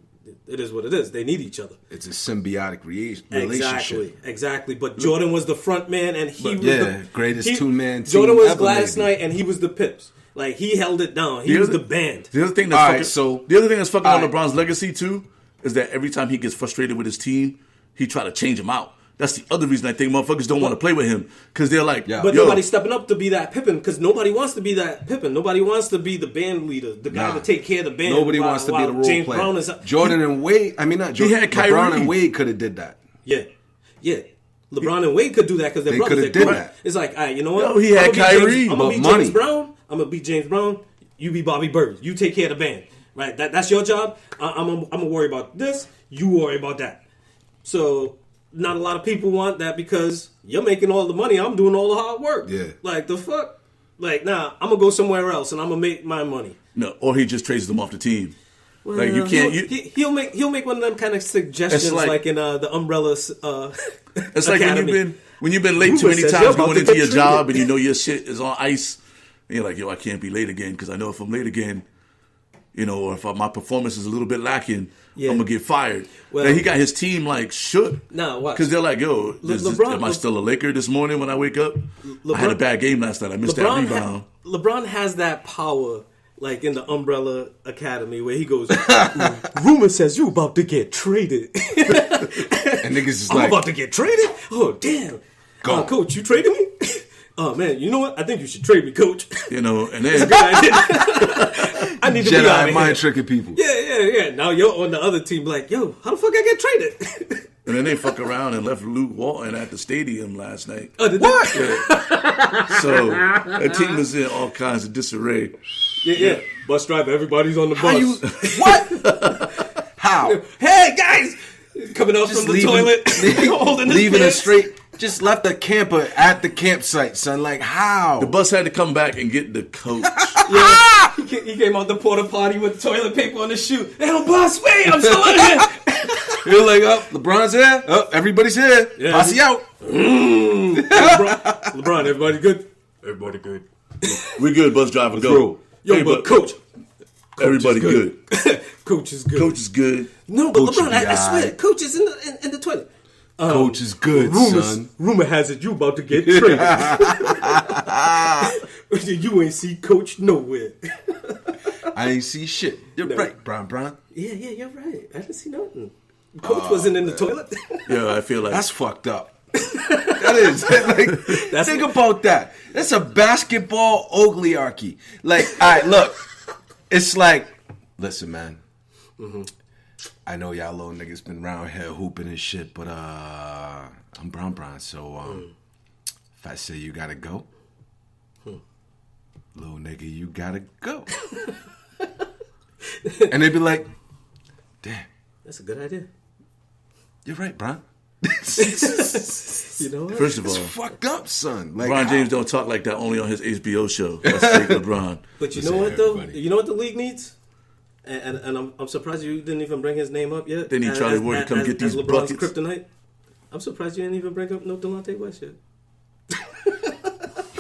it is what it is. They need each other. It's a symbiotic relationship. Exactly. But Jordan was the front man, and he was the greatest two-man team. Jordan was ever, Gladys maybe. Knight, and he was the Pips. Like he held it down. He was the band. The other thing that's fucking on LeBron's legacy too is that every time he gets frustrated with his team, he try to change them out. That's the other reason I think motherfuckers don't want to play with him because they're like, but nobody's stepping up to be that Pippen because nobody wants to be that Pippen. Nobody wants to be the band leader, the guy to take care of the band. Nobody wants to be the role James player. Brown is Jordan and Wade. I mean, not Jordan. He had Kyrie. LeBron and Wade could have did that. Yeah. LeBron and Wade could do that because they're brothers. They could have did that. It's like, all right, you know what? No, he had Kyrie, I'm gonna be James Brown. I'm gonna be James Brown. You be Bobby Bird. You take care of the band. Right? That's your job. I'm gonna worry about this. You worry about that. So not a lot of people want that because you're making all the money. I'm doing all the hard work. Yeah. Like the fuck. Like nah. I'm gonna go somewhere else and I'm gonna make my money. No, or he just trades them off the team. Well, like you can't. He'll make one of them kind of suggestions like in the Umbrella. It's like when you've been late too many times going into your job and you know your shit is on ice. And you're like, yo, I can't be late again because I know if I'm late again, you know, or if my performance is a little bit lacking, I'm gonna get fired. Well, and he got his team like shook. Nah, watch. Because they're like, yo, am I still a Laker this morning when I wake up? I had a bad game last night. I missed that rebound. LeBron has that power, like in the Umbrella Academy, where he goes, rumor says you about to get traded. And niggas is I'm about to get traded? Oh, damn. Coach, you traded me? Oh, man, you know what? I think you should trade me, coach. You know, and then... I need to be out of here. mind tricking people. Yeah. Now you're on the other team like, yo, how the fuck I get traded? And then they fuck around and left Luke Walton at the stadium last night. Oh, did what? Yeah. So the team was in all kinds of disarray. Yeah. Bus driver, everybody's on the bus. What? How? Hey, guys! Coming out from the toilet. Holding leaving a straight... Just left the camper at the campsite, son. Like, how? The bus had to come back and get the coach. Yeah. He came out the porta potty with toilet paper on his shoe. Hey, boss, wait, I'm still in here. You're like, LeBron's here. Everybody's here. Yeah, Posse out. LeBron, everybody good? Everybody good. We good, bus driver, go. Yo, but coach. Everybody good. Coach is good. Coach is good. No, but LeBron, I swear, coach is in the toilet. Coach is good, son. Rumor has it you about to get traded. You ain't see Coach nowhere. I ain't see shit. You're right, Bron. Yeah, you're right. I didn't see nothing. Coach wasn't in the toilet. Yeah, I feel like That's fucked up. That is. Like, think about that. That's a basketball oligarchy. Like, all right, look. It's like, listen, man. Mm-hmm. I know y'all little niggas been around here hooping and shit, but I'm Bron, so if I say you gotta go, little nigga, you gotta go. And they'd be like, damn. That's a good idea. You're right, Bron. You know what? First of all, it's fucked up, son. Like, LeBron James don't talk like that only on his HBO show. That's fake LeBron. But you know what though? You know what the league needs? And I'm surprised you didn't even bring his name up yet. They need Charlie Ward to come get these LeBron's buckets. Kryptonite. I'm surprised you didn't even bring up no Delonte West yet.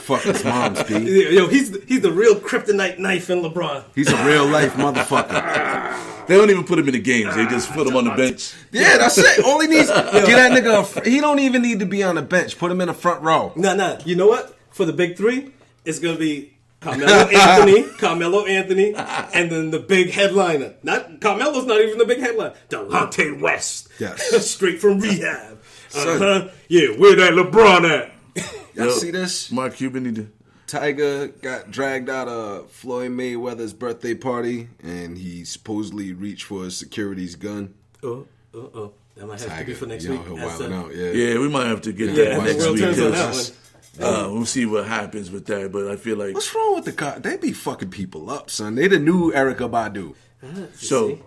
fuck his mom's, B. Yo, he's the real kryptonite knife in LeBron. He's a real life motherfucker. They don't even put him in the games. They just put him on the bench. Yeah, that's it. All he needs, get that nigga. He don't even need to be on the bench. Put him in the front row. Nah. You know what? For the big three, it's gonna be Carmelo Anthony, and then the big headliner. Not Carmelo's not even the big headliner. Delonte West. Yes. Straight from rehab. Yeah, where that LeBron at? Y'all see this? Mark Cuban need to. Tiger got dragged out of Floyd Mayweather's birthday party, and he supposedly reached for his security's gun. That might have to be for next week. Yeah, we might have to get that next week. We'll see what happens with that, but I feel like... What's wrong with the cops? They be fucking people up, son. They the new Erykah Badu. So,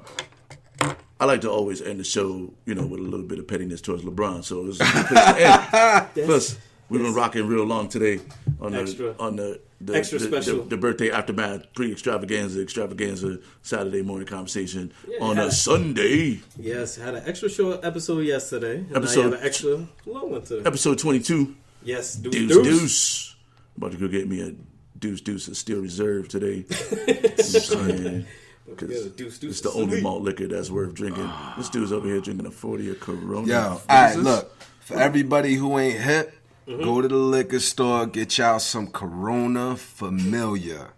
I like to always end the show, with a little bit of pettiness towards LeBron, so it's a good place to end. Plus, we've been rocking real long today on the extra special. The birthday aftermath pre-extravaganza Saturday morning conversation on a Sunday. Yes, had an extra short episode yesterday. And I had an extra long one today. Episode 22. Yes, Deuce. I'm about to go get me a Deuce, a Steel Reserve today. It's the only malt liquor that's worth drinking. This dude's over here drinking a 40 of Corona. Yo, all right, look. For everybody who ain't hip, go to the liquor store, get y'all some Corona Familiar.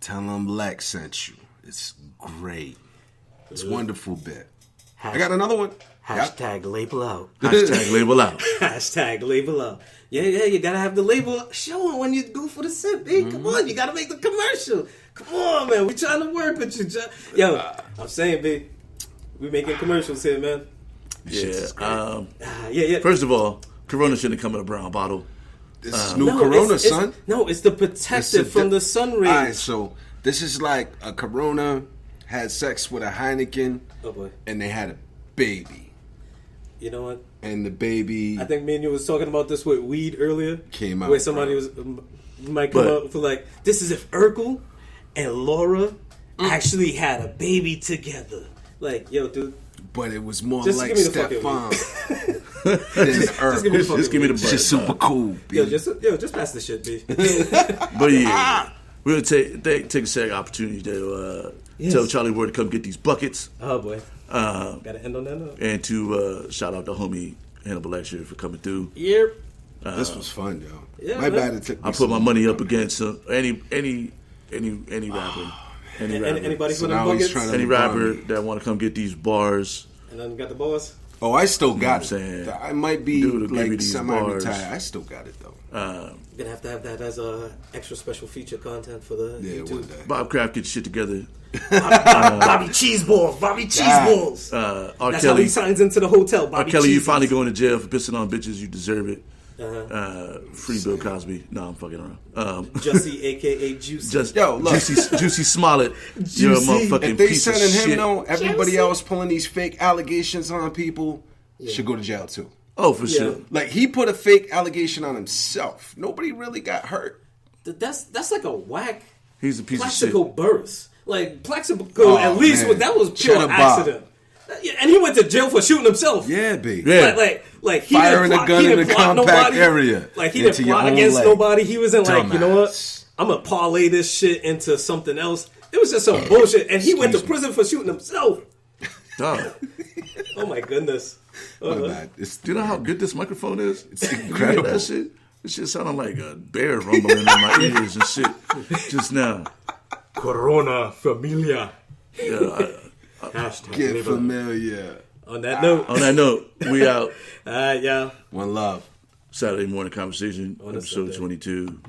Tell them Lex sent you. It's great. It's wonderful bit. I got another one. Hashtag label out. Hashtag label out. Hashtag label out. Yeah, you gotta have the label showing when you go for the sip, B. Come on, you gotta make the commercial. Come on, man. We trying to work with you. Yo, I'm saying, B, we making commercials here, man. Yeah. First of all, Corona shouldn't come in a brown bottle. This is new Corona, son. It's the protective from the sun rays. All right, so this is like a Corona had sex with a Heineken, and they had a baby. You know what? And the baby... I think me and you was talking about this with weed earlier. Came out. Where somebody might come up for like, this is if Urkel and Laura actually had a baby together. Like, yo, dude. But it was more like Stefan than Urkel. Just give me the It's just super cool, B. Yo, just pass the shit, B. But yeah, we'll take a second opportunity to tell Charlie Ward to come get these buckets. Oh, boy. Gotta end on that note. And to shout out to homie Hannibal Lecture for coming through. Yep. This was fun, yo. Yeah, my bad. It took me I put my money up against any rapper. Anybody So for now them he's buckets? trying to Any LeBron rapper me. that want to come get these bars. And then got the boss. Oh, I still got You know what I'm it. saying? I might be Dude, give me like these semi-retired. bars. I still got it though. Gonna have that as a extra special feature content for the Yeah, YouTube. one day. Bob Kraft gets shit together. Bobby Cheeseballs. R. That's how Kelly. he signs into the hotel. R. Bobby Kelly, you Cheeseballs. finally going to jail for pissing on bitches. You deserve it. Free Bill Cosby. No, I'm fucking around. Jussie, a.k.a. Juicy. Yo, look. Juicy Smollett. You're a motherfucking If they piece of sending him shit. though, everybody else pulling these fake allegations on people should go to jail too. Oh, for sure. Like he put a fake allegation on himself. Nobody really got hurt. That's like a whack He's a piece of Plaxico shit. burst. Like Plaxico, at least man. that was pure Cheddar Bob. accident. Yeah, and he went to jail for shooting himself. Yeah, B. Yeah. Like he Firing didn't a gun he in didn't a plot compact nobody. area Like he into didn't your plot own against leg. nobody. He wasn't like, you know what? Dumbass. I'm gonna parlay this shit into something else. It was just some bullshit, and he went to prison for shooting himself. Dog. Oh my goodness. My bad. Do you know how good this microphone is? It's You hear incredible. that shit? This shit sounded like a bear rumbling in my ears and shit just now. Corona Familia. Yeah, Hashtag Get live on. familiar. On that note. on that note, we out. All right, y'all. One love. Saturday morning conversation, On a episode Sunday. 22.